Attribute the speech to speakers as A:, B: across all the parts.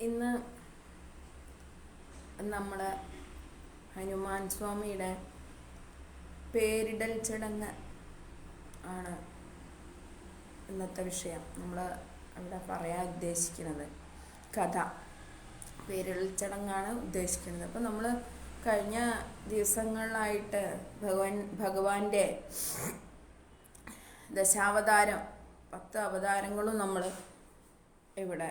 A: ഇന്ന് നമ്മൾ ഹനുമാൻ സ്വാമിയുടെ പേരിടൽ ചടങ്ങ് ആണ് ഇന്നത്തെ വിഷയം. നമ്മൾ അവിടെ പറയാൻ ഉദ്ദേശിക്കുന്നത് കഥ, പേരിടൽ ചടങ്ങാണ് ഉദ്ദേശിക്കുന്നത്. അപ്പോൾ നമ്മൾ കഴിഞ്ഞ ദിവസങ്ങളിലായിട്ട് ഭഗവാന്റെ ദശാവതാരം 10 അവതാരങ്ങളും നമ്മൾ ഇവിടെ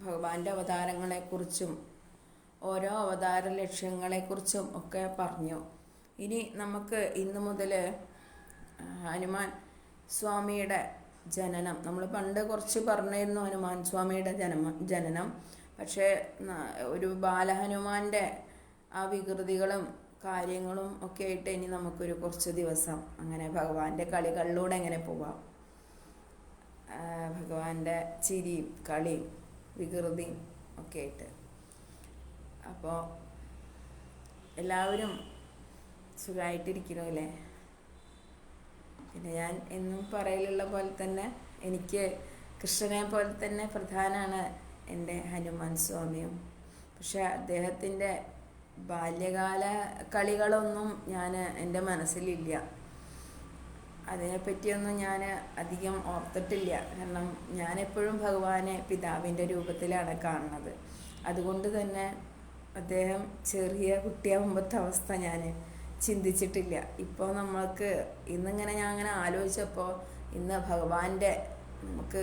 A: ഭഗവാന്റെ അവതാരങ്ങളെക്കുറിച്ചും ഓരോ അവതാര ലക്ഷ്യങ്ങളെക്കുറിച്ചും ഒക്കെ പറഞ്ഞു. ഇനി നമുക്ക് ഇന്നു മുതൽ ഹനുമാൻ സ്വാമിയുടെ ജനനം, നമ്മൾ പണ്ട് കുറച്ച് പറഞ്ഞിരുന്നു ഹനുമാൻ സ്വാമിയുടെ ജനനം. പക്ഷേ ഒരു ബാലഹനുമാൻ്റെ ആ വികൃതികളും കാര്യങ്ങളും ഒക്കെ ആയിട്ട് ഇനി നമുക്കൊരു കുറച്ച് ദിവസം അങ്ങനെ ഭഗവാന്റെ കളികളിലൂടെ എങ്ങനെ പോവാം, ഭഗവാന്റെ ചിരിയും കളിയും വികൃതിയും ഒക്കെ ആയിട്ട്. അപ്പോൾ എല്ലാവരും സുഖമായിട്ടിരിക്കണോ അല്ലേ? പിന്നെ ഞാൻ എന്നും പറയലുള്ള പോലെ തന്നെ എനിക്ക് കൃഷ്ണനെ പോലെ തന്നെ പ്രധാനമാണ് എൻ്റെ ഹനുമാൻ സ്വാമിയും. പക്ഷെ അദ്ദേഹത്തിൻ്റെ ബാല്യകാല കളികളൊന്നും എൻ്റെ മനസ്സിലില്ല. അതിനെപ്പറ്റിയൊന്നും ഞാൻ അധികം ഓർത്തിട്ടില്ല. കാരണം ഞാനെപ്പോഴും ഭഗവാനെ പിതാവിൻ്റെ രൂപത്തിലാണ് കാണുന്നത്. അതുകൊണ്ട് തന്നെ അദ്ദേഹം ചെറിയ കുട്ടിയാകുമ്പോഴത്തെ അവസ്ഥ ഞാൻ ചിന്തിച്ചിട്ടില്ല. ഇപ്പോൾ നമ്മൾക്ക് ഇന്നിങ്ങനെ ഞാൻ അങ്ങനെ ആലോചിച്ചപ്പോൾ ഇന്ന് ഭഗവാന്റെ നമുക്ക്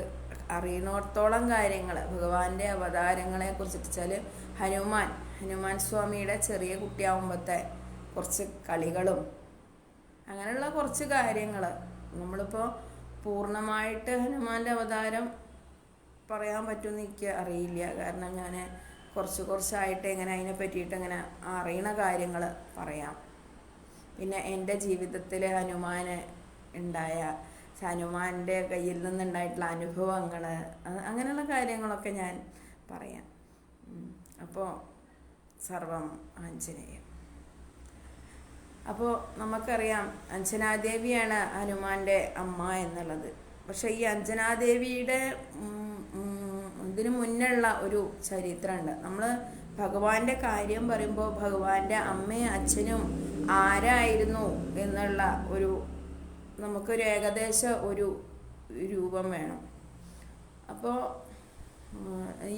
A: അറിയുന്നിടത്തോളം കാര്യങ്ങൾ ഭഗവാന്റെ അവതാരങ്ങളെ കുറിച്ചിട്ട് വെച്ചാൽ ഹനുമാൻ സ്വാമിയുടെ ചെറിയ കുട്ടിയാകുമ്പോഴത്തെ കുറച്ച് കളികളും അങ്ങനെയുള്ള കുറച്ച് കാര്യങ്ങൾ. നമ്മളിപ്പോൾ പൂർണ്ണമായിട്ട് ഹനുമാൻ്റെ അവതാരം പറയാൻ പറ്റുമെന്ന് എനിക്ക് അറിയില്ല. കാരണം ഞാൻ കുറച്ചായിട്ട് ഇങ്ങനെ അതിനെ പറ്റിയിട്ട് ഇങ്ങനെ അറിയണ കാര്യങ്ങൾ പറയാം. പിന്നെ എൻ്റെ ജീവിതത്തിൽ ഹനുമാൻ്റെ കയ്യിൽ നിന്നുണ്ടായിട്ടുള്ള അനുഭവങ്ങൾ, അങ്ങനെയുള്ള കാര്യങ്ങളൊക്കെ ഞാൻ പറയാം. അപ്പോൾ സർവം ആഞ്ജനേയം. അപ്പോൾ നമുക്കറിയാം അഞ്ജനാദേവിയാണ് ഹനുമാൻ്റെ അമ്മ എന്നുള്ളത്. പക്ഷെ ഈ അഞ്ജനാദേവിയുടെ ഇതിനു മുന്നുള്ള ഒരു ചരിത്രമുണ്ട്. നമ്മൾ ഭഗവാന്റെ കാര്യം പറയുമ്പോൾ ഭഗവാന്റെ അമ്മയും അച്ഛനും ആരായിരുന്നു എന്നുള്ള നമുക്കൊരു ഏകദേശ ഒരു രൂപം വേണം. അപ്പോൾ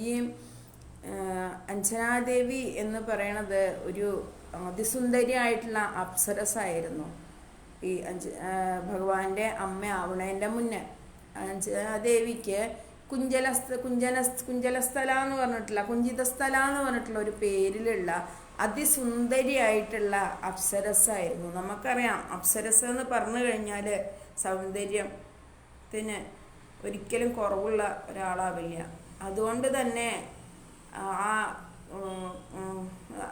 A: ഈ അഞ്ജനാദേവി എന്ന് പറയണത് ഒരു അതിസുന്ദരിയായിട്ടുള്ള അപ്സരസായിരുന്നു. ഈ ഭഗവാന്റെ അമ്മ ആവണേൻ്റെ മുന്നേ അഞ്ജനാദേവിക്ക് കുഞ്ചിതസ്ഥല എന്ന് പറഞ്ഞിട്ടുള്ള ഒരു പേരിലുള്ള അതിസുന്ദരിയായിട്ടുള്ള അപ്സരസായിരുന്നു. നമുക്കറിയാം അപ്സരസ് എന്ന് പറഞ്ഞു കഴിഞ്ഞാൽ സൗന്ദര്യത്തിന് ഒരിക്കലും കുറവുള്ള ഒരാളാവില്ല. അതുകൊണ്ട് തന്നെ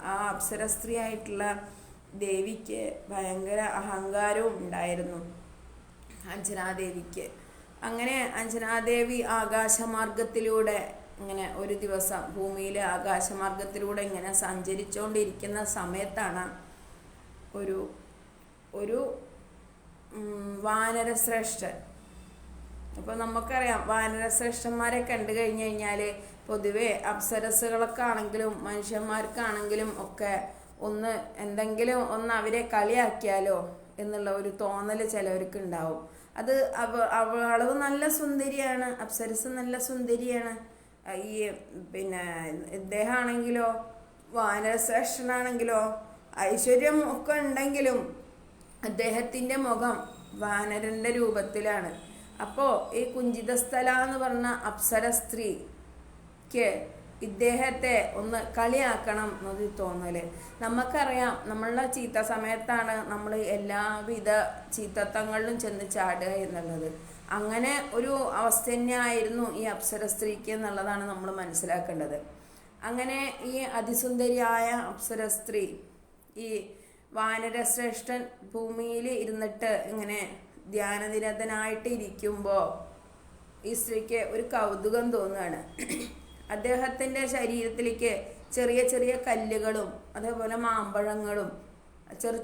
A: ആ അപ്സര സ്ത്രീയായിട്ടുള്ള ദേവിക്ക് ഭയങ്കര അഹങ്കാരവും ഉണ്ടായിരുന്നു അഞ്ജനാദേവിക്ക്. അങ്ങനെ അഞ്ജനാദേവി ആകാശമാർഗത്തിലൂടെ ഇങ്ങനെ ഒരു ദിവസം ഭൂമിയിലെ ആകാശമാർഗത്തിലൂടെ ഇങ്ങനെ സഞ്ചരിച്ചുകൊണ്ടിരിക്കുന്ന സമയത്താണ് ഒരു വാനരശ്രേഷ്ഠൻ. അപ്പോൾ നമുക്കറിയാം വാനരശ്രേഷ്ഠന്മാരെ കണ്ടു കഴിഞ്ഞു കഴിഞ്ഞാൽ പൊതുവെ അപ്സരസുകൾക്കാണെങ്കിലും മനുഷ്യന്മാർക്കാണെങ്കിലും ഒക്കെ എന്തെങ്കിലും അവരെ കളിയാക്കിയാലോ എന്നുള്ള ഒരു തോന്നൽ ചിലവർക്ക് ഉണ്ടാവും. അത് അവളവ് നല്ല സുന്ദരിയാണ്, അപ്സരസ് നല്ല സുന്ദരിയാണ്. പിന്നെ ഇദ്ദേഹമാണെങ്കിലോ വാനരശ്രേഷ്ഠനാണെങ്കിലോ ഐശ്വര്യം ഒക്കെ ഉണ്ടെങ്കിലും അദ്ദേഹത്തിൻ്റെ മുഖം വാനരൻ്റെ രൂപത്തിലാണ്. അപ്പോൾ ഈ കുഞ്ചിതസ്ഥല എന്ന് പറഞ്ഞ അപ്സര സ്ത്രീക്ക് ഇദ്ദേഹത്തെ ഒന്ന് കളിയാക്കണം എന്നൊരു തോന്നല്. നമുക്കറിയാം നമ്മളുടെ ചീത്ത സമയത്താണ് നമ്മൾ എല്ലാവിധ ചീത്തത്വങ്ങളിലും ചെന്ന് ചാടുക എന്നുള്ളത്. അങ്ങനെ ഒരു അവസ്ഥ തന്നെയായിരുന്നു ഈ അപ്സര സ്ത്രീക്ക് എന്നുള്ളതാണ് നമ്മൾ മനസ്സിലാക്കേണ്ടത്. അങ്ങനെ ഈ അതിസുന്ദരിയായ അപ്സര സ്ത്രീ ഈ വാനരശ്രേഷ്ഠൻ ഭൂമിയിൽ ഇരുന്നിട്ട് ഇങ്ങനെ ധ്യാനനിരതനായിട്ട് ഇരിക്കുമ്പോൾ ഈ സ്ത്രീക്ക് ഒരു കൗതുകം തോന്നുകയാണ്. അദ്ദേഹത്തിൻ്റെ ശരീരത്തിലേക്ക് ചെറിയ ചെറിയ കല്ലുകളും അതേപോലെ മാമ്പഴങ്ങളും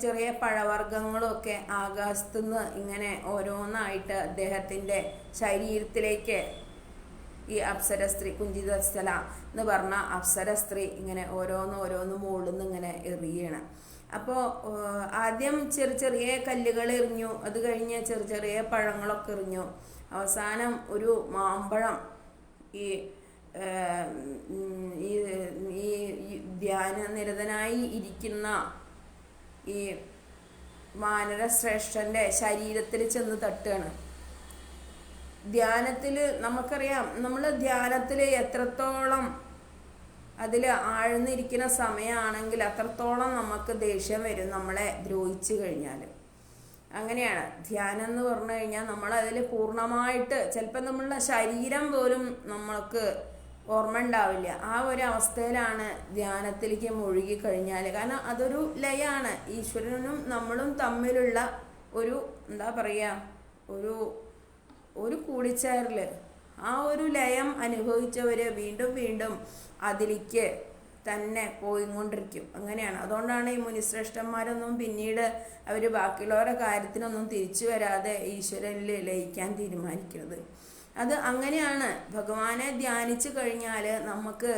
A: ചെറിയ പഴവർഗ്ഗങ്ങളും ഒക്കെ ആകാശത്തുനിന്ന് ഇങ്ങനെ ഓരോന്നായിട്ട് അദ്ദേഹത്തിൻ്റെ ശരീരത്തിലേക്ക് ഈ അപ്സര സ്ത്രീ കുഞ്ചിതസ്ഥല എന്ന് പറഞ്ഞ അപ്സര സ്ത്രീ ഇങ്ങനെ ഓരോന്ന് മുകളിൽ നിന്ന് ഇങ്ങനെ എറിയണം. അപ്പോൾ ആദ്യം ചെറിയ കല്ലുകൾ എറിഞ്ഞു, അത് കഴിഞ്ഞ് ചെറിയ പഴങ്ങളൊക്കെ എറിഞ്ഞു. അവസാനം ഒരു മാമ്പഴം ഈ ഈ ധ്യാനനിരതനായി ഇരിക്കുന്ന ഈ വാനരശ്രേഷ്ഠൻ്റെ ശരീരത്തിൽ ചെന്ന് തട്ടുകയാണ്. ധ്യാനത്തിൽ നമുക്കറിയാം, നമ്മൾ ധ്യാനത്തിൽ എത്രത്തോളം അതിൽ ആഴ്ന്നിരിക്കുന്ന സമയമാണെങ്കിൽ അത്രത്തോളം നമുക്ക് ദേഷ്യം വരും നമ്മളെ ദ്രോഹിച്ചു കഴിഞ്ഞാൽ. അങ്ങനെയാണ് ധ്യാനം എന്ന് പറഞ്ഞു കഴിഞ്ഞാൽ നമ്മളതിൽ പൂർണ്ണമായിട്ട് ചിലപ്പോൾ നമ്മളുടെ ശരീരം പോലും നമ്മൾക്ക് ഓർമ്മ ഉണ്ടാവില്ല. ആ ഒരു അവസ്ഥയിലാണ് ധ്യാനത്തിലേക്ക് മുഴുകി കഴിഞ്ഞാൽ. കാരണം അതൊരു ലയാണ്, ഈശ്വരനും നമ്മളും തമ്മിലുള്ള ഒരു എന്താ പറയുക, ഒരു കൂടിച്ചേരൽ. ആ ഒരു ലയം അനുഭവിച്ചവർ വീണ്ടും അതിലേക്ക് തന്നെ പോയിക്കൊണ്ടിരിക്കും. അങ്ങനെയാണ്. അതുകൊണ്ടാണ് ഈ മുനിശ്രേഷ്ഠന്മാരൊന്നും പിന്നീട് അവർ ബാക്കിയുള്ളവരുടെ കാര്യത്തിനൊന്നും തിരിച്ചു വരാതെ ഈശ്വരനിൽ ലയിക്കാൻ തീരുമാനിക്കുന്നത്. അത് അങ്ങനെയാണ്. ഭഗവാനെ ധ്യാനിച്ചു കഴിഞ്ഞാൽ നമുക്ക്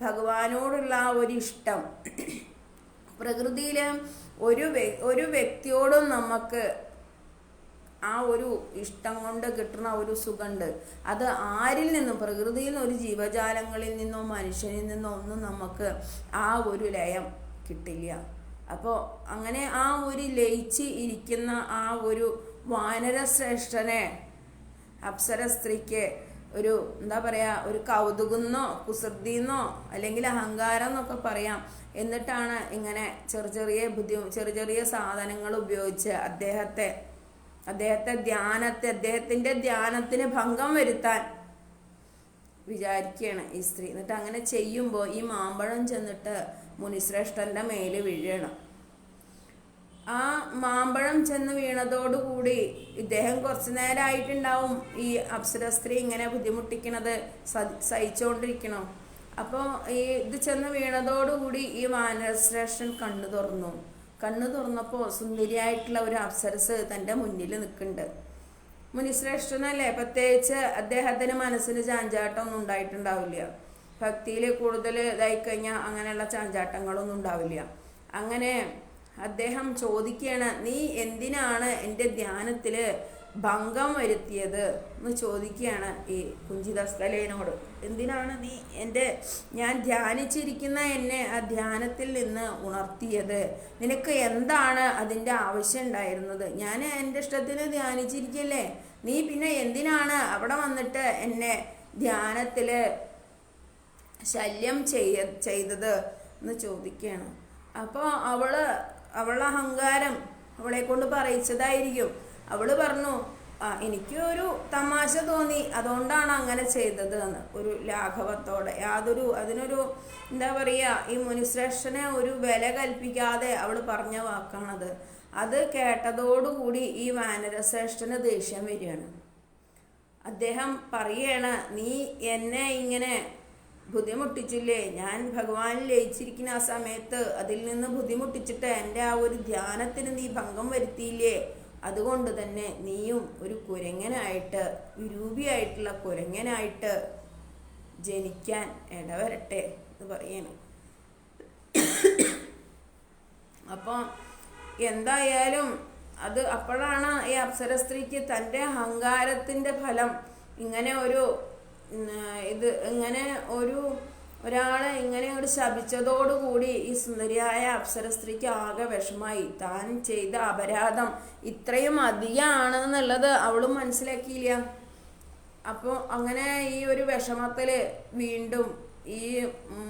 A: ഭഗവാനോടുള്ള ആ ഒരു ഇഷ്ടം, പ്രകൃതിയിലെ ഒരു വ്യക്തിയോടും നമുക്ക് ആ ഒരു ഇഷ്ടം കൊണ്ട് കിട്ടുന്ന ഒരു സുഖമുണ്ട്. അത് ആരിൽ നിന്നും, പ്രകൃതിയിൽ നിന്ന്, ഒരു ജീവജാലങ്ങളിൽ നിന്നോ മനുഷ്യനിൽ നിന്നോ ഒന്നും നമുക്ക് ആ ഒരു ലയം കിട്ടില്ല. അപ്പോൾ അങ്ങനെ ആ ഒരു ലയിച്ച് ഇരിക്കുന്ന ആ ഒരു വാനരശ്രേഷ്ഠനെ അപ്സര സ്ത്രീക്ക് ഒരു എന്താ പറയുക, ഒരു കൗതുകന്നോ കുസൃതിന്നോ അല്ലെങ്കിൽ അഹങ്കാരം എന്നൊക്കെ പറയാം. എന്നിട്ടാണ് ഇങ്ങനെ ചെറിയ സാധനങ്ങൾ ഉപയോഗിച്ച് അദ്ദേഹത്തിൻ്റെ ധ്യാനത്തിന് ഭംഗം വരുത്താൻ വിചാരിക്കുകയാണ് ഈ സ്ത്രീ. എന്നിട്ട് അങ്ങനെ ചെയ്യുമ്പോൾ ഈ മാമ്പഴം ചെന്നിട്ട് മുനിശ്രേഷ്ഠൻ്റെ മേല് വീഴണം. ആ മാമ്പഴം ചെന്ന് വീണതോടുകൂടി ഇദ്ദേഹം കുറച്ചു നേരമായിട്ടുണ്ടാവും ഈ അപ്സര സ്ത്രീ ഇങ്ങനെ ബുദ്ധിമുട്ടിക്കണത് സഹിച്ചുകൊണ്ടിരിക്കണം. അപ്പോൾ ഈ ഇത് ചെന്ന് വീണതോടുകൂടി ഈ വാനരശ്രേഷ്ഠൻ കണ്ണു തുറന്നപ്പോൾ സുന്ദരിയായിട്ടുള്ള ഒരു അപ്സരസ് തൻ്റെ മുന്നിൽ നിൽക്കുന്നുണ്ട്. മുനിശ്രേഷ്ഠനല്ലേ, പ്രത്യേകിച്ച് അദ്ദേഹത്തിന് മനസ്സിന് ചാഞ്ചാട്ടമൊന്നും ഉണ്ടായിട്ടുണ്ടാവില്ല. ഭക്തിയിൽ കൂടുതൽ ഇതായിക്കഴിഞ്ഞാൽ അങ്ങനെയുള്ള ചാഞ്ചാട്ടങ്ങളൊന്നും ഉണ്ടാവില്ല. അങ്ങനെ അദ്ദേഹം ചോദിക്കുകയാണ്, നീ എന്തിനാണ് എൻ്റെ ധ്യാനത്തിൽ ഭംഗം വരുത്തിയത് എന്ന് ചോദിക്കുകയാണ് ഈ കുഞ്ചിതസ്ഥലേനോട്. എന്തിനാണ് നീ ഞാൻ ധ്യാനിച്ചിരിക്കുന്ന എന്നെ ആ ധ്യാനത്തിൽ നിന്ന് ഉണർത്തിയത്? നിനക്ക് എന്താണ് അതിൻ്റെ ആവശ്യം ഉണ്ടായിരുന്നത്? ഞാൻ എൻ്റെ ഇഷ്ടത്തിന് ധ്യാനിച്ചിരിക്കല്ലേ, നീ പിന്നെ എന്തിനാണ് അവിടെ വന്നിട്ട് എന്നെ ധ്യാനത്തിൽ ശല്യം ചെയ്തത് എന്ന് ചോദിക്കുകയാണ്. അപ്പോൾ അവളെ അഹങ്കാരം അവളെ കൊണ്ട് പറയിച്ചതായിരിക്കും. അവൾ പറഞ്ഞു, എനിക്ക് ഒരു തമാശ തോന്നി, അതുകൊണ്ടാണ് അങ്ങനെ ചെയ്തത് എന്ന്, ഒരു ലാഘവത്തോടെ. അതിനൊരു എന്താ പറയുക, ഈ മുനിശ്രേഷ്ഠനെ ഒരു വില കൽപ്പിക്കാതെ അവൾ പറഞ്ഞ വാക്കാണത്. അത് കേട്ടതോടുകൂടി ഈ വാനരശ്രേഷ്ഠന് ദേഷ്യം വരികയാണ്. അദ്ദേഹം പറയാണ്, നീ എന്നെ ഇങ്ങനെ ബുദ്ധിമുട്ടിച്ചില്ലേ, ഞാൻ ഭഗവാനിൽ ലയിച്ചിരിക്കുന്ന ആ സമയത്ത് അതിൽ നിന്ന് ബുദ്ധിമുട്ടിച്ചിട്ട് എൻ്റെ ആ ഒരു ധ്യാനത്തിന് നീ ഭംഗം വരുത്തിയില്ലേ, അതുകൊണ്ട് തന്നെ നീയും ഒരു കുരങ്ങനായിട്ട്, വിരൂപിയായിട്ടുള്ള കുരങ്ങനായിട്ട് ജനിക്കാൻ ഇടവരട്ടെ എന്ന് പറയണം. അപ്പോൾ എന്തായാലും അത് അപ്പോഴാണ് ഈ അപ്സര സ്ത്രീക്ക് തൻ്റെ അഹങ്കാരത്തിൻ്റെ ഫലം ഇങ്ങനെ ഒരാളെ ഇങ്ങനെ ഒരു ശപിച്ചതോടുകൂടി ഈ സുന്ദരിയായ അപ്സര സ്ത്രീക്ക് ആകെ വിഷമായി. താൻ ചെയ്ത അപരാധം ഇത്രയും അധികമാണെന്നുള്ളത് അവളും മനസ്സിലാക്കിയില്ല. അപ്പോൾ അങ്ങനെ ഈ ഒരു വിഷമത്തിൽ വീണ്ടും ഈ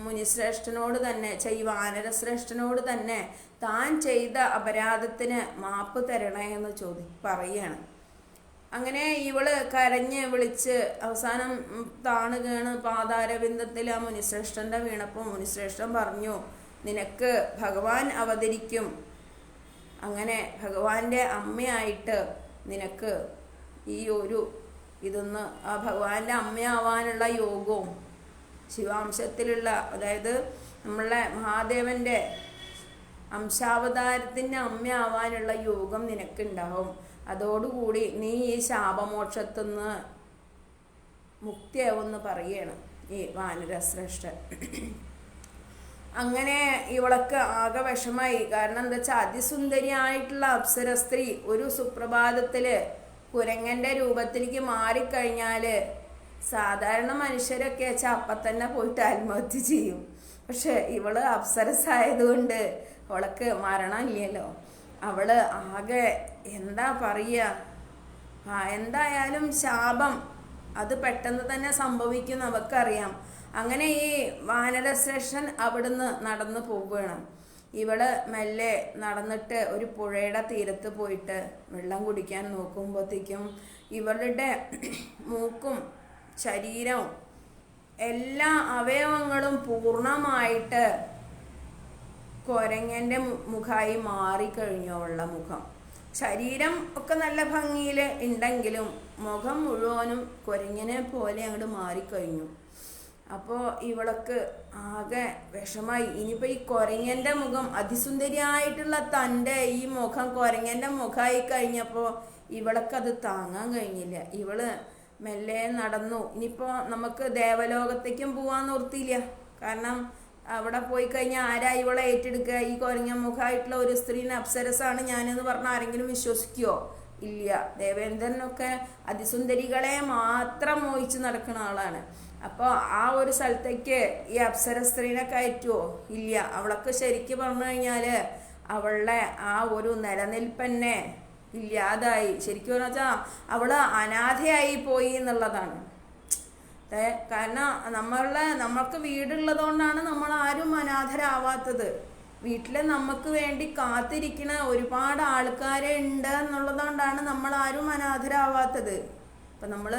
A: മുനിശ്രേഷ്ഠനോട് തന്നെ, വാനരശ്രേഷ്ഠനോട് തന്നെ താൻ ചെയ്ത അപരാധത്തിന് മാപ്പ് തരണേ എന്ന് പറയുകയാണ്. അങ്ങനെ ഇവള് കരഞ്ഞ് വിളിച്ച് അവസാനം താണുകയാണ് പാതാരബിന്ദത്തിൽ ആ മുനിശ്രേഷ്ഠൻ്റെ വീണപ്പോൾ മുനിശ്രേഷ്ഠൻ പറഞ്ഞു, നിനക്ക് ഭഗവാൻ അവതരിക്കും, അങ്ങനെ ഭഗവാന്റെ അമ്മയായിട്ട് നിനക്ക് ഈ ഇതൊന്ന് ആ ഭഗവാന്റെ അമ്മയാവാനുള്ള യോഗവും ശിവാംശത്തിലുള്ള, അതായത് നമ്മളെ മഹാദേവൻ്റെ അംശാവതാരത്തിൻ്റെ അമ്മയാവാനുള്ള യോഗം നിനക്കുണ്ടാവും. അതോടുകൂടി നീ ഈ ശാപമോക്ഷത്തുനിന്ന് മുക്തിയാവുമെന്ന് പറയുകയാണ് ഈ വാനരശ്രേഷ്ഠൻ. അങ്ങനെ ഇവളൊക്കെ ആകെ വിഷമായി. കാരണം എന്താ വെച്ചാൽ അതിസുന്ദരിയായിട്ടുള്ള അപ്സര സ്ത്രീ ഒരു സുപ്രഭാതത്തില് കുരങ്ങന്റെ രൂപത്തിലേക്ക് മാറിക്കഴിഞ്ഞാല് സാധാരണ മനുഷ്യരൊക്കെ വെച്ചാൽ അപ്പം തന്നെ പോയിട്ട് ആത്മഹത്യ ചെയ്യും. പക്ഷെ ഇവള് അപ്സരസായതുകൊണ്ട് അവൾക്ക് മരണമില്ലല്ലോ. അവള് ആകെ എന്താ പറയുക, എന്തായാലും ശാപം അത് പെട്ടെന്ന് തന്നെ സംഭവിക്കും നമുക്കറിയാം. അങ്ങനെ ഈ വാനരശ്രേഷ്ഠൻ അവിടുന്ന് നടന്നു പോവുകയാണ്. ഇവള് മെല്ലെ നടന്നിട്ട് ഒരു പുഴയുടെ തീരത്ത് പോയിട്ട് വെള്ളം കുടിക്കാൻ നോക്കുമ്പോഴത്തേക്കും ഇവളുടെ മൂക്കും ശരീരവും എല്ലാ അവയവങ്ങളും പൂർണ്ണമായിട്ട് കുരങ്ങൻ്റെ മുഖമായി മാറിക്കഴിഞ്ഞു. അവളുടെ മുഖം ശരീരം ഒക്കെ നല്ല ഭംഗിയിൽ ഉണ്ടെങ്കിലും മുഖം മുഴുവനും കുരങ്ങനെ പോലെ അങ്ങോട്ട് മാറിക്കഴിഞ്ഞു. അപ്പോൾ ഇവൾക്ക് ആകെ വിഷമായി. ഇനിയിപ്പോൾ ഈ കുരങ്ങൻ്റെ മുഖം അതിസുന്ദരിയായിട്ടുള്ള തൻ്റെ ഈ മുഖം കുരങ്ങൻ്റെ മുഖമായി കഴിഞ്ഞപ്പോൾ ഇവൾക്കത് താങ്ങാൻ കഴിഞ്ഞില്ല. ഇവള് മെല്ലെ നടന്നു. ഇനിയിപ്പോൾ നമുക്ക് ദേവലോകത്തേക്കും പോകാൻ ഓർത്തില്ല. കാരണം അവിടെ പോയി കഴിഞ്ഞാൽ ആരാ ഇവളെ ഏറ്റെടുക്കുക? ഈ കുരങ്ങ മുഖമായിട്ടുള്ള ഒരു സ്ത്രീനെ അപ്സരസാണ് ഞാനെന്ന് പറഞ്ഞാൽ ആരെങ്കിലും വിശ്വസിക്കുമോ? ഇല്ല. ദേവേന്ദ്രനൊക്കെ അതിസുന്ദരികളെ മാത്രം മോഹിച്ച് നടക്കുന്ന ആളാണ്. അപ്പോൾ ആ ഒരു സ്ഥലത്തേക്ക് ഈ അപ്സര സ്ത്രീനെ കയറ്റുമോ? ഇല്ല. അവളൊക്കെ ശരിക്കും പറഞ്ഞു കഴിഞ്ഞാൽ അവളുടെ ആ ഒരു നിലനിൽപ്പന്നെ ഇല്ലാതായി. ശരിക്കും പറഞ്ഞാൽ അവള് അനാഥയായി പോയി എന്നുള്ളതാണ്. കാരണം നമ്മൾക്ക് വീടുള്ളത് കൊണ്ടാണ് നമ്മൾ ആരും അനാഥരാവാത്തത്. വീട്ടിൽ നമുക്ക് വേണ്ടി കാത്തിരിക്കുന്ന ഒരുപാട് ആൾക്കാരെ ഉണ്ട് എന്നുള്ളത് കൊണ്ടാണ് നമ്മൾ ആരും അനാഥരാവാത്തത്. അപ്പം നമ്മൾ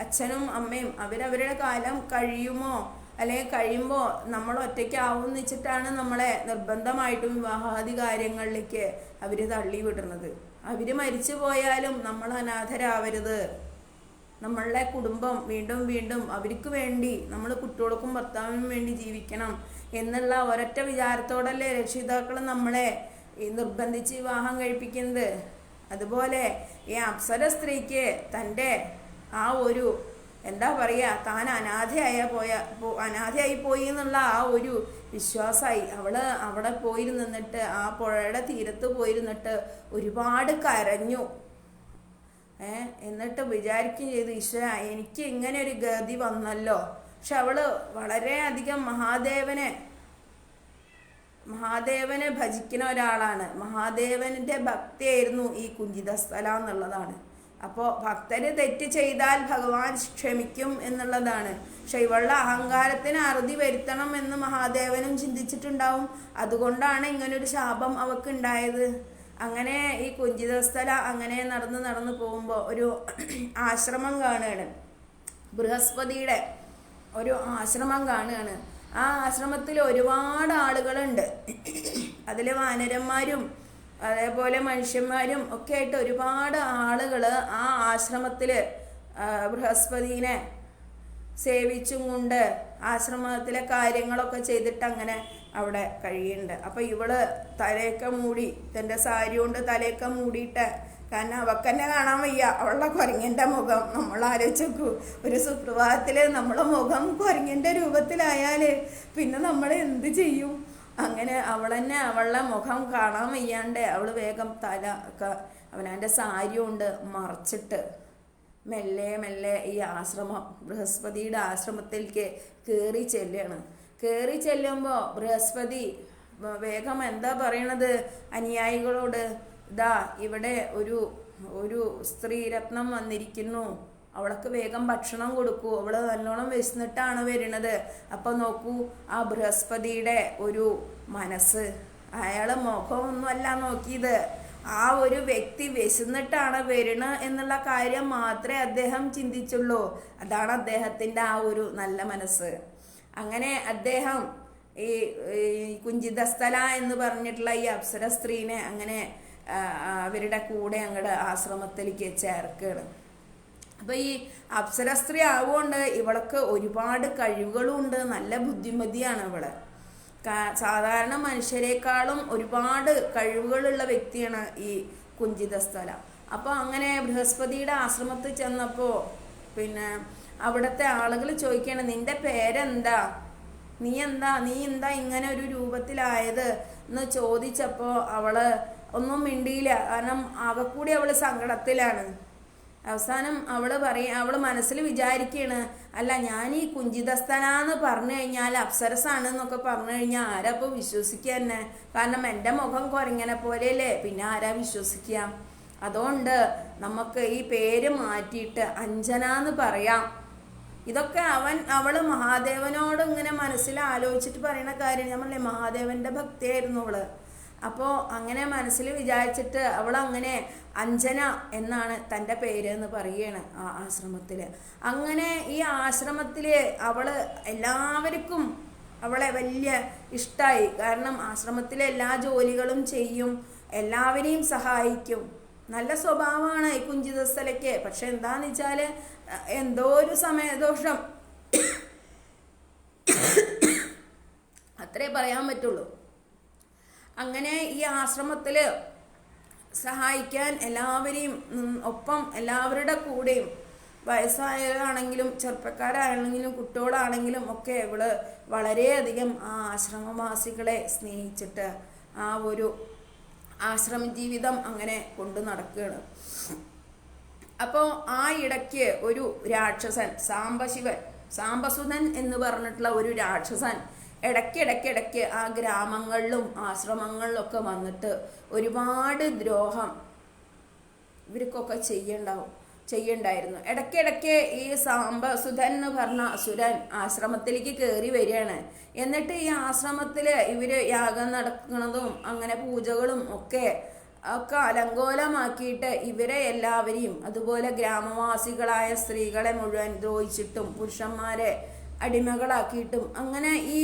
A: അച്ഛനും അമ്മയും അവരവരുടെ കാലം കഴിയുമോ അല്ലെങ്കിൽ കഴിയുമ്പോൾ നമ്മൾ ഒറ്റയ്ക്കാവും എന്ന് വെച്ചിട്ടാണ് നമ്മളെ നിർബന്ധമായിട്ടും വിവാഹാദി കാര്യങ്ങളിലേക്ക് അവർ തള്ളി വിടുന്നത്. അവർ മരിച്ചു പോയാലും നമ്മൾ അനാഥരാവരുത്. നമ്മളുടെ കുടുംബം വീണ്ടും വീണ്ടും അവർക്ക് വേണ്ടി നമ്മൾ കുട്ടികൾക്കും ഭർത്താവിനും വേണ്ടി ജീവിക്കണം എന്നുള്ള ഒരൊറ്റ വിചാരത്തോടല്ലേ രക്ഷിതാക്കൾ നമ്മളെ നിർബന്ധിച്ച് വിവാഹം കഴിപ്പിക്കുന്നത്. അതുപോലെ ഈ അപ്സര സ്ത്രീക്ക് തൻ്റെ ആ ഒരു എന്താ പറയുക, താൻ അനാഥയായി പോയി എന്നുള്ള ആ ഒരു വിശ്വാസമായി. അവിടെ പോയിരുന്നിട്ട് ആ പുഴയുടെ തീരത്ത് പോയിരുന്നിട്ട് ഒരുപാട് കരഞ്ഞു. എന്നിട്ട് വിചാരിക്കുകയും ചെയ്തു, ഈശ്വര എനിക്ക് ഇങ്ങനെ ഒരു ഗതി വന്നല്ലോ. പക്ഷെ അവള് വളരെയധികം മഹാദേവനെ ഭജിക്കുന്ന ഒരാളാണ്. മഹാദേവന്റെ ഭക്തിയായിരുന്നു ഈ കുഞ്ചിതസ്ഥല എന്നുള്ളതാണ്. അപ്പോൾ ഭക്തര് തെറ്റ് ചെയ്താൽ ഭഗവാൻ ക്ഷമിക്കും എന്നുള്ളതാണ്. പക്ഷെ ഇവളുടെ അഹങ്കാരത്തിന് അറുതി വരുത്തണം എന്ന് മഹാദേവനും ചിന്തിച്ചിട്ടുണ്ടാവും. അതുകൊണ്ടാണ് ഇങ്ങനൊരു ശാപം അവക്ക് ഉണ്ടായത്. അങ്ങനെ ഈ കുഞ്ചിതസ്ഥല അങ്ങനെ നടന്ന് പോകുമ്പോൾ ഒരു ആശ്രമം കാണുകയാണ്. ബൃഹസ്പതിയുടെ ഒരു ആശ്രമം കാണുകയാണ്. ആ ആശ്രമത്തിൽ ഒരുപാട് ആളുകളുണ്ട്. അതിൽ വാനരന്മാരും അതേപോലെ മനുഷ്യന്മാരും ഒക്കെ ആയിട്ട് ഒരുപാട് ആളുകൾ ആ ആശ്രമത്തിൽ ബൃഹസ്പതിനെ സേവിച്ചും കൊണ്ട് ആശ്രമത്തിലെ കാര്യങ്ങളൊക്കെ ചെയ്തിട്ട് അങ്ങനെ അവിടെ കഴിയുന്നുണ്ട്. അപ്പം ഇവള് തലയൊക്കെ മൂടി, തൻ്റെ സാരി കൊണ്ട് തലയൊക്കെ മൂടിയിട്ട്, കാരണം അവക്കെന്നെ കാണാൻ വയ്യ അവളുടെ കുരങ്ങൻ്റെ മുഖം. നമ്മൾ ആലോചിച്ച് നോക്കൂ, ഒരു സുപ്രഭാതത്തിൽ നമ്മളെ മുഖം കുരങ്ങൻ്റെ രൂപത്തിലായാൽ പിന്നെ നമ്മൾ എന്ത് ചെയ്യും? അങ്ങനെ അവളെന്നെ അവളുടെ മുഖം കാണാൻ വയ്യാണ്ട് അവൾ വേഗം തല ഒക്കെ അവനവൻ്റെ സാരി കൊണ്ട് മറച്ചിട്ട് മെല്ലെ ഈ ആശ്രമം ബൃഹസ്പതിയുടെ ആശ്രമത്തിലേക്ക് കയറി ചെല്ലുമ്പോൾ ബൃഹസ്പതി വേഗം എന്താ പറയണത് അനുയായികളോട്, ഇതാ ഇവിടെ ഒരു സ്ത്രീരത്നം വന്നിരിക്കുന്നു, അവൾക്ക് വേഗം ഭക്ഷണം കൊടുക്കൂ, അവള് നല്ലോണം വിശന്നിട്ടാണ് വരുന്നത്. അപ്പം നോക്കൂ ആ ബൃഹസ്പതിയുടെ ഒരു മനസ്സ്, അയാള് മുഖമൊന്നുമല്ല നോക്കിയത്, ആ ഒരു വ്യക്തി വിശന്നിട്ടാണ് വരുന്നത് എന്നുള്ള കാര്യം മാത്രമേ അദ്ദേഹം ചിന്തിച്ചുള്ളൂ. അതാണ് അദ്ദേഹത്തിൻ്റെ ആ ഒരു നല്ല മനസ്സ്. അങ്ങനെ അദ്ദേഹം ഈ കുഞ്ചിതസ്ഥല എന്ന് പറഞ്ഞിട്ടുള്ള ഈ അപ്സര സ്ത്രീനെ അങ്ങനെ അവരുടെ കൂടെ അങ്ങോട്ട് ആശ്രമത്തിലേക്ക് ചേർക്കുകയാണ്. അപ്പോൾ ഈ അപ്സര സ്ത്രീ ആവുകൊണ്ട് ഇവൾക്ക് ഒരുപാട് കഴിവുകളും ഉണ്ട്, നല്ല ബുദ്ധിമതിയാണ് ഇവള്. സാധാരണ മനുഷ്യരെക്കാളും ഒരുപാട് കഴിവുകളുള്ള വ്യക്തിയാണ് ഈ കുഞ്ചിതസ്ഥല. അപ്പോൾ അങ്ങനെ ബൃഹസ്പതിയുടെ ആശ്രമത്തിൽ ചെന്നപ്പോൾ പിന്നെ അവിടുത്തെ ആളുകൾ ചോദിക്കണം, നിന്റെ പേരെന്താ, നീ എന്താ ഇങ്ങനെ ഒരു രൂപത്തിലായത് എന്ന് ചോദിച്ചപ്പോൾ അവള് ഒന്നും മിണ്ടിയില്ല. കാരണം ആകെക്കൂടി അവള് സങ്കടത്തിലാണ്. അവസാനം അവള് മനസ്സിൽ വിചാരിക്കുകയാണ്, അല്ല ഞാൻ ഈ കുഞ്ചിതസ്ഥനാന്ന് പറഞ്ഞു കഴിഞ്ഞാൽ അപ്സരസാണെന്നൊക്കെ പറഞ്ഞു കഴിഞ്ഞാൽ ആരാ ഇപ്പോൾ വിശ്വസിക്കുക തന്നെ? കാരണം എൻ്റെ മുഖം കുരങ്ങനെ പോലെയല്ലേ, പിന്നെ ആരാ വിശ്വസിക്കുക? അതുകൊണ്ട് നമുക്ക് ഈ പേര് മാറ്റിയിട്ട് അഞ്ജന എന്ന് പറയാം. ഇതൊക്കെ അവള് മഹാദേവനോട് ഇങ്ങനെ മനസ്സിൽ ആലോചിച്ചിട്ട് പറയുന്ന കാര്യം. ഞാൻ പറഞ്ഞേ മഹാദേവന്റെ ഭക്തിയായിരുന്നു അവള്. അപ്പോൾ അങ്ങനെ മനസ്സിൽ വിചാരിച്ചിട്ട് അവളങ്ങനെ അഞ്ജന എന്നാണ് തൻ്റെ പേര് എന്ന് പറയുകയാണ് ആ ആശ്രമത്തിൽ. അങ്ങനെ ഈ ആശ്രമത്തിൽ അവള് എല്ലാവർക്കും അവളെ വലിയ ഇഷ്ടമായി. കാരണം ആശ്രമത്തിലെ എല്ലാ ജോലികളും ചെയ്യും, എല്ലാവരെയും സഹായിക്കും. നല്ല സ്വഭാവമാണ് ഈ കുഞ്ചിതസ്ഥലയ്ക്ക്. പക്ഷെ എന്താന്ന് വെച്ചാൽ എന്തോ ഒരു സമയദോഷം അത്രേ പറയാൻ പറ്റുള്ളൂ. അങ്ങനെ ഈ ആശ്രമത്തിൽ സഹായിക്കാൻ എല്ലാവരെയും ഒപ്പം എല്ലാവരുടെ കൂടെയും വയസ്സായവരാണെങ്കിലും ചെറുപ്പക്കാരാണെങ്കിലും കുട്ടികളാണെങ്കിലും ഒക്കെ ഇവള് വളരെയധികം ആ ആശ്രമവാസികളെ സ്നേഹിച്ചിട്ട് ആ ഒരു ആശ്രമ ജീവിതം അങ്ങനെ കൊണ്ടു നടക്കുകയാണ്. അപ്പോൾ ആ ഇടയ്ക്ക് ഒരു രാക്ഷസൻ സാംബസുതൻ എന്ന് പറഞ്ഞിട്ടുള്ള ഒരു രാക്ഷസൻ ഇടയ്ക്ക് ആ ഗ്രാമങ്ങളിലും ആശ്രമങ്ങളിലൊക്കെ വന്നിട്ട് ഒരുപാട് ദ്രോഹം ഇവർക്കൊക്കെ ചെയ്യണ്ടായിരുന്നു. ഇടയ്ക്കിടയ്ക്ക് ഈ സാംബസുതൻ എന്ന് പറഞ്ഞ അസുരൻ ആശ്രമത്തിലേക്ക് കയറി വരികയാണ്. എന്നിട്ട് ഈ ആശ്രമത്തിൽ ഇവര് യാഗം നടക്കുന്നതും അങ്ങനെ പൂജകളും ഒക്കെ അലങ്കോലമാക്കിയിട്ട് ഇവരെ എല്ലാവരെയും, അതുപോലെ ഗ്രാമവാസികളായ സ്ത്രീകളെ മുഴുവൻ ദ്രോഹിച്ചിട്ടും പുരുഷന്മാരെ അടിമകളാക്കിയിട്ടും അങ്ങനെ ഈ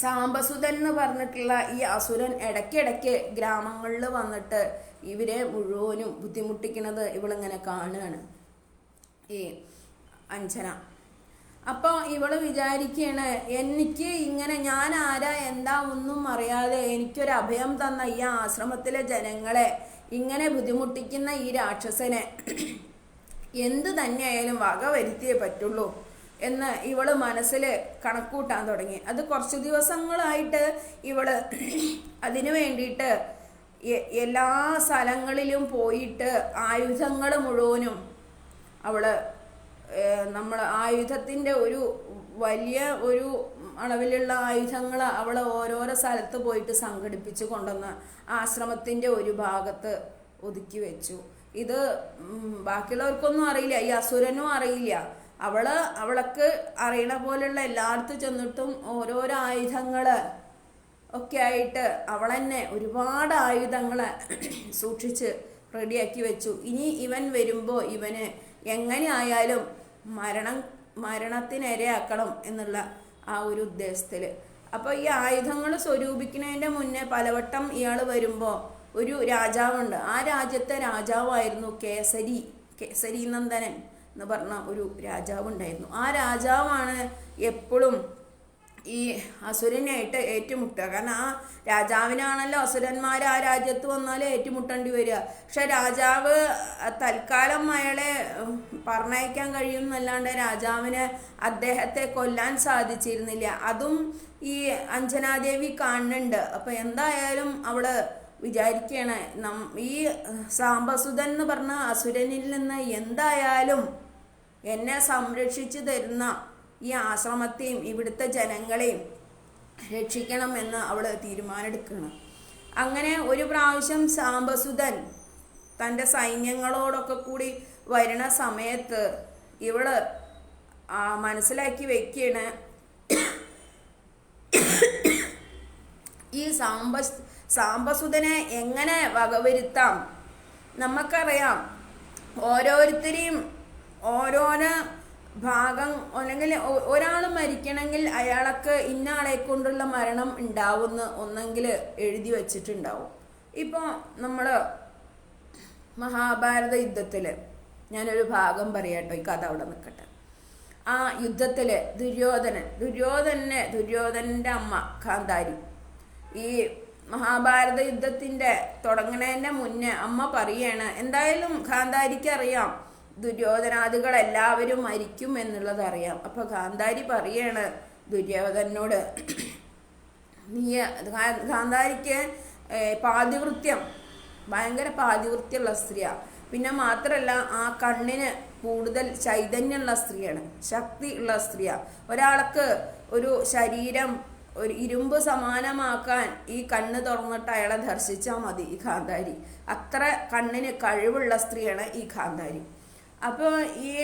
A: സാംബസുതൻ എന്ന് പറഞ്ഞിട്ടുള്ള ഈ അസുരൻ ഇടയ്ക്കിടയ്ക്ക് ഗ്രാമങ്ങളിൽ വന്നിട്ട് ഇവരെ മുഴുവനും ബുദ്ധിമുട്ടിക്കുന്നത് ഇവളിങ്ങനെ കാണുകയാണ് ഈ അഞ്ജന. അപ്പോൾ ഇവള് വിചാരിക്കുകയാണ്, എനിക്ക് ഇങ്ങനെ ഞാൻ ആരാ എന്താ ഒന്നും അറിയാതെ എനിക്കൊരു അഭയം തന്ന ഈ ആശ്രമത്തിലെ ജനങ്ങളെ ഇങ്ങനെ ബുദ്ധിമുട്ടിക്കുന്ന ഈ രാക്ഷസനെ എന്ത് തന്നെയായാലും വക വരുത്തിയേ പറ്റുള്ളൂ എന്ന് ഇവള് മനസ്സിൽ കണക്കൂട്ടാൻ തുടങ്ങി. അത് കുറച്ച് ദിവസങ്ങളായിട്ട് ഇവള് അതിനു വേണ്ടിയിട്ട് എല്ലാ സ്ഥലങ്ങളിലും പോയിട്ട് ആയുധങ്ങൾ മുഴുവനും അവള് നമ്മൾ ആയുധത്തിൻ്റെ ഒരു വലിയ ഒരു അളവിലുള്ള ആയുധങ്ങൾ അവൾ ഓരോരോ സ്ഥലത്ത് പോയിട്ട് സംഘടിപ്പിച്ച് കൊണ്ടുവന്ന് ആശ്രമത്തിൻ്റെ ഒരു ഭാഗത്ത് ഒതുക്കി വെച്ചു. ഇത് ബാക്കിയുള്ളവർക്കൊന്നും അറിയില്ല, ഈ അസുരനും അറിയില്ല. അവൾക്ക് അറിയണ പോലെയുള്ള എല്ലായിടത്തും ചെന്നിട്ടും ഓരോരോ ആയുധങ്ങൾ ഒക്കെ ആയിട്ട് അവൾ തന്നെ ഒരുപാട് ആയുധങ്ങൾ സൂക്ഷിച്ച് റെഡിയാക്കി വെച്ചു. ഇനി ഇവൻ വരുമ്പോൾ ഇവന് എങ്ങനെ ആയാലും മരണത്തിനിരയാക്കണം എന്നുള്ള ആ ഒരു ഉദ്ദേശത്തിൽ. അപ്പോൾ ഈ ആയുധങ്ങൾ സ്വരൂപിക്കുന്നതിൻ്റെ മുന്നേ പലവട്ടം ഇയാൾ വരുമ്പോൾ ഒരു രാജാവുണ്ട്. ആ രാജ്യത്തെ രാജാവായിരുന്നു കേസരി നന്ദനൻ എന്ന് പറഞ്ഞ ഒരു രാജാവുണ്ടായിരുന്നു. ആ രാജാവാണ് എപ്പോഴും ഈ അസുരനായിട്ട് ഏറ്റുമുട്ടുക. കാരണം ആ രാജാവിനാണല്ലോ അസുരന്മാർ ആ രാജ്യത്ത് വന്നാൽ ഏറ്റുമുട്ടേണ്ടി വരിക. പക്ഷെ രാജാവ് തൽക്കാലം അയാളെ പറഞ്ഞയക്കാൻ കഴിയുമെന്നല്ലാണ്ട് രാജാവിന് അദ്ദേഹത്തെ കൊല്ലാൻ സാധിച്ചിരുന്നില്ല. അതും ഈ അഞ്ജനാദേവി കാണുന്നുണ്ട്. അപ്പം എന്തായാലും അവള് വിചാരിക്കുകയാണ്, ഈ സാംബസുതൻ എന്ന് പറഞ്ഞ അസുരനിൽ നിന്ന് എന്തായാലും എന്നെ സംരക്ഷിച്ചു തരുന്ന ഈ ആശ്രമത്തെയും ഇവിടുത്തെ ജനങ്ങളെയും രക്ഷിക്കണം എന്ന് തീരുമാനമെടുക്കണം. അങ്ങനെ ഒരു പ്രാവശ്യം സാംബസുതൻ തൻ്റെ സൈന്യങ്ങളോടൊക്കെ കൂടി വരുന്ന സമയത്ത് ഇവള് മനസ്സിലാക്കി വെക്കുകയാണ്, ഈ സാംബസുതനെ എങ്ങനെ വകവരുത്താം. നമുക്കറിയാം ഓരോരുത്തരെയും ഓരോരോ ഭാഗം, അല്ലെങ്കിൽ ഒരാൾ മരിക്കണമെങ്കിൽ അയാൾക്ക് ഇന്ന ആളെ കൊണ്ടുള്ള മരണം ഉണ്ടാവുമെന്ന് ഒന്നെങ്കിൽ എഴുതി വച്ചിട്ടുണ്ടാവും. ഇപ്പോൾ നമ്മൾ മഹാഭാരത യുദ്ധത്തിൽ ഞാനൊരു ഭാഗം പറയാട്ടോ, ഈ കഥ അവിടെ നിൽക്കട്ടെ. ആ യുദ്ധത്തിൽ ദുര്യോധനൻ്റെ അമ്മ ഗാന്ധാരി ഈ മഹാഭാരത യുദ്ധത്തിൻ്റെ തുടങ്ങുന്നതിൻ്റെ മുന്നേ അമ്മ പറയാണ്, എന്തായാലും ഗാന്ധാരിക്ക് അറിയാം ദുര്യോധനാദികൾ എല്ലാവരും മരിക്കും എന്നുള്ളത് അറിയാം. അപ്പോൾ ഗാന്ധാരി പറയാണ് ദുര്യോധനോട്, നീ ഗാന്ധാരിക്ക് പാതിവൃത്യം, ഭയങ്കര പാതിവൃത്യമുള്ള സ്ത്രീയാണ്. പിന്നെ മാത്രമല്ല ആ കണ്ണിന് കൂടുതൽ ചൈതന്യമുള്ള സ്ത്രീയാണ്, ശക്തി ഉള്ള സ്ത്രീയാണ്. ഒരാൾക്ക് ഒരു ശരീരം ഒരു ഇരുമ്പ് സമാനമാക്കാൻ ഈ കണ്ണ് തുറന്നിട്ട് അയാളെ ദർശിച്ചാൽ മതി ഈ ഗാന്ധാരി. അത്ര കണ്ണിന് കഴിവുള്ള സ്ത്രീയാണ് ഈ ഗാന്ധാരി. അപ്പോൾ ഈ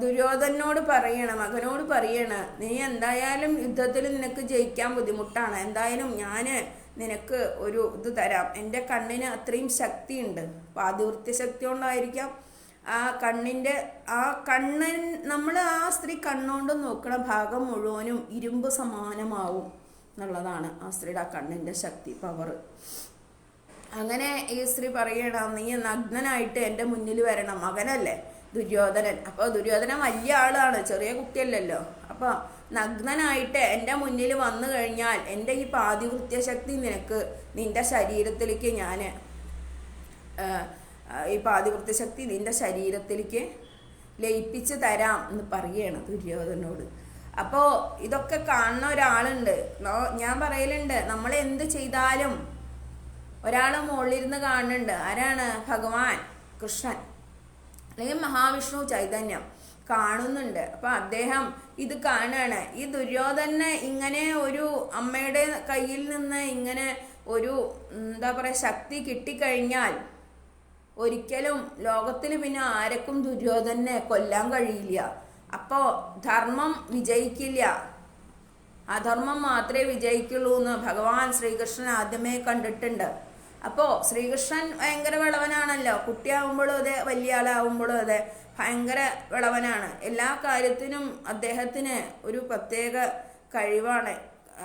A: ദുര്യോധനോട് പറയണം, മകനോട് പറയണം, നീ എന്തായാലും യുദ്ധത്തിൽ നിനക്ക് ജയിക്കാൻ ബുദ്ധിമുട്ടാണ്, എന്തായാലും ഞാൻ നിനക്ക് ഒരു ഇത് തരാം. എൻ്റെ കണ്ണിന് അത്രയും ശക്തിയുണ്ട്, പാതിവൃത്യ ശക്തി കൊണ്ടായിരിക്കാം ആ കണ്ണിൻ്റെ ആ കണ്ണൻ, നമ്മൾ ആ സ്ത്രീ കണ്ണുകൊണ്ട് നോക്കണ ഭാഗം മുഴുവനും ഇരുമ്പ് സമാനമാവും എന്നുള്ളതാണ് ആ സ്ത്രീയുടെ ആ കണ്ണിൻ്റെ ശക്തി, പവർ. അങ്ങനെ ഈ സ്ത്രീ പറയണം, നീ നഗ്നനായിട്ട് എൻ്റെ മുന്നിൽ വരണം. മകനല്ലേ ദുര്യോധനൻ, അപ്പോൾ ദുര്യോധനൻ വലിയ ആളാണ്, ചെറിയ കുട്ടിയല്ലല്ലോ. അപ്പോൾ നഗ്നനായിട്ട് എൻ്റെ മുന്നിൽ വന്നു കഴിഞ്ഞാൽ എൻ്റെ ഈ പാതിവൃത്യ ശക്തി നിനക്ക് നിൻ്റെ ശരീരത്തിലേക്ക് ഞാൻ ഈ പാതിവൃത്യ ശക്തി നിൻ്റെ ശരീരത്തിലേക്ക് ലയിപ്പിച്ച് തരാം എന്ന് പറയണം ദുര്യോധനോട്. അപ്പോൾ ഇതൊക്കെ കാണുന്ന ഒരാളുണ്ട്, ഞാൻ പറയലുണ്ട്, നമ്മൾ എന്ത് ചെയ്താലും ഒരാൾ മുകളിലിരുന്ന് കാണുന്നുണ്ട്. ആരാണ്? ഭഗവാൻ കൃഷ്ണൻ അല്ലെങ്കിൽ മഹാവിഷ്ണു ചൈതന്യം കാണുന്നുണ്ട്. അപ്പം അദ്ദേഹം ഇത് കാണുകയാണ്. ഈ ദുര്യോധനെ ഇങ്ങനെ ഒരു അമ്മയുടെ കയ്യിൽ നിന്ന് ഇങ്ങനെ ഒരു എന്താ പറയുക ശക്തി കിട്ടിക്കഴിഞ്ഞാൽ ഒരിക്കലും ലോകത്തിൽ പിന്നെ ആർക്കും ദുര്യോധനെ കൊല്ലാൻ കഴിയില്ല. അപ്പോൾ ധർമ്മം വിജയിക്കില്ല, അധർമ്മം മാത്രമേ വിജയിക്കുള്ളൂ എന്ന് ഭഗവാൻ ശ്രീകൃഷ്ണൻ ആദ്യമേ കണ്ടിട്ടുണ്ട്. അപ്പോൾ ശ്രീകൃഷ്ണൻ ഭയങ്കര വിളവനാണല്ലോ, കുട്ടിയാവുമ്പോഴും അതെ വലിയ ആളാവുമ്പോഴും അതെ ഭയങ്കര വിളവനാണ്. എല്ലാ കാര്യത്തിനും അദ്ദേഹത്തിന് ഒരു പ്രത്യേക കഴിവാണ്.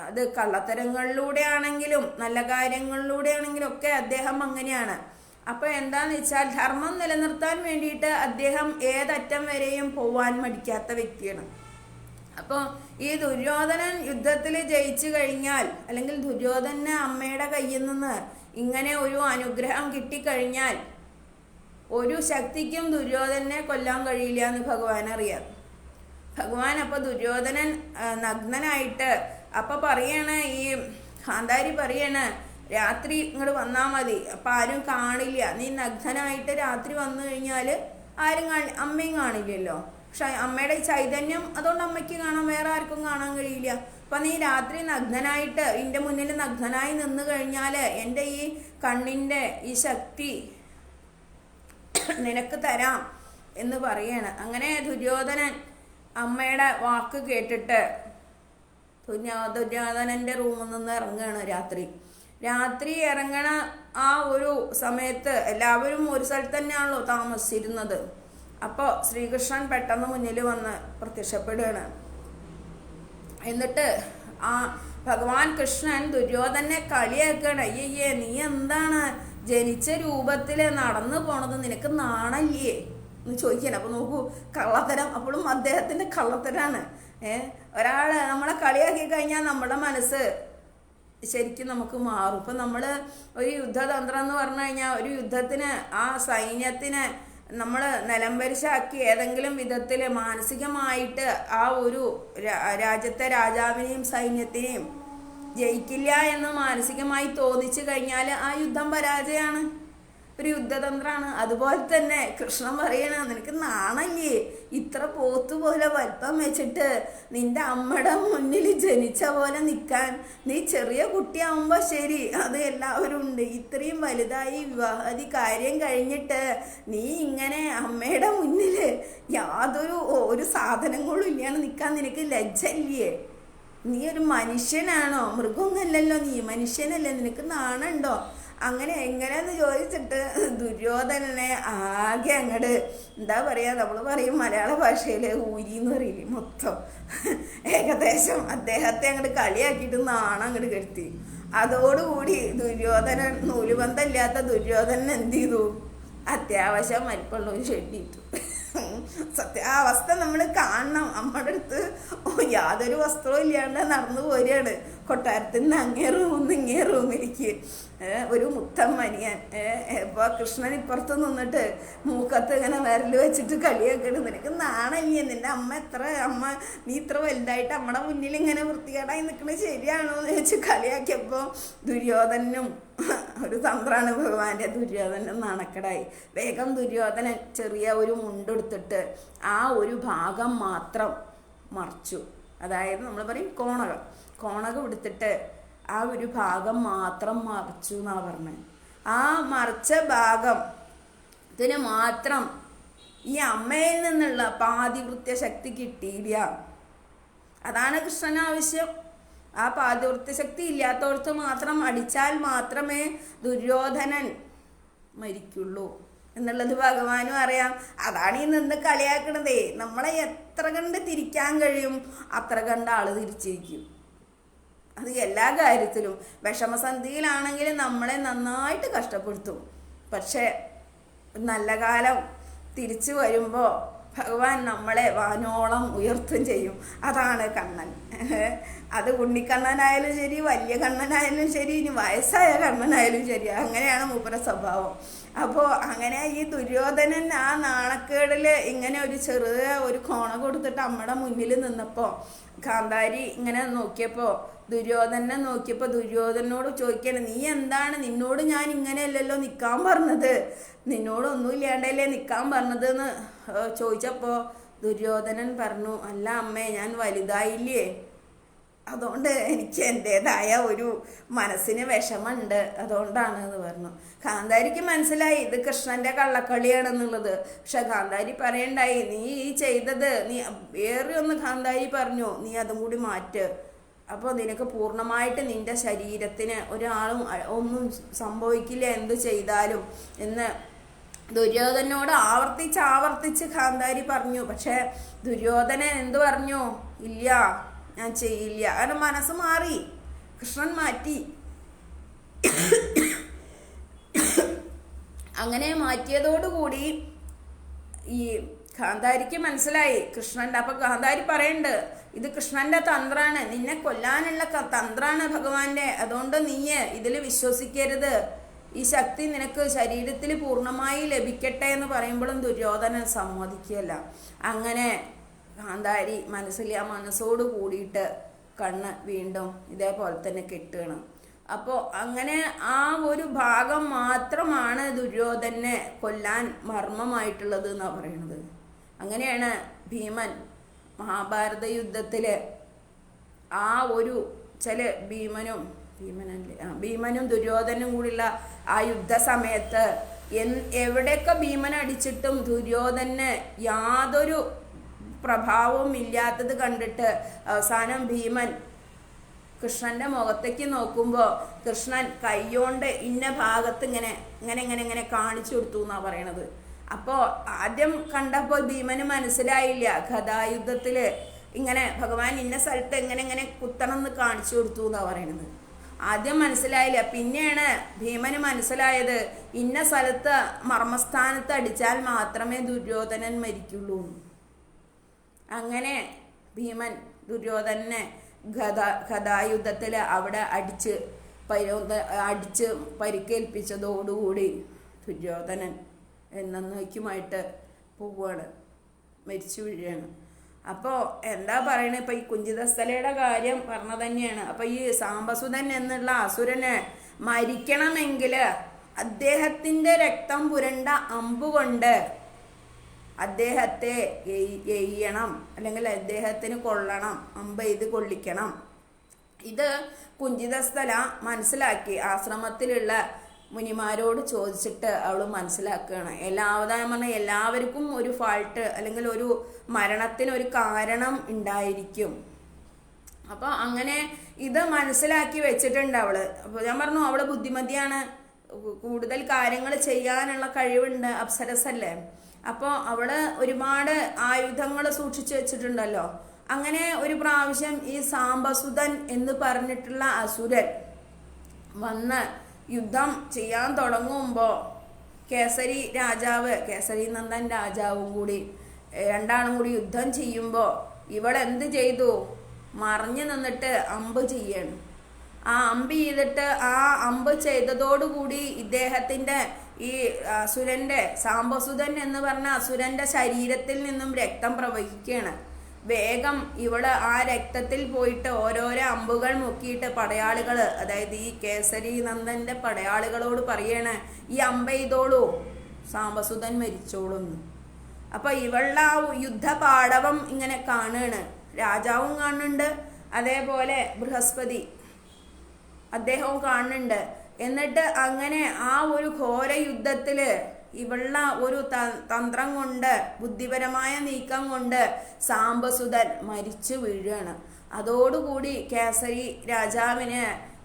A: അത് കള്ളത്തരങ്ങളിലൂടെ ആണെങ്കിലും നല്ല കാര്യങ്ങളിലൂടെ ആണെങ്കിലും ഒക്കെ അദ്ദേഹം അങ്ങനെയാണ്. അപ്പോൾ എന്താന്ന് വെച്ചാൽ ധർമ്മം നിലനിർത്താൻ വേണ്ടിയിട്ട് അദ്ദേഹം ഏതറ്റം വരെയും പോവാൻ മടിക്കാത്ത വ്യക്തിയാണ്. അപ്പോൾ ഈ ദുര്യോധനൻ യുദ്ധത്തിൽ ജയിച്ചു കഴിഞ്ഞാൽ, അല്ലെങ്കിൽ ദുര്യോധന അമ്മയുടെ കയ്യിൽ നിന്ന് ഇങ്ങനെ ഒരു അനുഗ്രഹം കിട്ടിക്കഴിഞ്ഞാൽ ഒരു ശക്തിക്കും ദുര്യോധനെ കൊല്ലാൻ കഴിയില്ല എന്ന് ഭഗവാൻ അറിയാം. ഭഗവാൻ അപ്പോൾ ദുര്യോധനൻ നഗ്നനായിട്ട് അപ്പോൾ പറയണ, ഈ ഗാന്ധാരി പറയണ, രാത്രി ഇങ്ങോട്ട് വന്നാൽ മതി, അപ്പം ആരും കാണില്ല. നീ നഗ്നനായിട്ട് രാത്രി വന്നു കഴിഞ്ഞാൽ ആരും അമ്മയും കാണില്ലല്ലോ. പക്ഷെ അമ്മയുടെ ചൈതന്യം അതുകൊണ്ട് അമ്മയ്ക്ക് കാണാൻ, വേറെ ആർക്കും കാണാൻ കഴിയില്ല. അപ്പം നീ രാത്രി നഗ്നനായിട്ട് എൻ്റെ മുന്നിൽ നഗ്നനായി നിന്ന് കഴിഞ്ഞാൽ എൻ്റെ ഈ കണ്ണിൻ്റെ ഈ ശക്തി നിനക്ക് തരാം എന്ന് പറയാണ്. അങ്ങനെ ദുര്യോധനൻ അമ്മയുടെ വാക്ക് കേട്ടിട്ട് ദുര്യോധനൻ്റെ റൂമിൽ നിന്ന് ഇറങ്ങുകയാണ്. രാത്രി ഇറങ്ങണ ആ ഒരു സമയത്ത് എല്ലാവരും ഒരു സ്ഥലത്ത് തന്നെയാണല്ലോ താമസിച്ചിരുന്നത്. അപ്പോൾ ശ്രീകൃഷ്ണൻ പെട്ടെന്ന് മുന്നിൽ വന്ന് പ്രത്യക്ഷപ്പെടുകയാണ്. എന്നിട്ട് ആ ഭഗവാൻ കൃഷ്ണൻ ദുര്യോധനെ കളിയാക്കുകയാണ്. അയ്യേ, നീ എന്താണ് ജനിച്ച രൂപത്തിൽ നടന്നു പോണത്, നിനക്ക് നാണല്ലേ എന്ന് ചോദിക്കണം. അപ്പോൾ നോക്കൂ, കള്ളത്തരം, അപ്പോഴും അദ്ദേഹത്തിൻ്റെ കള്ളത്തരാണ്. ഒരാൾ നമ്മളെ കളിയാക്കി കഴിഞ്ഞാൽ നമ്മുടെ മനസ്സ് ശരിക്കും നമുക്ക് മാറും. ഇപ്പം നമ്മൾ ഒരു യുദ്ധതന്ത്രം എന്ന് പറഞ്ഞു കഴിഞ്ഞാൽ ഒരു യുദ്ധത്തിന് ആ സൈന്യത്തിന് നമ്മൾ നിലംപരിശാക്കി ഏതെങ്കിലും വിധത്തിൽ മാനസികമായിട്ട് ആ ഒരു രാജ്യത്തെ രാജാവിനെയും സൈന്യത്തിനെയും ജയിക്കില്ല എന്ന് മാനസികമായി തോന്നിച്ചു കഴിഞ്ഞാൽ ആ യുദ്ധം പരാജയമാണ്, ഒരു യുദ്ധതന്ത്രമാണ്. അതുപോലെ തന്നെ കൃഷ്ണൻ പറയണ, നിനക്ക് നാണല്ലേ ഇത്ര പോത്തുപോലെ വലിപ്പം വെച്ചിട്ട് നിന്റെ അമ്മയുടെ മുന്നിൽ ജനിച്ച പോലെ നിൽക്കാൻ? നീ ചെറിയ കുട്ടിയാവുമ്പോൾ ശരി, അത് എല്ലാവരും ഉണ്ട്. ഇത്രയും വലുതായി വിവാഹാദി കാര്യം കഴിഞ്ഞിട്ട് നീ ഇങ്ങനെ അമ്മയുടെ മുന്നിൽ ഒരു സാധനങ്ങളും ഇല്ലാണ്ട് നിൽക്കാൻ നിനക്ക് ലജ്ജയില്ലേ? നീ ഒരു മനുഷ്യനാണോ? മൃഗമൊന്നല്ലല്ലോ, നീ മനുഷ്യനല്ലേ, നിനക്ക് നാണുണ്ടോ? അങ്ങനെ എങ്ങനെയെന്ന് ചോദിച്ചിട്ട് ദുര്യോധനനെ ആകെ അങ്ങോട്ട് എന്താ പറയുക, നമ്മൾ പറയും മലയാള ഭാഷയിൽ ഊരി എന്ന് പറയില്ലേ, മൊത്തം ഏകദേശം അദ്ദേഹത്തെ അങ്ങോട്ട് കളിയാക്കിയിട്ട് നാണം അങ്ങോട്ട് കെടുത്തി. അതോടുകൂടി ദുര്യോധനൻ, നൂലുബന്ധമില്ലാത്ത ദുര്യോധനൻ എന്ത് ചെയ്തു? അത്യാവശ്യം വലിപ്പമുള്ള ഒരു ഷെഡ് ഇട്ടു. സത്യാവസ്ഥ നമ്മൾ കാണണം. നമ്മുടെ അടുത്ത് യാതൊരു വസ്ത്രവും ഇല്ലാണ്ട് നടന്നു പോരുകയാണ്. കൊട്ടാരത്തിൽ നിന്ന് അങ്ങേ റൂമിൽ നിന്ന് ഇങ്ങേ റൂമിലേക്ക് ഒരു മുത്തം മനിയൻ. ഇപ്പോൾ കൃഷ്ണൻ ഇപ്പുറത്ത് നിന്നിട്ട് മൂക്കത്ത് ഇങ്ങനെ വിരൽ വെച്ചിട്ട് കളിയാക്കണം. നിനക്ക് നാണല്ലേ? നിന്റെ അമ്മ നീ ഇത്ര വലുതായിട്ട് നമ്മുടെ മുന്നിൽ ഇങ്ങനെ വൃത്തികേടായി നിൽക്കുന്നത് ശരിയാണോ എന്ന് വെച്ച് കളിയാക്കിയപ്പോൾ ദുര്യോധനും ഒരു തന്ത്രമാണ് ഭഗവാന്റെ. ദുര്യോധനൻ നാണക്കടായി. വേഗം ദുര്യോധനൻ ചെറിയ ഒരു മുണ്ടെടുത്തിട്ട് ആ ഒരു ഭാഗം മാത്രം മറച്ചു. അതായത് നമ്മൾ പറയും കോണകം എടുത്തിട്ട് ആ ഒരു ഭാഗം മാത്രം മറച്ചു എന്നാണ് പറഞ്ഞത്. ആ മറച്ച ഭാഗത്തിന് മാത്രം ഈ അമ്മയിൽ നിന്നുള്ള പാതിവൃത്യ ശക്തി കിട്ടിയില്ല. അതാണ് കൃഷ്ണൻ ആവശ്യം. ആ പാതിവൃത്യ ശക്തി ഇല്ലാത്തവർക്ക് മാത്രം അടിച്ചാൽ മാത്രമേ ദുര്യോധനൻ മരിക്കുള്ളൂ എന്നുള്ളത് ഭഗവാനും അറിയാം. അതാണ് ഈ നിന്ന് കളിയാക്കണതേ. നമ്മളെ എത്ര കണ്ട് തിരിക്കാൻ കഴിയും അത്ര കണ്ട് ആള് തിരിച്ചിരിക്കും. അത് എല്ലാ കാര്യത്തിലും. വിഷമസന്ധിയിലാണെങ്കിലും നമ്മളെ നന്നായിട്ട് കഷ്ടപ്പെടുത്തും. പക്ഷെ നല്ല കാലം തിരിച്ചു വരുമ്പോൾ ഭഗവാൻ നമ്മളെ വാനോളം ഉയർത്തും ചെയ്യും. അതാണ് കണ്ണൻ. അത് ഉണ്ണിക്കണ്ണനായാലും ശരി, വലിയ കണ്ണനായാലും ശരി, ഇനി വയസ്സായ കണ്ണനായാലും ശരി, അങ്ങനെയാണ് മൂപ്പര സ്വഭാവം. അപ്പോൾ അങ്ങനെ ഈ ദുര്യോധനൻ ആ നാണക്കേടിൽ ഇങ്ങനെ ഒരു ചെറിയ ഒരു കോണ കൊടുത്തിട്ട് അമ്മയുടെ മുന്നിൽ നിന്നപ്പോൾ കാന്താരി ഇങ്ങനെ നോക്കിയപ്പോൾ ദുര്യോധനോട് ചോദിക്കണം, നീ എന്താണ്? നിന്നോട് ഞാൻ ഇങ്ങനെയല്ലല്ലോ നിൽക്കാൻ പറഞ്ഞത്, നിന്നോടൊന്നും ഇല്ലാണ്ടല്ലേ നിൽക്കാൻ പറഞ്ഞത് എന്ന് ചോദിച്ചപ്പോൾ ദുര്യോധനൻ പറഞ്ഞു, അല്ല അമ്മേ, ഞാൻ വലുതായില്ലേ, അതുകൊണ്ട് എനിക്ക് എൻ്റെതായ ഒരു മനസ്സിന് വിഷമമുണ്ട്, അതുകൊണ്ടാണ് എന്ന് പറഞ്ഞു. കാന്താരിക്ക് മനസ്സിലായി ഇത് കൃഷ്ണന്റെ കള്ളക്കളിയാണെന്നുള്ളത്. പക്ഷെ കാന്താരി പറയണ്ടായി, നീ ഈ ചെയ്തത് നീ വേറെ ഒന്ന്. കാന്താരി പറഞ്ഞു, നീ അതും കൂടി മാറ്റ്. അപ്പോൾ നിനക്ക് പൂർണ്ണമായിട്ട് നിന്റെ ശരീരത്തിന് ഒരാളും ഒന്നും സംഭവിക്കില്ല എന്ത് ചെയ്താലും എന്ന് ദുര്യോധനോട് ആവർത്തിച്ച് കാന്താരി പറഞ്ഞു. പക്ഷെ ദുര്യോധനൻ എന്ത് പറഞ്ഞു? ഇല്ല, ഞാൻ ചെയ്യില്ല. കാരണം മനസ്സ് മാറി, കൃഷ്ണൻ മാറ്റി. അങ്ങനെ മാറ്റിയതോടുകൂടി ഈ കാന്താരിക്ക് മനസ്സിലായി കൃഷ്ണന്റെ. അപ്പൊ കാന്താരി പറയണ്ട്, ഇത് കൃഷ്ണന്റെ തന്ത്രാണ്, നിന്നെ കൊല്ലാനുള്ള തന്ത്രാണ് ഭഗവാന്റെ, അതുകൊണ്ട് നീ ഇതിൽ വിശ്വസിക്കരുത്, ഈ ശക്തി നിനക്ക് ശരീരത്തിൽ പൂർണ്ണമായി ലഭിക്കട്ടെ എന്ന് പറയുമ്പോഴും ദുര്യോധനൻ സമ്മതിക്കുകയല്ല. അങ്ങനെ കാന്താരി മനസ്സോട് കൂടിയിട്ട് കണ്ണ് വീണ്ടും ഇതേപോലെ തന്നെ കെട്ടുകയാണ്. അപ്പോൾ അങ്ങനെ ആ ഒരു ഭാഗം മാത്രമാണ് ദുര്യോധനെ കൊല്ലാൻ മർമ്മമായിട്ടുള്ളത് എന്നാണ് പറയുന്നത്. അങ്ങനെയാണ് ഭീമൻ മഹാഭാരത യുദ്ധത്തില് ആ ഒരു ചില ഭീമനും ദുര്യോധനും കൂടിയുള്ള ആ യുദ്ധ സമയത്ത് എവിടെയൊക്കെ ഭീമൻ അടിച്ചിട്ടും ദുര്യോധന് യാതൊരു പ്രഭാവവും ഇല്ലാത്തത് കണ്ടിട്ട് അവസാനം ഭീമൻ കൃഷ്ണന്റെ മുഖത്തേക്ക് നോക്കുമ്പോൾ കൃഷ്ണൻ കൈയോണ്ട് ഇന്ന ഭാഗത്ത് ഇങ്ങനെ കാണിച്ചു കൊടുത്തു എന്നാ പറയണത്. അപ്പോൾ ആദ്യം കണ്ടപ്പോൾ ഭീമന് മനസ്സിലായില്ല, ഗദായുദ്ധത്തില് ഇങ്ങനെ ഭഗവാൻ ഇന്ന സ്ഥലത്ത് എങ്ങനെ കുത്തണം എന്ന് കാണിച്ചു കൊടുത്തു എന്നാ പറയണത്. ആദ്യം മനസ്സിലായില്ല. പിന്നെയാണ് ഭീമന് മനസ്സിലായത് ഇന്ന സ്ഥലത്ത് മർമ്മസ്ഥാനത്ത് അടിച്ചാൽ മാത്രമേ ദുര്യോധനൻ മരിക്കുള്ളൂ. അങ്ങനെ ഭീമൻ ദുര്യോധനെ ഗദായുദ്ധത്തില് അവിടെ അടിച്ച് പരിക്കേൽപ്പിച്ചതോടുകൂടി ദുര്യോധനൻ എന്നേക്കുമായിട്ട് പോവുകയാണ്, മരിച്ചു വീഴുകയാണ്. അപ്പോൾ എന്താ പറയണത്? ഇപ്പം ഈ കുഞ്ചിതസ്ഥലയുടെ കാര്യം പറഞ്ഞ തന്നെയാണ്. അപ്പം ഈ സാംബസുതൻ എന്നുള്ള അസുരന് മരിക്കണമെങ്കിൽ അദ്ദേഹത്തിൻ്റെ രക്തം പുരണ്ട അമ്പുകൊണ്ട് അദ്ദേഹത്തെ എയ്യണം, അല്ലെങ്കിൽ അദ്ദേഹത്തിന് കൊള്ളണം, അമ്പ് ഇത് കൊള്ളിക്കണം. ഇത് കുഞ്ചിതസ്ഥല മനസ്സിലാക്കി ആശ്രമത്തിലുള്ള മുനിമാരോട് ചോദിച്ചിട്ട് അവൾ മനസ്സിലാക്കുകയാണ്. എല്ലാവർക്കും ഒരു ഫാൾട്ട് അല്ലെങ്കിൽ ഒരു മരണത്തിനൊരു കാരണം ഉണ്ടായിരിക്കും. അപ്പോൾ അങ്ങനെ ഇത് മനസ്സിലാക്കി വെച്ചിട്ടുണ്ട് അവള്. അപ്പോൾ ഞാൻ പറഞ്ഞു അവള് ബുദ്ധിമതിയാണ്, കൂടുതൽ കാര്യങ്ങൾ ചെയ്യാനുള്ള കഴിവുണ്ട്, അപ്സരസല്ലേ. അപ്പോൾ അവള് ഒരുപാട് ആയുധങ്ങൾ സൂക്ഷിച്ചു വെച്ചിട്ടുണ്ടല്ലോ. അങ്ങനെ ഒരു പ്രാവശ്യം ഈ സാംബസുതൻ എന്ന് പറഞ്ഞിട്ടുള്ള അസുരൻ വന്ന് യുദ്ധം ചെയ്യാൻ തുടങ്ങുമ്പോൾ കേസരി നന്ദൻ രാജാവും കൂടി രണ്ടാളും കൂടി യുദ്ധം ചെയ്യുമ്പോൾ ഇവളെന്ത് ചെയ്തു? മറിഞ്ഞു നിന്നിട്ട് അമ്പ് ചെയ്യാണ്. ആ അമ്പ് ചെയ്തിട്ട് ആ അമ്പ് ചെയ്തതോടുകൂടി ഇദ്ദേഹത്തിൻ്റെ ഈ അസുരൻ്റെ സാംബസുതൻ എന്ന് പറഞ്ഞ അസുരൻ്റെ ശരീരത്തിൽ നിന്നും രക്തം പ്രവഹിക്കുകയാണ്. വേഗം ഇവള് ആ രക്തത്തിൽ പോയിട്ട് ഓരോരോ അമ്പുകൾ മുക്കിയിട്ട് പടയാളികൾ, അതായത് ഈ കേസരി നന്ദൻ്റെ പടയാളികളോട് പറയണ ഈ അമ്പെയ്തോളൂ, സാംബസുതൻ മരിച്ചോളൂന്ന്. അപ്പൊ ഇവളുടെ ആ യുദ്ധപാടവം ഇങ്ങനെ കാണുകയാണ്, രാജാവും കാണുന്നുണ്ട്, അതേപോലെ ബൃഹസ്പതി അദ്ദേഹവും കാണുന്നുണ്ട്. എന്നിട്ട് അങ്ങനെ ആ ഒരു ഘോര യുദ്ധത്തില് ഇവളുടെ ഒരു തന്ത്രം കൊണ്ട്, ബുദ്ധിപരമായ നീക്കം കൊണ്ട് സാംബസുതൻ മരിച്ചു വീഴുകയാണ്. അതോടുകൂടി കേസരി രാജാവിന്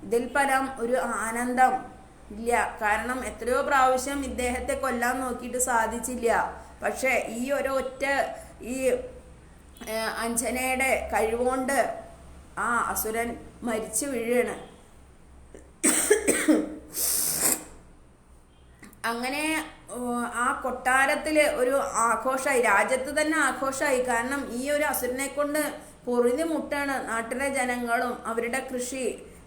A: ഇതിൽ പരം ഒരു ആനന്ദം ഇല്ല. കാരണം എത്രയോ പ്രാവശ്യം ഇദ്ദേഹത്തെ കൊല്ലാൻ നോക്കിയിട്ട് സാധിച്ചില്ല. പക്ഷെ ഈ ഒരൊറ്റ ഈ അഞ്ജനയുടെ കഴിവുകൊണ്ട് ആ അസുരൻ മരിച്ചു വീഴുകയാണ്. അങ്ങനെ ആ കൊട്ടാരത്തിൽ ഒരു ആഘോഷമായി, രാജ്യത്ത് തന്നെ ആഘോഷമായി. കാരണം ഈ ഒരു അസുരനെ കൊണ്ട് പൊറുതി മുട്ടാണ് നാട്ടിലെ ജനങ്ങളും, അവരുടെ കൃഷി,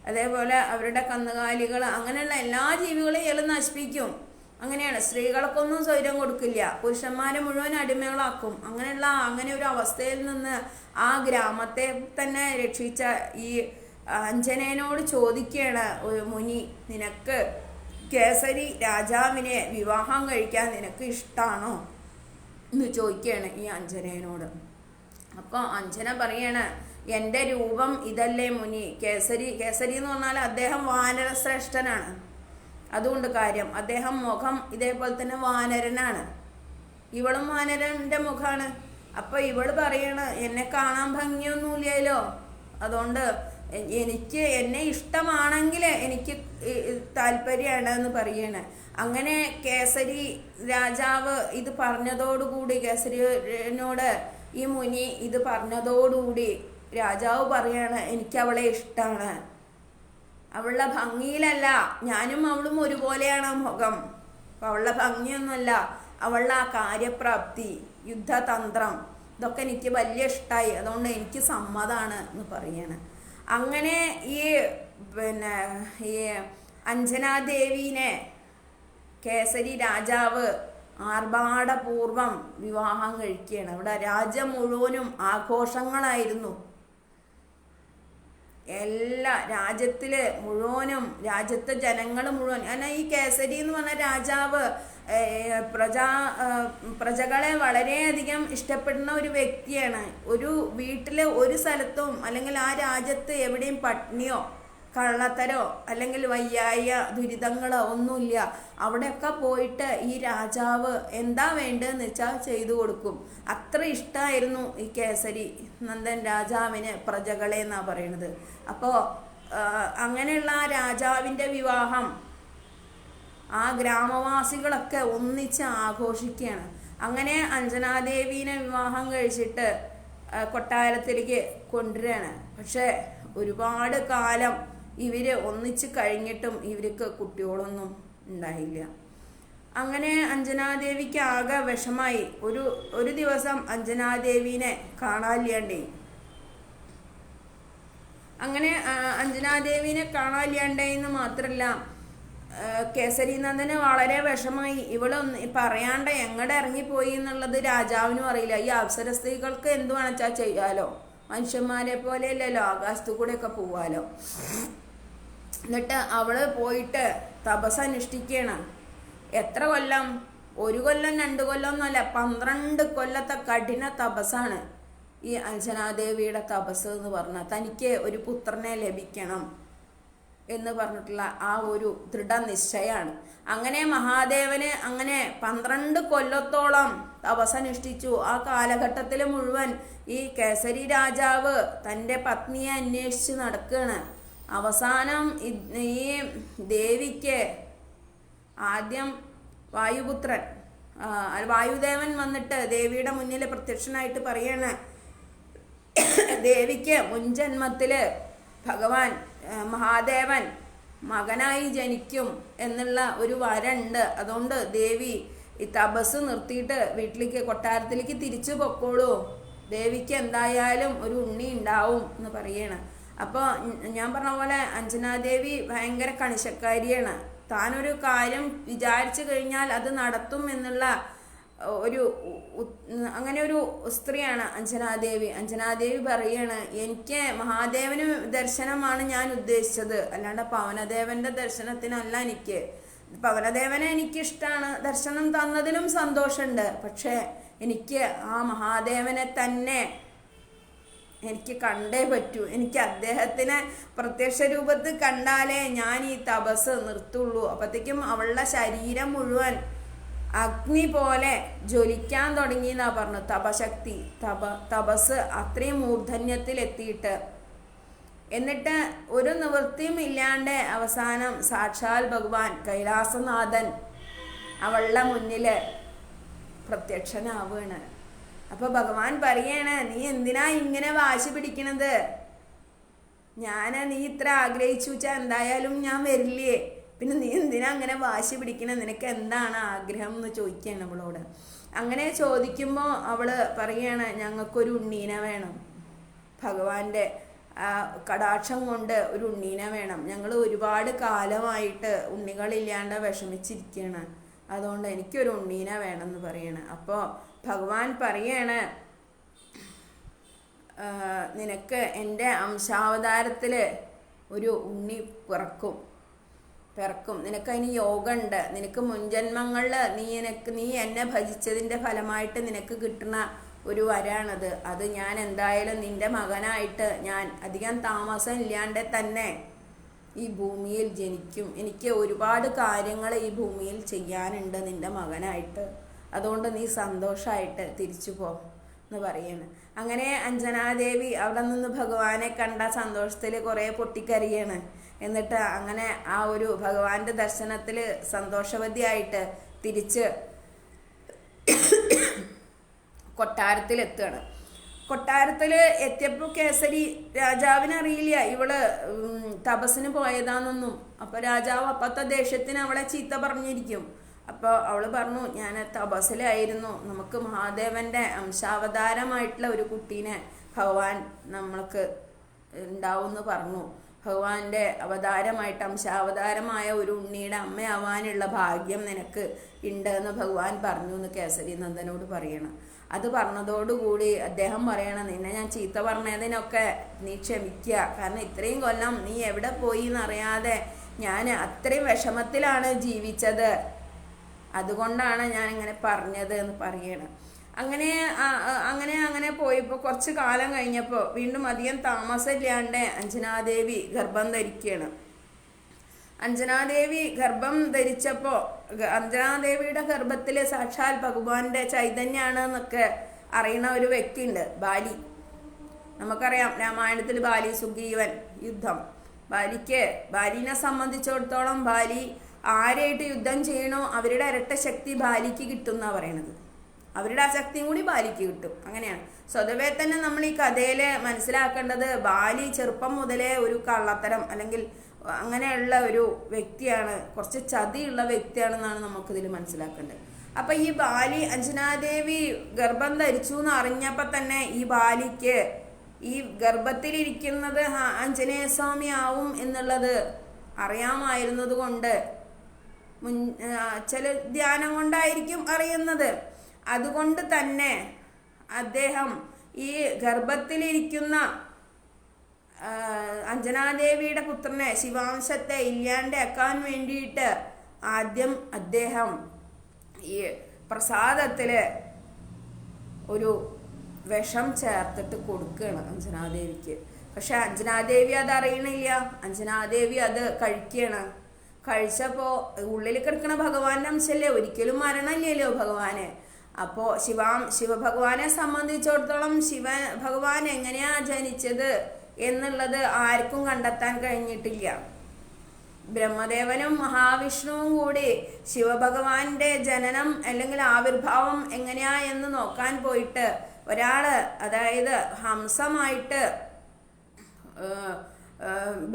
A: അതേപോലെ അവരുടെ കന്നുകാലികൾ, അങ്ങനെയുള്ള എല്ലാ ജീവികളെയും ഇയാൾ നശിപ്പിക്കും. അങ്ങനെയാണ്, സ്ത്രീകൾക്കൊന്നും സ്വൈര്യം കൊടുക്കില്ല, പുരുഷന്മാരെ മുഴുവൻ അടിമകളാക്കും. അങ്ങനെ ഒരു അവസ്ഥയിൽ നിന്ന് ആ ഗ്രാമത്തെ തന്നെ രക്ഷിച്ച ഈ അഞ്ജനയോട് ചോദിക്കുകയാണ് ഒരു മുനി, നിനക്ക് കേസരി രാജാവിനെ വിവാഹം കഴിക്കാൻ നിനക്ക് ഇഷ്ടമാണോ എന്ന് ചോദിക്കുകയാണ് ഈ അഞ്ജനയോട്. അപ്പോൾ അഞ്ജന പറയാണ്, എൻ്റെ രൂപം ഇതല്ലേ മുനി. കേസരി എന്ന് പറഞ്ഞാൽ അദ്ദേഹം വാനരശ്രേഷ്ഠനാണ്, അതുകൊണ്ട് കാര്യം അദ്ദേഹം മുഖം ഇതേപോലെ തന്നെ വാനരനാണ്, ഇവളും വാനരൻ്റെ മുഖമാണ്. അപ്പോൾ ഇവള് പറയണ, എന്നെ കാണാൻ ഭംഗിയൊന്നുമില്ലല്ലോ, അതുകൊണ്ട് എന്നെ ഇഷ്ടമാണെങ്കിൽ എനിക്ക് താല്പര്യമാണ് എന്ന് പറയണ. അങ്ങനെ കേസരി രാജാവ് ഇത് പറഞ്ഞതോടുകൂടി, കേസരിനോട് ഈ മുനി ഇത് പറഞ്ഞതോടുകൂടി രാജാവ് പറയാണ്, എനിക്ക് അവളെ ഇഷ്ടമാണ്. അവളുടെ ഭംഗിയിലല്ല, ഞാനും അവളും ഒരുപോലെയാണ് മുഖം, അവളുടെ ഭംഗിയൊന്നുമല്ല, അവളുടെ ആ കാര്യപ്രാപ്തി, യുദ്ധതന്ത്രം, ഇതൊക്കെ എനിക്ക് വലിയ ഇഷ്ടമായി, അതുകൊണ്ട് എനിക്ക് സമ്മതമാണ് എന്ന് പറയാണ്. അങ്ങനെ ഈ അഞ്ജനാദേവീനെ കേസരി രാജാവ് ആർഭാടപൂർവം വിവാഹം കഴിക്കുകയാണ്. അവിടെ രാജ്യം മുഴുവനും ആഘോഷങ്ങളായിരുന്നു. എല്ലാ രാജ്യത്തില് മുഴുവനും, രാജ്യത്തെ ജനങ്ങൾ മുഴുവൻ, എന്നാൽ ഈ കേസരി എന്ന് പറഞ്ഞ രാജാവ് പ്രജകളെ വളരെയധികം ഇഷ്ടപ്പെടുന്ന ഒരു വ്യക്തിയാണ്. ഒരു വീട്ടിലെ ഒരു സ്ഥലത്തും അല്ലെങ്കിൽ ആ രാജ്യത്ത് എവിടെയും പട്ടിണിയോ കള്ളത്തരോ അല്ലെങ്കിൽ വയ്യായ ദുരിതങ്ങളോ ഒന്നുമില്ല. അവിടെയൊക്കെ പോയിട്ട് ഈ രാജാവ് എന്താ വേണ്ടതെന്ന് വെച്ചാൽ ചെയ്തു കൊടുക്കും. അത്ര ഇഷ്ടമായിരുന്നു ഈ കേസരി നന്ദൻ രാജാവിന് പ്രജകളെ എന്നാണ് പറയുന്നത്. അപ്പോൾ അങ്ങനെയുള്ള ആ രാജാവിൻ്റെ വിവാഹം ആ ഗ്രാമവാസികളൊക്കെ ഒന്നിച്ച് ആഘോഷിക്കുകയാണ്. അങ്ങനെ അഞ്ജനാദേവീനെ വിവാഹം കഴിച്ചിട്ട് കൊട്ടാരത്തിലേക്ക് കൊണ്ടുവരികയാണ്. പക്ഷേ ഒരുപാട് കാലം ഇവര് ഒന്നിച്ച് കഴിഞ്ഞിട്ടും ഇവർക്ക് കുട്ടികളൊന്നും ഉണ്ടായില്ല. അങ്ങനെ അഞ്ജനാദേവിക്ക് ആകെ വിഷമായി. ഒരു ദിവസം അഞ്ജനാദേവീനെ കാണാനില്ലാണ്ടേ. അങ്ങനെ അഞ്ജനാദേവീനെ കാണാനില്ലാണ്ടെന്ന് മാത്രമല്ല, കേസരിനന്ദന് വളരെ വിഷമായി. ഇവളൊന്ന് പറയാണ്ട് എങ്ങടെ ഇറങ്ങിപ്പോയി എന്നുള്ളത് രാജാവിനും അറിയില്ല. ഈ അപ്സര സ്ത്രീകൾക്ക് എന്തു വേണച്ചാൽ ചെയ്യാലോ, മനുഷ്യന്മാരെ പോലെയല്ലല്ലോ, ആകാശത്തു കൂടെ ഒക്കെ പോവാലോ. എന്നിട്ട് അവള് പോയിട്ട് തപസ് അനുഷ്ഠിക്കുകയാണ്. എത്ര കൊല്ലം? 1 കൊല്ലം 2 കൊല്ലം ഒന്നുമല്ല, 12 കൊല്ലത്തെ കഠിന തപസ്സാണ് ഈ അഞ്ജനാദേവിയുടെ തപസ് എന്ന് പറഞ്ഞാൽ. തനിക്ക് ഒരു പുത്രനെ ലഭിക്കണം എന്ന് പറഞ്ഞിട്ടുള്ള ആ ഒരു ദൃഢനിശ്ചയമാണ്. അങ്ങനെ മഹാദേവന് അങ്ങനെ 12 കൊല്ലത്തോളം തപസ്സനുഷ്ഠിച്ചു. ആ കാലഘട്ടത്തിൽ മുഴുവൻ ഈ കേസരി രാജാവ് തൻ്റെ പത്നിയെ അന്വേഷിച്ച് നടക്കുകയാണ്. അവസാനം ഈ ദേവിക്ക് ആദ്യം വായുപുത്രൻ വായുദേവൻ വന്നിട്ട് ദേവിയുടെ മുന്നിൽ പ്രത്യക്ഷനായിട്ട് പറയാണ്, ദേവിക്ക് മുൻജന്മത്തില് ഭഗവാൻ മഹാദേവൻ മകനായി ജനിക്കും എന്നുള്ള ഒരു വരണ്ട്. അതുകൊണ്ട് ദേവി ഈ തപസ് നിർത്തിയിട്ട് വീട്ടിലേക്ക്, കൊട്ടാരത്തിലേക്ക് തിരിച്ചു പൊക്കോളൂ, ദേവിക്ക് എന്തായാലും ഒരു ഉണ്ണി ഉണ്ടാവും എന്ന് പറയണം. അപ്പോൾ ഞാൻ പറഞ്ഞ പോലെ അഞ്ജനാദേവി ഭയങ്കര കണിശക്കാരിയാണ്. താനൊരു കാര്യം വിചാരിച്ചു കഴിഞ്ഞാൽ അത് നടത്തും എന്നുള്ള ഒരു അങ്ങനെ ഒരു സ്ത്രീയാണ് അഞ്ജനാദേവി. അഞ്ജനാദേവി പറയാണ്, എനിക്ക് മഹാദേവന് ദർശനമാണ് ഞാൻ ഉദ്ദേശിച്ചത്, അല്ലാണ്ട് പവനദേവന്റെ ദർശനത്തിനല്ല. പവനദേവനെ എനിക്കിഷ്ടമാണ്, ദർശനം തന്നതിലും സന്തോഷമുണ്ട്. പക്ഷെ എനിക്ക് ആ മഹാദേവനെ തന്നെ എനിക്ക് കണ്ടേ പറ്റൂ. എനിക്ക് അദ്ദേഹത്തിനെ പ്രത്യക്ഷ രൂപത്തിൽ കണ്ടാലേ ഞാൻ ഈ തപസ് നിർത്തുള്ളൂ. അപ്പോഴത്തേക്കും അവളുടെ ശരീരം മുഴുവൻ അഗ്നി പോലെ ജ്വലിക്കാൻ തുടങ്ങി എന്നാ പറഞ്ഞു. തപശക്തി, തപസ് അത്രയും മൂർധന്യത്തിൽ എത്തിയിട്ട്. എന്നിട്ട് ഒരു നിവൃത്തിയും ഇല്ലാണ്ട് അവസാനം സാക്ഷാൽ ഭഗവാൻ കൈലാസനാഥൻ അവളുടെ മുന്നിൽ പ്രത്യക്ഷനാവുകയാണ്. അപ്പൊ ഭഗവാൻ പറയാണ്, നീ എന്തിനാ ഇങ്ങനെ വാശി പിടിക്കണത്? നീ ഇത്ര ആഗ്രഹിച്ചു വെച്ചാൽ എന്തായാലും ഞാൻ വരില്ലേ, പിന്നെ നീ എന്തിനാ അങ്ങനെ വാശി പിടിക്കണേ? നിനക്ക് എന്താണ് ആഗ്രഹം എന്ന് ചോദിക്കുകയാണ് അവളോട്. അങ്ങനെ ചോദിക്കുമ്പോൾ അവള് പറയാണ്, ഞങ്ങൾക്കൊരു ഉണ്ണീനെ വേണം, ഭഗവാന്റെ കടാക്ഷം കൊണ്ട് ഒരു ഉണ്ണീനെ വേണം. ഞങ്ങൾ ഒരുപാട് കാലമായിട്ട് ഉണ്ണികളില്ലാണ്ട് വിഷമിച്ചിരിക്കുകയാണ്, അതുകൊണ്ട് എനിക്കൊരു ഉണ്ണീനെ വേണം എന്ന് പറയാണ്. അപ്പോൾ ഭഗവാൻ പറയാണ്, നിനക്ക് എൻ്റെ അംശാവതാരത്തിൽ ഒരു ഉണ്ണി പിറക്കും. നിനക്കതിന് യോഗമുണ്ട്. നിനക്ക് മുൻജന്മങ്ങളിൽ നീ എന്നെ ഭജിച്ചതിൻ്റെ ഫലമായിട്ട് നിനക്ക് കിട്ടുന്ന ഒരു വരാണത്. അത് ഞാൻ എന്തായാലും നിൻ്റെ മകനായിട്ട് ഞാൻ അധികം താമസം ഇല്ലാണ്ട് തന്നെ ഈ ഭൂമിയിൽ ജനിക്കും. എനിക്ക് ഒരുപാട് കാര്യങ്ങൾ ഈ ഭൂമിയിൽ ചെയ്യാനുണ്ട് നിൻ്റെ മകനായിട്ട്, അതുകൊണ്ട് നീ സന്തോഷമായിട്ട് തിരിച്ചു പോ എന്ന് പറയാണ്. അങ്ങനെ അഞ്ജനാദേവി അവിടെ നിന്ന് ഭഗവാനെ കണ്ട സന്തോഷത്തിൽ കുറേ പൊട്ടിക്കരയാണ്. എന്നിട്ട് അങ്ങനെ ആ ഒരു ഭഗവാന്റെ ദർശനത്തിൽ സന്തോഷവതിയായിട്ട് തിരിച്ച് കൊട്ടാരത്തിലെത്തുകയാണ്. കൊട്ടാരത്തിൽ എത്തിയപ്പോൾ കേസരി രാജാവിനറിയില്ല ഇവള് തപസ്സിന് പോയതാണെന്നൊന്നും. അപ്പോൾ രാജാവ് അപ്പത്തെ ദേഷ്യത്തിന് അവളെ ചീത്ത പറഞ്ഞിരിക്കും. അപ്പോൾ അവൾ പറഞ്ഞു, ഞാൻ തപസ്സിലായിരുന്നു, നമുക്ക് മഹാദേവന്റെ അംശാവതാരമായിട്ടുള്ള ഒരു കുട്ടീനെ ഭഗവാൻ നമ്മൾക്ക് ഉണ്ടാവുമെന്ന് പറഞ്ഞു. ഭഗവാന്റെ അവതാരമായിട്ട് അംശാവതാരമായ ഒരു ഉണ്ണിയുടെ അമ്മയാവാനുള്ള ഭാഗ്യം നിനക്ക് ഉണ്ട് എന്ന് ഭഗവാൻ പറഞ്ഞു എന്ന് കേസരി നന്ദനോട് പറയണം. അത് പറഞ്ഞതോടുകൂടി അദ്ദേഹം പറയണം, നിന്നെ ഞാൻ ചീത്ത പറഞ്ഞതിനൊക്കെ നീ ക്ഷമിക്കുക, കാരണം ഇത്രയും കൊല്ലം നീ എവിടെ പോയി എന്നറിയാതെ ഞാൻ അത്രയും വിഷമത്തിലാണ് ജീവിച്ചത്, അതുകൊണ്ടാണ് ഞാൻ ഇങ്ങനെ പറഞ്ഞത് എന്ന് പറയണം. അങ്ങനെ പോയപ്പോൾ കുറച്ച് കാലം കഴിഞ്ഞപ്പോൾ വീണ്ടും അധികം താമസമില്ലാണ്ട് അഞ്ജനാദേവി ഗർഭം ധരിക്കുകയാണ്. അഞ്ജനാദേവി ഗർഭം ധരിച്ചപ്പോൾ അഞ്ജനാദേവിയുടെ ഗർഭത്തിൽ സാക്ഷാൽ ഭഗവാന്റെ ചൈതന്യാണ് എന്നൊക്കെ അറിയണ ഒരു വ്യക്തിയുണ്ട്, ബാലി. നമുക്കറിയാം രാമായണത്തിൽ ബാലി സുഗ്രീവൻ യുദ്ധം. ബാലിനെ സംബന്ധിച്ചിടത്തോളം ബാലി ആരായിട്ട് യുദ്ധം ചെയ്യണോ അവരുടെ ഇരട്ട ശക്തി ബാലിക്ക് കിട്ടും എന്നാണ് പറയണത്. അവരുടെ ആ ശക്തിയും കൂടി ബാലിക്ക് കിട്ടും. അങ്ങനെയാണ് സ്വതവേ തന്നെ നമ്മൾ ഈ കഥയിൽ മനസ്സിലാക്കേണ്ടത്, ബാലി ചെറുപ്പം മുതലേ ഒരു കള്ളത്തരം അല്ലെങ്കിൽ അങ്ങനെയുള്ള ഒരു വ്യക്തിയാണ്, കുറച്ച് ചതിയുള്ള വ്യക്തിയാണെന്നാണ് നമുക്കിതിൽ മനസ്സിലാക്കേണ്ടത്. അപ്പം ഈ ബാലി അഞ്ജനാദേവി ഗർഭം ധരിച്ചു എന്ന് അറിഞ്ഞപ്പോൾ തന്നെ ഈ ബാലിക്ക് ഈ ഗർഭത്തിലിരിക്കുന്നത് ആഞ്ജനേയസ്വാമി ആവും എന്നുള്ളത് അറിയാമായിരുന്നത് കൊണ്ട് ചില ധ്യാനം കൊണ്ടായിരിക്കും അറിയുന്നത്. അതുകൊണ്ട് തന്നെ അദ്ദേഹം ഈ ഗർഭത്തിലിരിക്കുന്ന അഞ്ജനാദേവിയുടെ പുത്രനെ ശിവാംശത്തെ ഇല്ലാണ്ടാക്കാൻ വേണ്ടിയിട്ട് ആദ്യം അദ്ദേഹം ഈ പ്രസാദത്തിൽ ഒരു വിഷം ചേർത്തിട്ട് കൊടുക്കുകയാണ് അഞ്ജനാദേവിക്ക്. പക്ഷെ അഞ്ജനാദേവി അത് അറിയണില്ല. അഞ്ജനാദേവി അത് കഴിക്കുകയാണ്. കഴിച്ചപ്പോൾ ഉള്ളിൽ കിടക്കണ ഭഗവാന്റെ അംശല്ലേ, ഒരിക്കലും മരണമില്ലല്ലോ ഭഗവാന്. അപ്പോൾ ശിവഭഗവാനെ സംബന്ധിച്ചിടത്തോളം ഭഗവാൻ എങ്ങനെയാ ജനിച്ചത് എന്നുള്ളത് ആർക്കും കണ്ടെത്താൻ കഴിഞ്ഞിട്ടില്ല. ബ്രഹ്മദേവനും മഹാവിഷ്ണുവും കൂടി ശിവഭഗവാന്റെ ജനനം അല്ലെങ്കിൽ ആവിർഭാവം എങ്ങനെയാ എന്ന് നോക്കാൻ പോയിട്ട് ഒരാള്, അതായത് ഹംസമായിട്ട്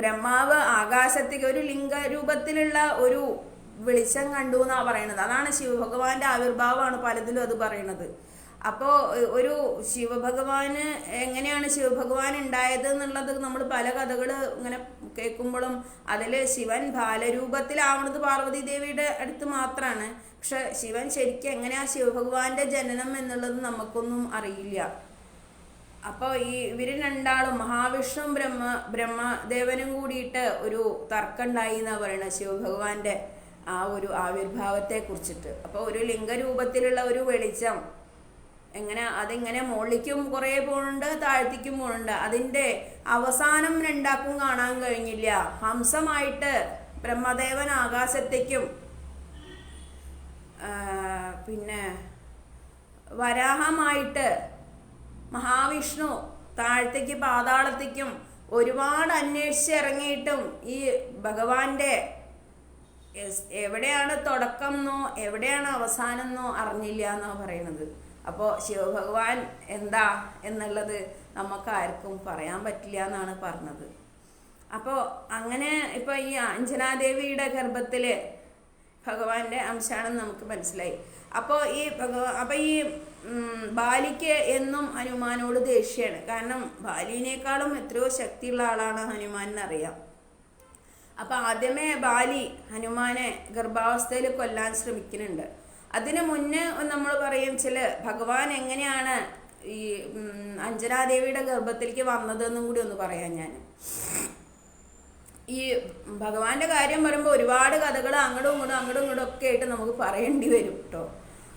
A: ബ്രഹ്മാവ് ആകാശത്തേക്ക് ഒരു ലിംഗരൂപത്തിലുള്ള ഒരു വെളിച്ചം കണ്ടു എന്നാണ് പറയണത്. അതാണ് ശിവഭഗവാന്റെ ആവിർഭാവമാണ് പലതിലും അത് പറയണത്. അപ്പോൾ ഒരു ശിവഭഗവാന് എങ്ങനെയാണ് ശിവഭഗവാൻ ഉണ്ടായത് എന്നുള്ളത് നമ്മൾ പല കഥകൾ ഇങ്ങനെ കേൾക്കുമ്പോഴും അതിൽ ശിവൻ ബാലരൂപത്തിലാവണത് പാർവതി ദേവിയുടെ അടുത്ത് മാത്രമാണ്. പക്ഷെ ശിവൻ ശരിക്കും എങ്ങനെയാ ശിവഭഗവാന്റെ ജനനം എന്നുള്ളത് നമുക്കൊന്നും അറിയില്ല. അപ്പോൾ ഇവര് രണ്ടാളും മഹാവിഷ്ണു ബ്രഹ്മദേവനും കൂടിയിട്ട് ഒരു തർക്കം ഉണ്ടായി എന്നാ പറയുന്നത് ശിവഭഗവാന്റെ ആ ഒരു ആവിർഭാവത്തെ കുറിച്ചിട്ട്. അപ്പോൾ ഒരു ലിംഗരൂപത്തിലുള്ള ഒരു വെളിച്ചം അതിങ്ങനെ മുകളിലേക്കും കുറേ പോകുന്നുണ്ട്, താഴ്ത്തിക്കും പോകുന്നുണ്ട്. അതിൻ്റെ അവസാനം രണ്ടാക്കും കാണാൻ കഴിഞ്ഞില്ല. ഹംസമായിട്ട് ബ്രഹ്മദേവൻ ആകാശത്തേക്കും പിന്നെ വരാഹമായിട്ട് മഹാവിഷ്ണു താഴത്തേക്ക് പാതാളത്തേക്കും ഒരുപാട് അന്വേഷിച്ചിറങ്ങിയിട്ടും ഈ ഭഗവാന്റെ എവിടെയാണ് തുടക്കം എന്നോ എവിടെയാണ് അവസാനം എന്നോ അറിഞ്ഞില്ല എന്നാണ് പറയുന്നത്. അപ്പോൾ ശിവഭഗവാൻ എന്താ എന്നുള്ളത് നമുക്കാർക്കും പറയാൻ പറ്റില്ല എന്നാണ് പറഞ്ഞത്. അപ്പോൾ അങ്ങനെ ഇപ്പോൾ ഈ അഞ്ജനാദേവിയുടെ ഗർഭത്തിൽ ഭഗവാന്റെ അംശമാണെന്ന് നമുക്ക് മനസ്സിലായി. അപ്പോൾ ഈ ബാലിക്ക് എന്നും ഹനുമാനോട് ദേഷ്യമാണ്. കാരണം ബാലിനേക്കാളും എത്രയോ ശക്തിയുള്ള ആളാണ് ഹനുമാൻ എന്നറിയാം. അപ്പം ആദ്യമേ ബാലി ഹനുമാനെ ഗർഭാവസ്ഥയിൽ കൊല്ലാൻ ശ്രമിക്കുന്നുണ്ട്. അതിനു മുന്നേ നമ്മൾ പറയും ഭഗവാൻ എങ്ങനെയാണ് ഈ അഞ്ജനാദേവിയുടെ ഗർഭത്തിലേക്ക് വന്നതെന്നും കൂടി ഒന്ന് പറയാം ഞാൻ. ഈ ഭഗവാന്റെ കാര്യം പറയുമ്പോൾ ഒരുപാട് കഥകൾ അങ്ങോട്ടും ഇങ്ങോട്ടും ഒക്കെ ആയിട്ട് നമുക്ക് പറയേണ്ടി വരും കേട്ടോ.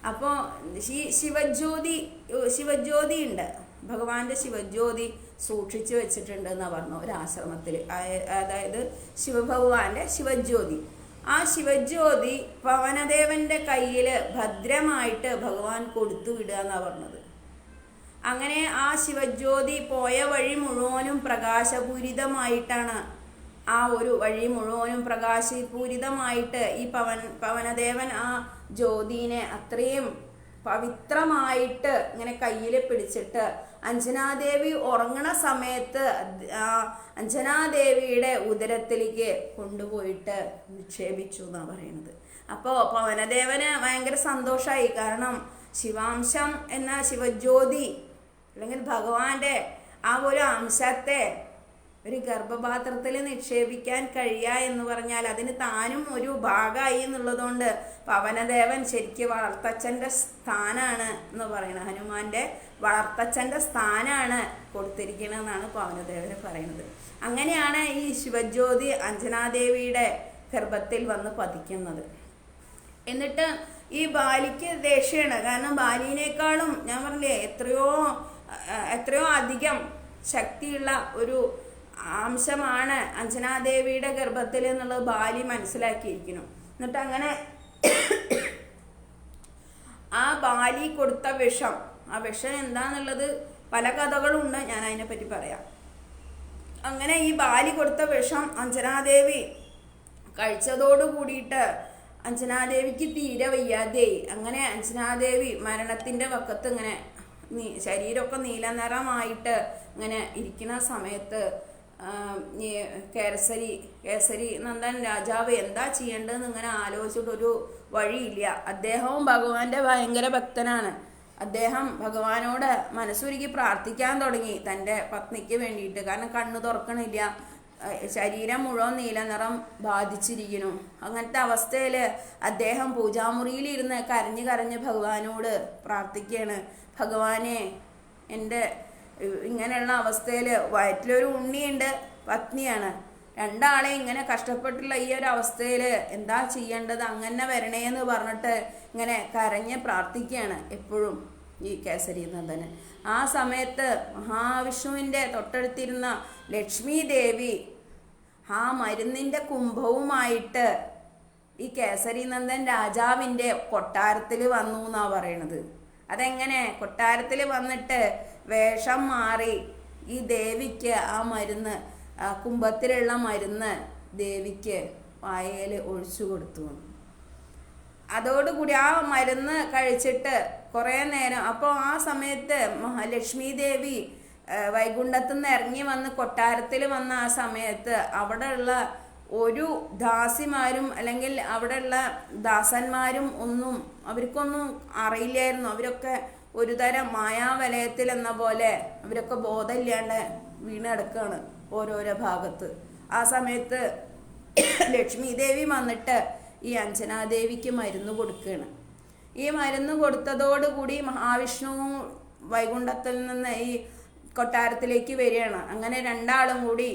A: അപ്പോൾ ശിവജ്യോതി ഉണ്ട്, ഭഗവാന്റെ ശിവജ്യോതി സൂക്ഷിച്ചു വെച്ചിട്ടുണ്ട് എന്നാ പറഞ്ഞു ഒരാശ്രമത്തിൽ. അതായത് ശിവഭഗവാന്റെ ശിവജ്യോതി. ആ ശിവജ്യോതി പവനദേവന്റെ കയ്യിൽ ഭദ്രമായിട്ട് ഭഗവാൻ കൊടുത്തു വിടുക എന്നാ പറഞ്ഞത്. അങ്ങനെ ആ ശിവജ്യോതി പോയ വഴി മുഴുവനും പ്രകാശപൂരിതമായിട്ടാണ്. ആ ഒരു വഴി മുഴുവനും പ്രകാശപൂരിതമായിട്ട് ഈ പവനദേവൻ ആ ജ്യോതിനെ അത്രയും പവിത്രമായിട്ട് ഇങ്ങനെ കയ്യിൽ പിടിച്ചിട്ട് അഞ്ജനാദേവി ഉറങ്ങണ സമയത്ത് അഞ്ജനാദേവിയുടെ ഉദരത്തിലേക്ക് കൊണ്ടുപോയിട്ട് നിക്ഷേപിച്ചു എന്നാണ് പറയുന്നത്. അപ്പോൾ പവനദേവന് ഭയങ്കര സന്തോഷമായി. കാരണം ശിവാംശം എന്ന ശിവജ്യോതി അല്ലെങ്കിൽ ഭഗവാന്റെ ആ ഒരു അംശത്തെ ഒരു ഗർഭപാത്രത്തിൽ നിക്ഷേപിക്കാൻ കഴിയുക എന്ന് പറഞ്ഞാൽ അതിന് താനും ഒരു ഭാഗമായി എന്നുള്ളതുകൊണ്ട് പവനദേവൻ ശരിക്കും വളർത്തച്ഛൻ്റെ സ്ഥാനാണ് എന്ന് പറയുന്നത്. ഹനുമാന്റെ വളർത്തച്ഛൻ്റെ സ്ഥാനാണ് കൊടുത്തിരിക്കണമെന്നാണ് പവനദേവന് പറയുന്നത്. അങ്ങനെയാണ് ഈ ശിവജ്യോതി അഞ്ജനാദേവിയുടെ ഗർഭത്തിൽ വന്ന് പതിക്കുന്നത്. എന്നിട്ട് ഈ ബാലിക്ക് ദേഷ്യമാണ്. കാരണം ബാലിനേക്കാളും ഞാൻ പറഞ്ഞില്ലേ എത്രയോ അധികം ശക്തിയുള്ള ഒരു അംശമാണ് അഞ്ജനാദേവിയുടെ ഗർഭത്തിൽ എന്നുള്ളത് ബാലി മനസ്സിലാക്കിയിരിക്കുന്നു. എന്നിട്ട് അങ്ങനെ ആ ബാലി കൊടുത്ത വിഷം, ആ വിഷം എന്താന്നുള്ളത് പല കഥകളുണ്ട്, ഞാൻ അതിനെപ്പറ്റി പറയാം. അങ്ങനെ ഈ ബാലി കൊടുത്ത വിഷം അഞ്ജനാദേവി കഴിച്ചതോട് കൂടിയിട്ട് അഞ്ജനാദേവിക്ക് തീരെ വയ്യാതെയായി. അങ്ങനെ അഞ്ജനാദേവി മരണത്തിൻ്റെ വക്കത്ത് ഇങ്ങനെ ശരീരമൊക്കെ നീല നിറമായിട്ട് ഇങ്ങനെ ഇരിക്കുന്ന സമയത്ത് കേസരി നന്ദൻ രാജാവ് എന്താ ചെയ്യേണ്ടതെന്ന് ഇങ്ങനെ ആലോചിച്ചിട്ടൊരു വഴിയില്ല. അദ്ദേഹവും ഭഗവാന്റെ ഭയങ്കര ഭക്തനാണ്. അദ്ദേഹം ഭഗവാനോട് മനസ്സുരുക്കി പ്രാർത്ഥിക്കാൻ തുടങ്ങി തൻ്റെ പത്നിക്ക് വേണ്ടിയിട്ട്. കാരണം കണ്ണു തുറക്കണില്ല, ശരീരം മുഴുവൻ നീല നിറം ബാധിച്ചിരിക്കുന്നു. അങ്ങനത്തെ അവസ്ഥയിൽ അദ്ദേഹം പൂജാമുറിയിലിരുന്ന് കരഞ്ഞ് ഭഗവാനോട് പ്രാർത്ഥിക്കുകയാണ്. ഭഗവാനെ, എൻ്റെ ഇങ്ങനെയുള്ള അവസ്ഥയിൽ വയറ്റിലൊരു ഉണ്ണിയുണ്ട്, പത്നിയാണ്, രണ്ടാളെ ഇങ്ങനെ കഷ്ടപ്പെട്ടുള്ള ഈ ഒരു അവസ്ഥയിൽ എന്താ ചെയ്യേണ്ടത്, അങ്ങനെ വരണേന്ന് പറഞ്ഞിട്ട് ഇങ്ങനെ കരഞ്ഞ് പ്രാർത്ഥിക്കുകയാണ് എപ്പോഴും ഈ കേസരി നന്ദന്. ആ സമയത്ത് മഹാവിഷ്ണുവിൻ്റെ തൊട്ടടുത്തിരുന്ന ലക്ഷ്മി ദേവി ആ മരുന്നിൻ്റെ കുംഭവുമായിട്ട് ഈ കേസരി നന്ദൻ രാജാവിൻ്റെ കൊട്ടാരത്തിൽ വന്നു എന്നാണ് പറയണത്. അതെങ്ങനെ? കൊട്ടാരത്തിൽ വന്നിട്ട് വേഷം മാറി ഈ ദേവിക്ക് ആ മരുന്ന്, ആ കുംഭത്തിലുള്ള മരുന്ന് ദേവിക്ക് വായയിൽ ഒഴിച്ചു കൊടുത്തു. അതോടുകൂടി ആ മരുന്ന് കഴിച്ചിട്ട് കുറേ നേരം, അപ്പോൾ ആ സമയത്ത് ലക്ഷ്മി ദേവി വൈകുണ്ഠത്തു നിന്ന് ഇറങ്ങി വന്ന് കൊട്ടാരത്തിൽ വന്ന ആ സമയത്ത് അവിടെയുള്ള ഒരു ദാസിമാരും അല്ലെങ്കിൽ അവിടെയുള്ള ദാസന്മാരും അവർക്കൊന്നും അറിയില്ലായിരുന്നു. അവരൊക്കെ ഒരു തരം മായാവലയത്തിൽ എന്ന പോലെ അവരൊക്കെ ബോധമില്ലാണ്ട് വീണ് കിടക്കുകയാണ് ഓരോരോ ഭാഗത്ത്. ആ സമയത്ത് ലക്ഷ്മി ദേവി വന്നിട്ട് ഈ അഞ്ജനാദേവിക്ക് മരുന്ന് കൊടുക്കുകയാണ്. ഈ മരുന്ന് കൊടുത്തതോടുകൂടി മഹാവിഷ്ണു വൈകുണ്ഠത്തിൽ നിന്ന് ഈ കൊട്ടാരത്തിലേക്ക് വരികയാണ്. അങ്ങനെ രണ്ടാളും കൂടി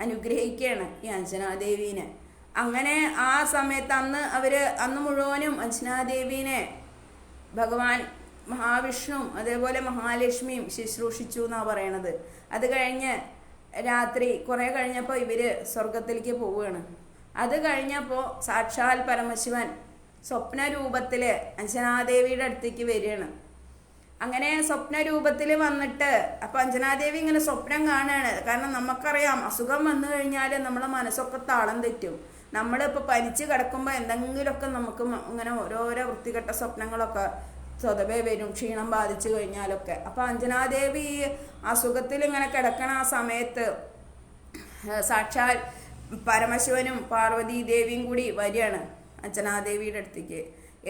A: അനുഗ്രഹിക്കുകയാണ് ഈ അഞ്ജനാദേവീനെ. അങ്ങനെ ആ സമയത്ത് അന്ന് മുഴുവനും അഞ്ജനാദേവീനെ ഭഗവാൻ മഹാവിഷ്ണു അതേപോലെ മഹാലക്ഷ്മിയും ശുശ്രൂഷിച്ചു എന്നാണ് പറയണത്. അത് കഴിഞ്ഞ് രാത്രി കുറേ കഴിഞ്ഞപ്പോൾ ഇവര് സ്വർഗത്തിലേക്ക് പോവുകയാണ്. അത് കഴിഞ്ഞപ്പോൾ സാക്ഷാൽ പരമശിവൻ സ്വപ്ന രൂപത്തിൽ അഞ്ജനാദേവിയുടെ അടുത്തേക്ക് വരികയാണ്. അങ്ങനെ സ്വപ്ന രൂപത്തിൽ വന്നിട്ട് അപ്പം അഞ്ജനാദേവി ഇങ്ങനെ സ്വപ്നം കാണുകയാണ്. കാരണം നമുക്കറിയാം അസുഖം വന്നു കഴിഞ്ഞാൽ നമ്മളെ മനസ്സൊക്കെ താളം തെറ്റും. നമ്മളിപ്പോൾ പനിച്ച് കിടക്കുമ്പോൾ എന്തെങ്കിലുമൊക്കെ നമുക്ക് ഇങ്ങനെ ഓരോരോ വൃത്തികെട്ട സ്വപ്നങ്ങളൊക്കെ സ്വതവേ വരും, ക്ഷീണം ബാധിച്ചു കഴിഞ്ഞാലൊക്കെ. അപ്പം അഞ്ജനാദേവി അസുഖത്തിൽ ഇങ്ങനെ കിടക്കണ ആ സമയത്ത് സാക്ഷാൽ പരമശിവനും പാർവതി ദേവിയും കൂടി വരികയാണ് അഞ്ജനാദേവിയുടെ അടുത്തേക്ക്.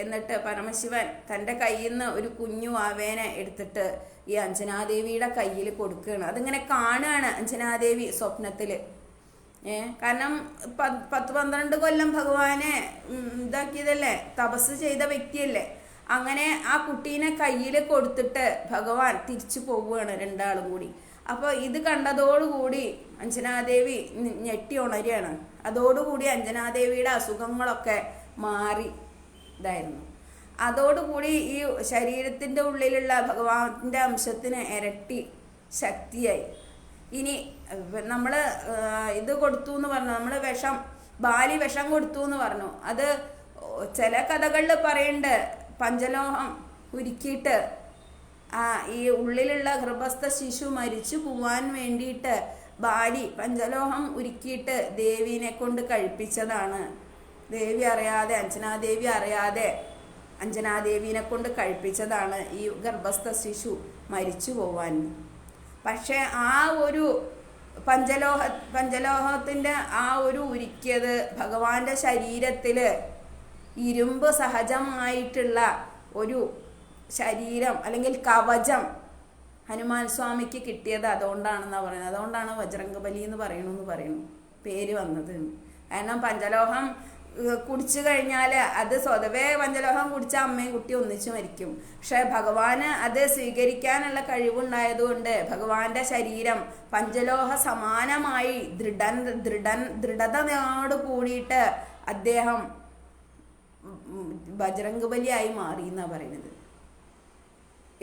A: എന്നിട്ട് പരമശിവൻ തൻ്റെ കയ്യിൽ നിന്ന് ഒരു കുഞ്ഞു ആവേനെ എടുത്തിട്ട് ഈ അഞ്ജനാദേവിയുടെ കയ്യിൽ കൊടുക്കുകയാണ്. അതിങ്ങനെ കാണുകയാണ് അഞ്ജനാദേവി സ്വപ്നത്തിൽ. കാരണം 10-12 കൊല്ലം ഭഗവാനെ ഇതാക്കിയതല്ലേ, തപസ് ചെയ്ത വ്യക്തിയല്ലേ. അങ്ങനെ ആ കുട്ടീനെ കയ്യിൽ കൊടുത്തിട്ട് ഭഗവാൻ തിരിച്ചു പോവുകയാണ് രണ്ടാളും കൂടി. അപ്പോൾ ഇത് കണ്ടതോടുകൂടി അഞ്ജനാദേവി ഞെട്ടി ഉണരുകയാണ്. അതോടുകൂടി അഞ്ജനാദേവിയുടെ അസുഖങ്ങളൊക്കെ മാറി ഇതായിരുന്നു. അതോടുകൂടി ഈ ശരീരത്തിൻ്റെ ഉള്ളിലുള്ള ഭഗവാന്റെ അംശത്തിന് ഇരട്ടി ശക്തിയായി. ഇനി നമ്മൾ ഇത് കൊടുത്തു എന്ന് പറഞ്ഞു, നമ്മൾ ബാലി വിഷം കൊടുത്തു എന്ന് പറഞ്ഞു. അത് ചില കഥകളിൽ പറയുന്നുണ്ട്, പഞ്ചലോഹം ഉരുക്കിയിട്ട് ഈ ഉള്ളിലുള്ള ഗർഭസ്ഥ ശിശു മരിച്ചു പോവാൻ വേണ്ടിയിട്ട് ബാലി പഞ്ചലോഹം ഉരുക്കിയിട്ട് ദേവീനെ കൊണ്ട് കഴിപ്പിച്ചതാണ്. ദേവി അറിയാതെ, അഞ്ജനാദേവി അറിയാതെ അഞ്ജനാദേവീനെ കൊണ്ട് കഴിപ്പിച്ചതാണ് ഈ ഗർഭസ്ഥ ശിശു മരിച്ചു പോവാൻ. പക്ഷെ ആ ഒരു പഞ്ചലോഹത്തിൻ്റെ ആ ഒരു ഉരുക്കിയത് ഭഗവാന്റെ ശരീരത്തിൽ ഇരുമ്പ് സഹജമായിട്ടുള്ള ഒരു ശരീരം അല്ലെങ്കിൽ കവചം ഹനുമാൻ സ്വാമിക്ക് കിട്ടിയത് അതുകൊണ്ടാണെന്നാണ് പറയുന്നത്. അതുകൊണ്ടാണ് വജ്രംഗബലി എന്ന് പറയുന്നു പേര് വന്നത്. കാരണം പഞ്ചലോഹം കുടിച്ചു കഴിഞ്ഞാൽ അത് സ്വതവേ പഞ്ചലോഹം കുടിച്ച അമ്മയും കുട്ടി ഒന്നിച്ചു മരിക്കും. പക്ഷെ ഭഗവാന് അത് സ്വീകരിക്കാനുള്ള കഴിവുണ്ടായതുകൊണ്ട് ഭഗവാന്റെ ശരീരം പഞ്ചലോഹ സമാനമായി ദൃഢതയോട് കൂടിയിട്ട് അദ്ദേഹം ബജ്രംഗബലിയായി മാറി എന്നാണ് പറയുന്നത്.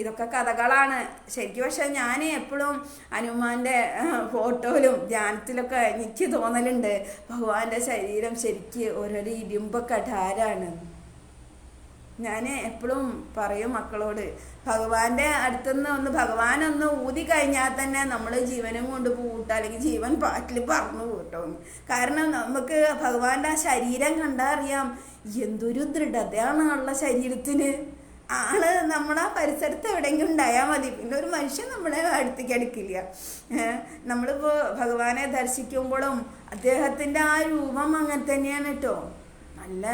A: ഇതൊക്കെ കഥകളാണ് ശരിക്കും. പക്ഷെ ഞാൻ എപ്പോഴും ഹനുമാന്റെ ഫോട്ടോയിലും ധ്യാനത്തിലൊക്കെ എനിക്ക് തോന്നലുണ്ട് ഭഗവാന്റെ ശരീരം ശരിക്ക് ഓരോരോ ഇരുമ്പൊക്കെ ധാരാണ്. ഞാൻ എപ്പോഴും പറയും മക്കളോട്, ഭഗവാന്റെ അടുത്തുനിന്ന് ഭഗവാനൊന്ന് ഊതി കഴിഞ്ഞാൽ തന്നെ നമ്മൾ ജീവനും കൊണ്ട് പോകട്ടോ, അല്ലെങ്കിൽ ജീവൻ പാറ്റിൽ പറന്നു പോകട്ടോ. കാരണം നമുക്ക് ഭഗവാന്റെ ആ ശരീരം കണ്ടാൽ അറിയാം എന്തൊരു ദൃഢതയാണ് ഉള്ള ശരീരത്തിന്. ആള് നമ്മളെ പരിസരത്ത് എവിടെയെങ്കിലും ഉണ്ടായാൽ മതി, പിന്നെ ഒരു മനുഷ്യൻ നമ്മളെ അടുത്തേക്ക് അടുക്കില്ല. നമ്മളിപ്പോൾ ഭഗവാനെ ദർശിക്കുമ്പോഴും അദ്ദേഹത്തിൻ്റെ ആ രൂപം അങ്ങനെ തന്നെയാണ് കേട്ടോ. നല്ല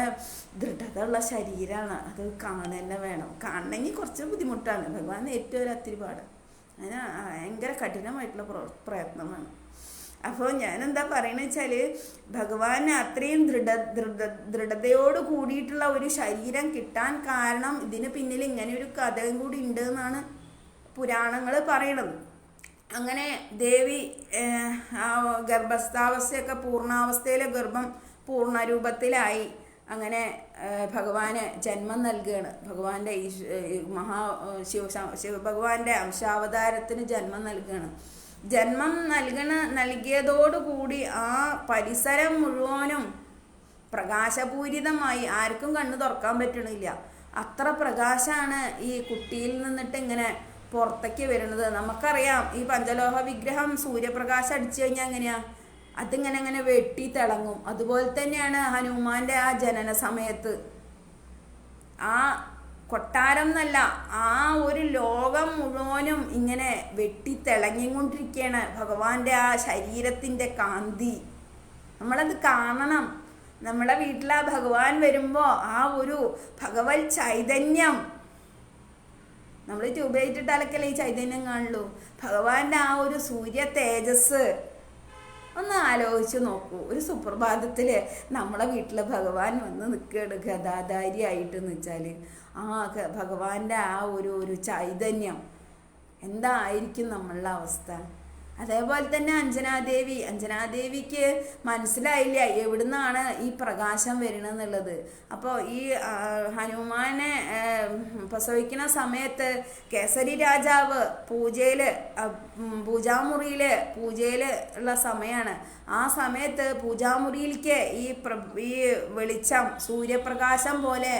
A: ദൃഢത ഉള്ള ശരീരമാണ്. അത് കാണുക തന്നെ വേണം. കാണണമെങ്കിൽ കുറച്ച് ബുദ്ധിമുട്ടാണ്. ഭഗവാൻ ഏറ്റവും ഒരു അത്തിരി പാട്. അതിന് ഭയങ്കര കഠിനമായിട്ടുള്ള പ്രയത്നമാണ്. അപ്പോൾ ഞാനെന്താ പറയണെന്ന് വെച്ചാൽ ഭഗവാന് അത്രയും ദൃഢതയോട് കൂടിയിട്ടുള്ള ഒരു ശരീരം കിട്ടാൻ കാരണം ഇതിന് പിന്നിൽ ഇങ്ങനെ ഒരു കഥയും കൂടി ഉണ്ട് എന്നാണ് പുരാണങ്ങൾ പറയണത്. അങ്ങനെ ദേവി ആ ഗർഭസ്ഥാവസ്ഥയൊക്കെ പൂർണ്ണാവസ്ഥയിലെ ഗർഭം പൂർണ്ണരൂപത്തിലായി. അങ്ങനെ ഭഗവാന് ജന്മം നൽകുകയാണ്. ഭഗവാന്റെ ഭഗവാന്റെ അംശാവതാരത്തിന് ജന്മം നൽകുകയാണ്. ജന്മം നൽകിയതോടുകൂടി ആ പരിസരം മുഴുവനും പ്രകാശപൂരിതമായി. ആർക്കും കണ്ണു തുറക്കാൻ പറ്റണില്ല. അത്ര പ്രകാശമാണ് ഈ കുട്ടിയിൽ നിന്നിട്ട് ഇങ്ങനെ പുറത്തേക്ക് വരുന്നത്. നമുക്കറിയാം ഈ പഞ്ചലോഹ വിഗ്രഹം സൂര്യപ്രകാശം അടിച്ചു കഴിഞ്ഞാൽ എങ്ങനെയാ, അതിങ്ങനെ വെട്ടി തിളങ്ങും. അതുപോലെ തന്നെയാണ് ഹനുമാന്റെ ആ ജനന സമയത്ത് ആ കൊട്ടാരം എന്നല്ല, ആ ഒരു ലോകം മുഴുവനും ഇങ്ങനെ വെട്ടിത്തിളങ്ങിക്കൊണ്ടിരിക്കുകയാണ് ഭഗവാന്റെ ആ ശരീരത്തിൻ്റെ കാന്തി. നമ്മളത് കാണണം. നമ്മളെ വീട്ടിൽ ആ ഭഗവാൻ വരുമ്പോൾ ആ ഒരു ഭഗവത് ചൈതന്യം നമ്മൾ ട്യൂബ് ലൈറ്റ് അലക്കല്ലേ ഈ ചൈതന്യം കാണുള്ളൂ. ഭഗവാന്റെ ആ ഒരു സൂര്യ തേജസ് ഒന്ന് ആലോചിച്ച് നോക്കൂ. ഒരു സുപ്രഭാതത്തിൽ നമ്മളെ വീട്ടിൽ ഭഗവാൻ വന്ന് നിൽക്കുകയാണ് ഗദാധാരിയായിട്ടെന്ന് വെച്ചാൽ ആ ഭഗവാന്റെ ആ ഒരു ചൈതന്യം എന്തായിരിക്കും നമ്മളുടെ അവസ്ഥ? അതേപോലെ തന്നെ അഞ്ജനാദേവിക്ക് മനസ്സിലായില്ല എവിടുന്നാണ് ഈ പ്രകാശം വരണമെന്നുള്ളത്. അപ്പോൾ ഈ ഹനുമാനെ പ്രസവിക്കുന്ന സമയത്ത് കേസരി രാജാവ് പൂജാമുറിയിൽ ഉള്ള സമയമാണ്. ആ സമയത്ത് പൂജാമുറിയിലേക്ക് ഈ വെളിച്ചം സൂര്യപ്രകാശം പോലെ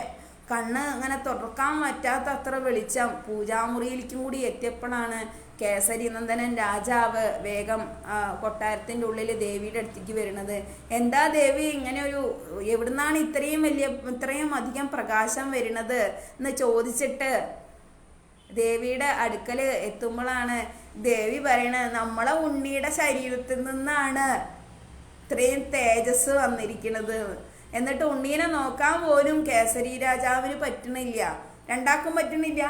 A: കണ്ണ് അങ്ങനെ തുറക്കാൻ പറ്റാത്ത അത്ര വെളിച്ചം പൂജാമുറിയിലേക്കും കൂടി എത്തിയപ്പോഴാണ് കേസരി നന്ദനൻ രാജാവ് വേഗം കൊട്ടാരത്തിൻ്റെ ഉള്ളിൽ ദേവിയുടെ അടുത്തേക്ക് വരുന്നത്. എന്താ ദേവി ഇങ്ങനെ എവിടുന്നാണ് ഇത്രയും അധികം പ്രകാശം വരുന്നത് എന്ന് ചോദിച്ചിട്ട് ദേവിയുടെ അടുക്കൽ എത്തുമ്പോഴാണ് ദേവി പറയണത് നമ്മളെ ഉണ്ണിയുടെ ശരീരത്തിൽ നിന്നാണ് ഇത്രയും തേജസ് വന്നിരിക്കുന്നത്. എന്നിട്ട് ഉണ്ണീനെ നോക്കാൻ പോലും കേസരി രാജാവിന് പറ്റണില്ല, രണ്ടാക്കും പറ്റണില്ല.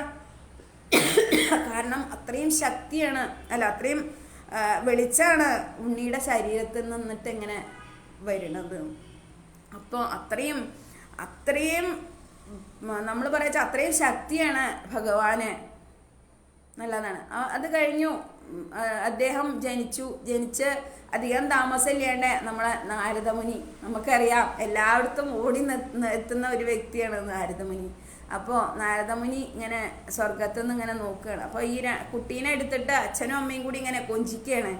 A: കാരണം അത്രയും ശക്തിയാണ്, അത്രയും വെളിച്ചാണ് ഉണ്ണിയുടെ ശരീരത്തിൽ നിന്നിട്ട് ഇങ്ങനെ വരുന്നത്. അപ്പോൾ അത്രയും നമ്മൾ പറയാച്ച അത്രയും ശക്തിയാണ് ഭഗവാന് നല്ലതാണ്. അത് കഴിഞ്ഞു അദ്ദേഹം ജനിച്ച് അധികം താമസമില്ലാണ്ട് നമ്മളെ നാരദമുനി, നമുക്കറിയാം എല്ലായിടത്തും ഓടി എത്തുന്ന ഒരു വ്യക്തിയാണ് നാരദമുനി. അപ്പോൾ നാരദമുനി ഇങ്ങനെ സ്വർഗത്തുനിന്ന് ഇങ്ങനെ നോക്കുകയാണ്. അപ്പോൾ ഈ കുട്ടീനെ എടുത്തിട്ട് അച്ഛനും അമ്മയും കൂടി ഇങ്ങനെ കൊഞ്ചിക്കുകയാണ്.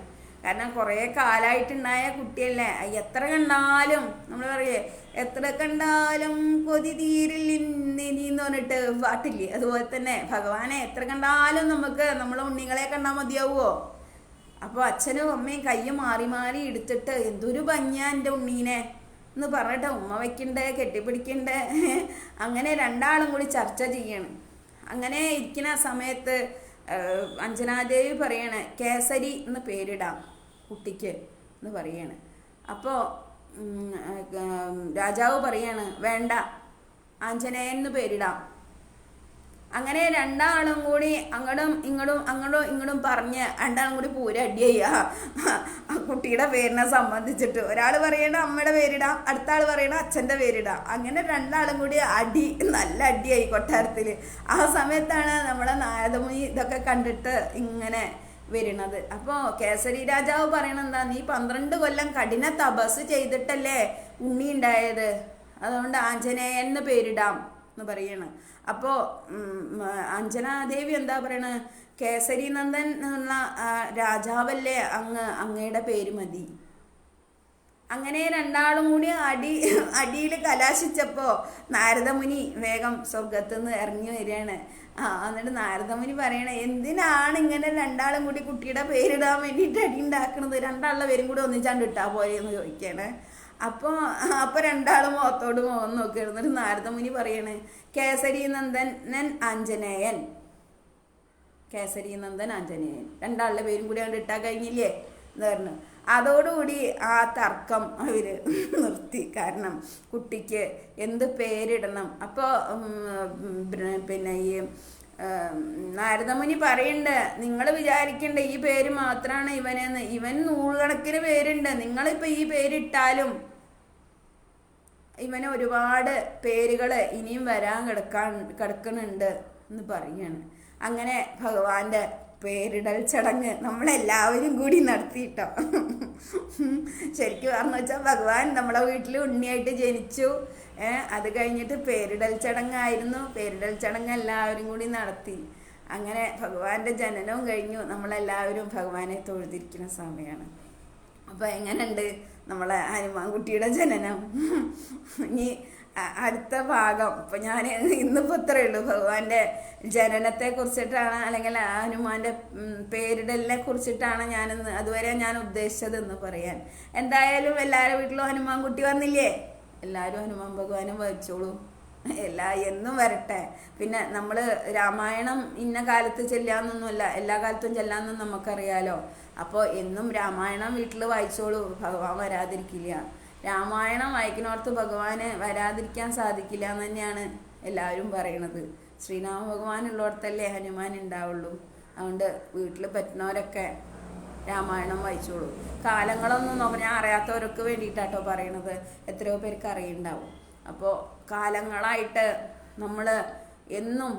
A: കാരണം കുറേ കാലമായിട്ടുണ്ടായ കുട്ടിയല്ലേ, എത്ര കണ്ടാലും നമ്മൾ പറയേ എത്ര കണ്ടാലും കൊതി തീരില്ലെന്ന് പറഞ്ഞിട്ട് പാട്ടില്ലേ, അതുപോലെ തന്നെ ഭഗവാനെ എത്ര കണ്ടാലും നമുക്ക് നമ്മളെ ഉണ്ണികളെ കണ്ടാൽ മതിയാവുമോ? അപ്പോൾ അച്ഛനും അമ്മയും കൈ മാറി എടുത്തിട്ട് എന്തൊരു ഭംഗിയാ എൻ്റെ ഉണ്ണീനെ എന്ന് പറഞ്ഞിട്ട് ഉമ്മ വയ്ക്കണ്ടേ കെട്ടിപ്പിടിക്കണ്ടേ, അങ്ങനെ രണ്ടാളും കൂടി ചർച്ച ചെയ്യണം. അങ്ങനെ ഇരിക്കുന്ന സമയത്ത് അഞ്ജനാദേവി പറയാണ് കേസരി എന്ന് പേരിടാം കുട്ടിക്ക് എന്ന് പറയാണ്. അപ്പോൾ രാജാവ് പറയാണ് വേണ്ട ആഞ്ജനേയൻ എന്ന് പേരിടാം. അങ്ങനെ രണ്ടാളും കൂടി അങ്ങോട്ടും ഇങ്ങോട്ടും പറഞ്ഞ് രണ്ടാളും കൂടി പൂര അടിയാ കുട്ടിയുടെ പേരിനെ സംബന്ധിച്ചിട്ട്. ഒരാൾ പറയണ അമ്മയുടെ പേരിടാം, അടുത്ത ആൾ പറയണ അച്ഛൻ്റെ പേരിടാം. അങ്ങനെ രണ്ടാളും കൂടി നല്ല അടിയായി കൊട്ടാരത്തിൽ. ആ സമയത്താണ് നമ്മളെ നാരദമുനി ഇതൊക്കെ കണ്ടിട്ട് ഇങ്ങനെ വരുന്നത്. അപ്പോൾ കേസരി രാജാവ് പറയണെന്താ, നീ 12 കൊല്ലം കഠിന തപസ് ചെയ്തിട്ടല്ലേ ഉണ്ണി ഉണ്ടായത്, അതുകൊണ്ട് ആഞ്ജനേയൻ എന്ന് പേരിടാം എന്ന് പറയണ്. അപ്പോൾ അഞ്ജനാദേവി എന്താ പറയണ, കേസരി നന്ദൻ എന്നുള്ള രാജാവല്ലേ അങ്ങയുടെ പേര് മതി. അങ്ങനെ രണ്ടാളും കൂടി അടിയിൽ കലാശിച്ചപ്പോൾ നാരദമുനി വേഗം സ്വർഗത്തുനിന്ന് ഇറങ്ങി വരികയാണ്. എന്നിട്ട് നാരദമുനി പറയണേ എന്തിനാണ് ഇങ്ങനെ രണ്ടാളും കൂടി കുട്ടിയുടെ പേരിടാൻ വേണ്ടിയിട്ട് അടി ഉണ്ടാക്കണത്, രണ്ടാളുടെ പേരും കൂടി ഒന്നിച്ചാണ്ട് ഇട്ടാ പോലെ എന്ന് ചോദിക്കുകയാണ്. അപ്പോൾ രണ്ടാളും മുഖത്തോട് മുഖം നോക്കിയിരുന്നു. എന്നിട്ട് നാരദമുനി പറയണേ കേസരി നന്ദൻ ആഞ്ജനേയൻ, കേസരി നന്ദൻ ആഞ്ജനേയൻ, രണ്ടാളുടെ പേരും കൂടി കണ്ട് ഇട്ടാൽ കഴിഞ്ഞില്ലേ എന്ന് പറഞ്ഞു. അതോടുകൂടി ആ തർക്കം അവർ നിർത്തി. കാരണം കുട്ടിക്ക് എന്ത് പേരിടണം. അപ്പോൾ പിന്നെ ഈ നാരദമുനി പറയുന്നുണ്ട്, നിങ്ങൾ വിചാരിക്കണ്ട ഈ പേര് മാത്രമാണ് ഇവനെന്ന്, ഇവൻ 100 കണക്കിന് പേരുണ്ട്. നിങ്ങളിപ്പോൾ ഈ പേരിട്ടാലും ഇവന് ഒരുപാട് പേരുകൾ ഇനിയും വരാൻ കിടക്കുന്നുണ്ട് എന്ന് പറയുകയാണ്. അങ്ങനെ ഭഗവാന്റെ പേരിടൽ ചടങ്ങ് നമ്മളെല്ലാവരും കൂടി നടത്തിയിട്ടോ. ശരിക്കും പറഞ്ഞു വെച്ചാൽ ഭഗവാൻ നമ്മളെ വീട്ടിൽ ഉണ്ണിയായിട്ട് ജനിച്ചു. അത് കഴിഞ്ഞിട്ട് പേരിടൽ ചടങ്ങായിരുന്നു. പേരിടൽ ചടങ്ങ് എല്ലാവരും കൂടി നടത്തി. അങ്ങനെ ഭഗവാന്റെ ജനനവും കഴിഞ്ഞു. നമ്മളെല്ലാവരും ഭഗവാനെ തൊഴുതിരിക്കുന്ന സമയമാണ്. അപ്പോൾ എങ്ങനെയുണ്ട് നമ്മളെ ഹനുമാൻകുട്ടിയുടെ ജനനം? ഇനി അടുത്ത ഭാഗം ഇപ്പം ഞാൻ ഇന്നിപ്പോൾ ഇത്രയേ ഉള്ളൂ. ഭഗവാന്റെ ജനനത്തെ കുറിച്ചിട്ടാണ്, അല്ലെങ്കിൽ ഹനുമാന്റെ പേരിടലിനെ കുറിച്ചിട്ടാണ് അതുവരെ ഞാൻ ഉദ്ദേശിച്ചത് എന്ന് പറയാൻ. എന്തായാലും എല്ലാവരുടെ വീട്ടിലും ഹനുമാൻകുട്ടി വന്നില്ലേ? എല്ലാവരും ഹനുമാൻ ഭഗവാനും വഹിച്ചോളൂ. എന്നും വരട്ടെ. പിന്നെ നമ്മൾ രാമായണം ഇന്ന കാലത്ത് ചെല്ലാന്നൊന്നുമല്ല, എല്ലാ കാലത്തും ചെല്ലാമെന്നും നമുക്കറിയാലോ. അപ്പോൾ എന്നും രാമായണം വീട്ടിൽ വായിച്ചോളൂ, ഭഗവാൻ വരാതിരിക്കില്ല. രാമായണം വായിക്കുന്നിടത്ത് ഭഗവാന് വരാതിരിക്കാൻ സാധിക്കില്ല എന്ന് തന്നെയാണ് എല്ലാവരും പറയണത്. ശ്രീരാമ ഭഗവാൻ ഉള്ളിടത്തല്ലേ ഹനുമാൻ ഉണ്ടാവുള്ളൂ. അതുകൊണ്ട് വീട്ടിൽ പറ്റുന്നവരൊക്കെ രാമായണം വായിച്ചോളൂ. കാലങ്ങളൊന്നും നോക്കാം, ഞാൻ അറിയാത്തവർക്ക് വേണ്ടിയിട്ടാട്ടോ പറയണത്, എത്രയോ പേർക്ക് അറിയുണ്ടാവും. അപ്പോൾ കാലങ്ങളായിട്ട് നമ്മൾ എന്നും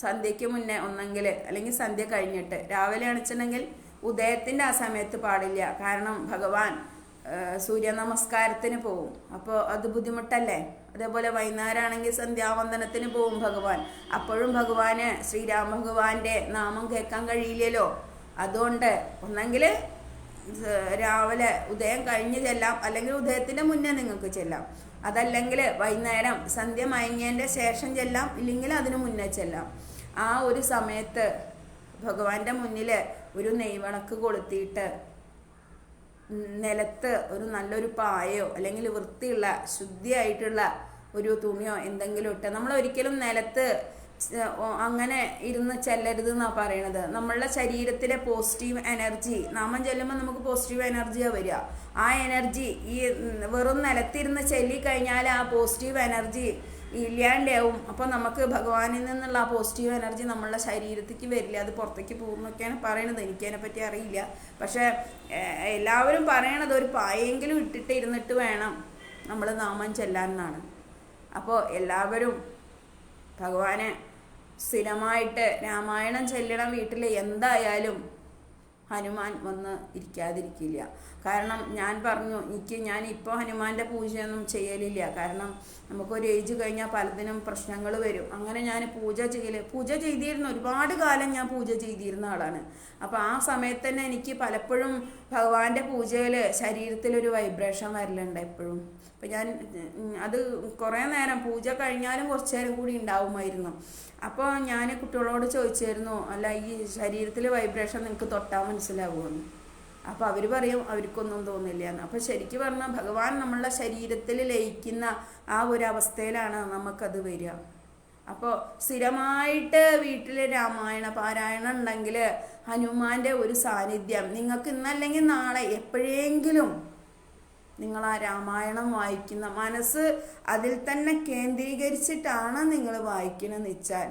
A: സന്ധ്യയ്ക്ക് മുന്നേ ഒന്നെങ്കിൽ അല്ലെങ്കിൽ സന്ധ്യ കഴിഞ്ഞിട്ട്, രാവിലെ അണിച്ചിട്ടുണ്ടെങ്കിൽ ഉദയത്തിൻ്റെ ആ സമയത്ത് പാടില്ല. കാരണം ഭഗവാൻ സൂര്യ നമസ്കാരത്തിന് പോവും, അപ്പോൾ അത് ബുദ്ധിമുട്ടല്ലേ. അതേപോലെ വൈകുന്നേരമാണെങ്കിൽ സന്ധ്യാവന്ദനത്തിന് പോവും ഭഗവാൻ. അപ്പോഴും ഭഗവാന് ശ്രീരാമ ഭഗവാന്റെ നാമം കേൾക്കാൻ കഴിയില്ലല്ലോ. അതുകൊണ്ട് ഒന്നെങ്കിൽ രാവിലെ ഉദയം കഴിഞ്ഞ് ചെല്ലാം, അല്ലെങ്കിൽ ഉദയത്തിൻ്റെ മുന്നേ നിങ്ങൾക്ക് ചെല്ലാം. അതല്ലെങ്കിൽ വൈകുന്നേരം സന്ധ്യ മയങ്ങിയതിൻ്റെ ശേഷം ചെല്ലാം, ഇല്ലെങ്കിൽ അതിന് മുന്നേ ചെല്ലാം. ആ ഒരു സമയത്ത് ഭഗവാന്റെ മുന്നിൽ ഒരു നെയ്വിളക്ക് കൊളുത്തിയിട്ട് നിലത്ത് ഒരു നല്ലൊരു പായയോ അല്ലെങ്കിൽ വൃത്തിയുള്ള ശുദ്ധിയായിട്ടുള്ള ഒരു തുണിയോ എന്തെങ്കിലും ഇട്ട്, നമ്മൾ ഒരിക്കലും നിലത്ത് അങ്ങനെ ഇരുന്ന് ചെല്ലരുത് എന്നാണ് പറയണത്. നമ്മളുടെ ശരീരത്തിലെ പോസിറ്റീവ് എനർജി, നാമം ചെല്ലുമ്പോൾ നമുക്ക് പോസിറ്റീവ് എനർജിയാണ് വരിക. ആ എനർജി ഈ വെറും നിലത്തിരുന്ന് ചെല്ലിക്കഴിഞ്ഞാൽ ആ പോസിറ്റീവ് എനർജി ഇല്ലാണ്ടാവും. അപ്പോൾ നമുക്ക് ഭഗവാനിൽ നിന്നുള്ള ആ പോസിറ്റീവ് എനർജി നമ്മളുടെ ശരീരത്തേക്ക് വരില്ല, അത് പുറത്തേക്ക് പോകുന്നൊക്കെയാണ് പറയണത്. എനിക്കതിനെപ്പറ്റി അറിയില്ല. പക്ഷേ എല്ലാവരും പറയണത് ഒരു പായെങ്കിലും ഇട്ടിട്ട് ഇരുന്നിട്ട് വേണം നമ്മൾ നാമം ചെല്ലാൻ എന്നാണ്. അപ്പോൾ എല്ലാവരും ഭഗവാനെ സ്ഥിരമായിട്ട് രാമായണം ചെല്ലണം. വീട്ടിൽ എന്തായാലും ഹനുമാൻ വന്ന് ഇരിക്കാതിരിക്കില്ല. കാരണം ഞാൻ പറഞ്ഞു, ഞാനിപ്പോൾ ഹനുമാൻ്റെ പൂജയൊന്നും ചെയ്യലില്ല. കാരണം നമുക്കൊരു ഏജ് കഴിഞ്ഞാൽ പലതിനും പ്രശ്നങ്ങൾ വരും. അങ്ങനെ ഞാൻ പൂജ ചെയ്തിരുന്നു. ഒരുപാട് കാലം ഞാൻ പൂജ ചെയ്തിരുന്ന ആളാണ്. അപ്പോൾ ആ സമയത്ത് തന്നെ എനിക്ക് പലപ്പോഴും ഭഗവാന്റെ പൂജയിൽ ശരീരത്തിലൊരു വൈബ്രേഷൻ വരലുണ്ട് എപ്പോഴും. അപ്പം ഞാൻ അത് കുറേ നേരം പൂജ കഴിഞ്ഞാലും കുറച്ച് നേരം കൂടി ഉണ്ടാവുമായിരുന്നു. അപ്പോൾ ഞാൻ കുട്ടികളോട് ചോദിച്ചായിരുന്നു, അല്ല ഈ ശരീരത്തിൽ വൈബ്രേഷൻ നിങ്ങൾക്ക് തൊട്ടാൽ മനസ്സിലാവുമെന്ന്. അപ്പോൾ അവർ പറയും അവർക്കൊന്നും തോന്നില്ല എന്ന്. അപ്പോൾ ശരിക്കും പറഞ്ഞാൽ ഭഗവാൻ നമ്മളുടെ ശരീരത്തിൽ ലയിക്കുന്ന ആ ഒരു അവസ്ഥയിലാണ് നമുക്കത് വരിക. അപ്പോൾ സ്ഥിരമായിട്ട് വീട്ടിൽ രാമായണ പാരായണം ഉണ്ടെങ്കിൽ ഹനുമാന്റെ ഒരു സാന്നിധ്യം നിങ്ങൾക്ക് ഇന്നല്ലെങ്കിൽ നാളെ എപ്പോഴെങ്കിലും നിങ്ങൾ ആ രാമായണം വായിക്കുന്ന മനസ്സ് അതിൽ തന്നെ കേന്ദ്രീകരിച്ചിട്ടാണ് നിങ്ങൾ വായിക്കണമെന്ന് വെച്ചാൽ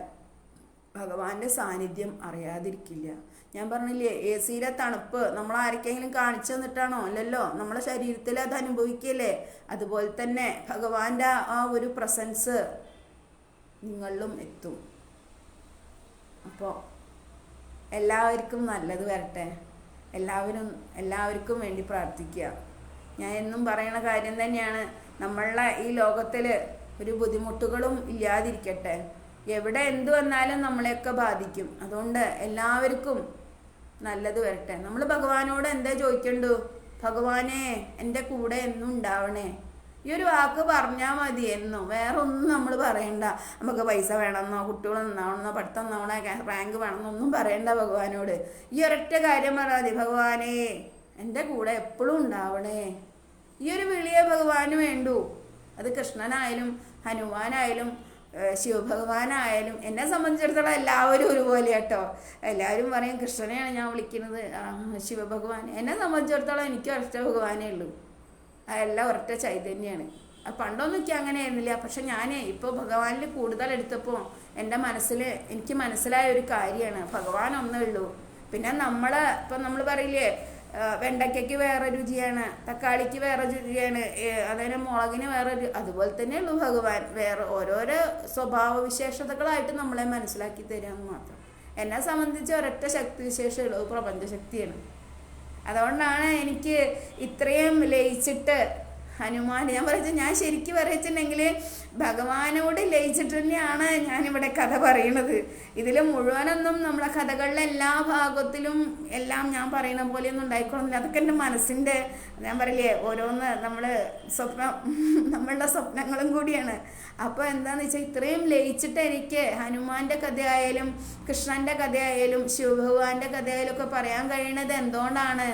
A: ഭഗവാന്റെ സാന്നിധ്യം അറിയാതിരിക്കില്ല. ഞാൻ പറഞ്ഞില്ലേ, AC-യിലെ തണുപ്പ് നമ്മൾ ആർക്കെങ്കിലും കാണിച്ചു തന്നിട്ടാണോ? അല്ലല്ലോ, നമ്മളെ ശരീരത്തിൽ അത് അനുഭവിക്കല്ലേ. അതുപോലെ തന്നെ ഭഗവാന്റെ ആ ഒരു പ്രസൻസ് നിങ്ങളിലും എത്തും. അപ്പോൾ എല്ലാവർക്കും നല്ലത് വരട്ടെ. എല്ലാവർക്കും വേണ്ടി പ്രാർത്ഥിക്കുക. ഞാൻ എന്നും പറയുന്ന കാര്യം തന്നെയാണ്, നമ്മളുടെ ഈ ലോകത്തിൽ ഒരു ബുദ്ധിമുട്ടുകളും ഇല്ലാതിരിക്കട്ടെ. എവിടെ എന്തു വന്നാലും നമ്മളെയൊക്കെ ബാധിക്കും. അതുകൊണ്ട് എല്ലാവർക്കും നല്ലത് വരട്ടെ. നമ്മൾ ഭഗവാനോട് എന്താ ചോദിക്കണ്ടു? ഭഗവാനെ എൻ്റെ കൂടെ എന്നും ഉണ്ടാവണേ. ഈ ഒരു വാക്ക് പറഞ്ഞാൽ മതി. എന്നും വേറെ ഒന്നും നമ്മൾ പറയണ്ട. നമുക്ക് പൈസ വേണമെന്നോ, കുട്ടികൾ നന്നാവണമെന്നോ, പഠിത്തം നന്നാവണോ, റാങ്ക് വേണമെന്നോ ഒന്നും പറയണ്ട ഭഗവാനോട്. ഈ ഒരൊറ്റ കാര്യം പറഞ്ഞാൽ മതി, ഭഗവാനെ എൻ്റെ കൂടെ എപ്പോഴും ഉണ്ടാവണേ. ഈ ഒരു വിളിയെ ഭഗവാന് വേണ്ടു. അത് കൃഷ്ണനായാലും ഹനുമാനായാലും ശിവഭഗവാനായാലും എന്നെ സംബന്ധിച്ചിടത്തോളം എല്ലാവരും ഒരുപോലെ കേട്ടോ. എല്ലാവരും പറയും കൃഷ്ണനെയാണ് ഞാൻ വിളിക്കുന്നത്, ശിവഭഗവാൻ. എന്നെ സംബന്ധിച്ചിടത്തോളം എനിക്ക് ഒരൊറ്റ ഭഗവാനേ ഉള്ളൂ. അതെല്ലാം ഒരൊറ്റ ചൈതന്യമാണ്. പണ്ടൊന്നും എനിക്ക് അങ്ങനെ ആയിരുന്നില്ല. പക്ഷെ ഞാൻ ഇപ്പോൾ ഭഗവാനിൽ കൂടുതൽ എടുത്തപ്പോൾ എൻ്റെ മനസ്സിൽ എനിക്ക് മനസ്സിലായ ഒരു കാര്യമാണ്, ഭഗവാൻ ഒന്നേ ഉള്ളൂ. പിന്നെ ഇപ്പം നമ്മൾ പറയില്ലേ, വെണ്ടയ്ക്കയ്ക്ക് വേറെ രുചിയാണ്, തക്കാളിക്ക് വേറെ രുചിയാണ്, അതിന് മുളകിന് വേറെ അതുപോലെ തന്നെ ഉള്ളൂ ഭഗവാൻ. വേറെ ഓരോരോ സ്വഭാവ വിശേഷതകളായിട്ട് നമ്മളെ മനസ്സിലാക്കി തരാമെന്ന് മാത്രം. എന്നെ സംബന്ധിച്ച് ഒരൊറ്റ ശക്തി വിശേഷമുള്ളൂ, പ്രപഞ്ചശക്തിയാണ്. അതുകൊണ്ടാണ് എനിക്ക് ഇത്രയും ലയിച്ചിട്ട് ഹനുമാൻ, ഞാൻ പറയുന്നത്, ഞാൻ ശരിക്കും പറയുന്നുണ്ടെങ്കിൽ ഭഗവാനോട് ലയിച്ചിട്ട് തന്നെയാണ് ഞാനിവിടെ കഥ പറയണത്. ഇതിൽ മുഴുവനൊന്നും നമ്മളെ കഥകളിലെ എല്ലാ ഭാഗത്തിലും എല്ലാം ഞാൻ പറയുന്ന പോലെയൊന്നും ഉണ്ടായിക്കൊള്ളില്ല. അതൊക്കെ എൻ്റെ മനസ്സിൻ്റെ, ഞാൻ പറയില്ലേ, ഓരോന്ന് നമ്മളുടെ സ്വപ്നങ്ങളും കൂടിയാണ്. അപ്പോൾ എന്താണെന്ന് വെച്ചാൽ ഇത്രയും ലയിച്ചിട്ട് എനിക്ക് ഹനുമാൻ്റെ കഥയായാലും കൃഷ്ണൻ്റെ കഥയായാലും ശിവഭഗവാന്റെ കഥയായാലും ഒക്കെ പറയാൻ കഴിയണത് എന്തുകൊണ്ടാണ്?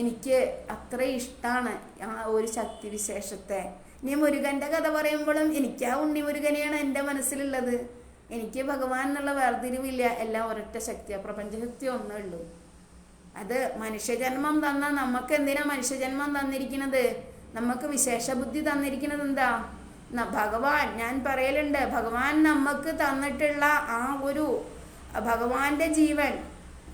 A: എനിക്ക് അത്ര ഇഷ്ടമാണ് ആ ഒരു ശക്തിവിശേഷത്തെ. ഇനി മുരുകൻ്റെ കഥ പറയുമ്പോഴും എനിക്ക് ആ ഉണ്ണി മുരുകനെയാണ് എൻ്റെ മനസ്സിലുള്ളത്. എനിക്ക് ഭഗവാൻ എന്നുള്ള വേർതിരിവില്ല. എല്ലാം ഒരൊറ്റ ശക്തിയാണ്, പ്രപഞ്ചശക്തി ഒന്നേ ഉള്ളൂ. അത് മനുഷ്യജന്മം തന്ന നമുക്ക് എന്തിനാ മനുഷ്യജന്മം തന്നിരിക്കുന്നത്? നമുക്ക് വിശേഷ ബുദ്ധി തന്നിരിക്കുന്നത് എന്താ? ഭഗവാൻ, ഞാൻ പറയലുണ്ട്, ഭഗവാൻ നമുക്ക് തന്നിട്ടുള്ള ആ ഒരു ഭഗവാന്റെ ജീവൻ,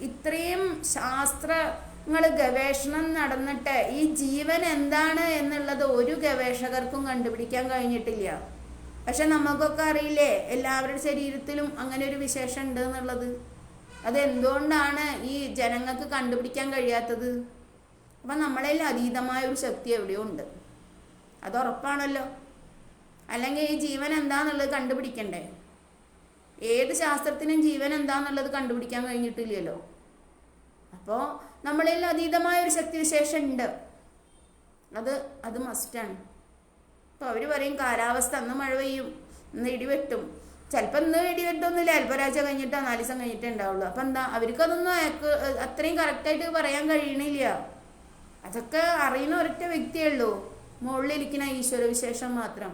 A: ഇത്രയും ശാസ്ത്രങ്ങൾ ഗവേഷണം നടന്നിട്ട് ഈ ജീവൻ എന്താണ് എന്നുള്ളത് ഒരു ഗവേഷകർക്കും കണ്ടുപിടിക്കാൻ കഴിഞ്ഞിട്ടില്ല. പക്ഷെ നമുക്കൊക്കെ അറിയില്ലേ എല്ലാവരുടെ ശരീരത്തിലും അങ്ങനെ ഒരു വിശേഷം ഉണ്ട് എന്നുള്ളത്. അതെന്തുകൊണ്ടാണ് ഈ ജനങ്ങൾക്ക് കണ്ടുപിടിക്കാൻ കഴിയാത്തത്? അപ്പം നമ്മളിൽ അതീതമായ ഒരു ശക്തി എവിടെയോ ഉണ്ട്, അത് ഉറപ്പാണല്ലോ. അല്ലെങ്കിൽ ഈ ജീവൻ എന്താന്നുള്ളത് കണ്ടുപിടിക്കണ്ടേ? ഏത് ശാസ്ത്രത്തിനും ജീവൻ എന്താന്നുള്ളത് കണ്ടുപിടിക്കാൻ കഴിഞ്ഞിട്ടില്ലല്ലോ. അപ്പോൾ നമ്മളിൽ അതീതമായ ഒരു ശക്തിവിശേഷം ഉണ്ട്, അത് മസ്റ്റാണ്. അപ്പോൾ അവർ പറയും കാലാവസ്ഥ, അന്ന് മഴ പെയ്യും, ഇന്ന് ഇടിവെട്ടും. ചിലപ്പോൾ ഇന്ന് ഇടിവെട്ടൊന്നുമില്ല, ചിലപ്പോൾ ഒരാഴ്ച കഴിഞ്ഞിട്ടോ 4 ദിവസം കഴിഞ്ഞിട്ടേ ഉണ്ടാവുള്ളൂ. അപ്പം എന്താ, അവർക്കതൊന്നും അത്രയും കറക്റ്റായിട്ട് പറയാൻ കഴിയണില്ല. അതൊക്കെ അറിയുന്ന ഒരൊറ്റ വ്യക്തിയേ ഉള്ളൂ, മുകളിലിരിക്കുന്ന ഈശ്വര വിശേഷം മാത്രം.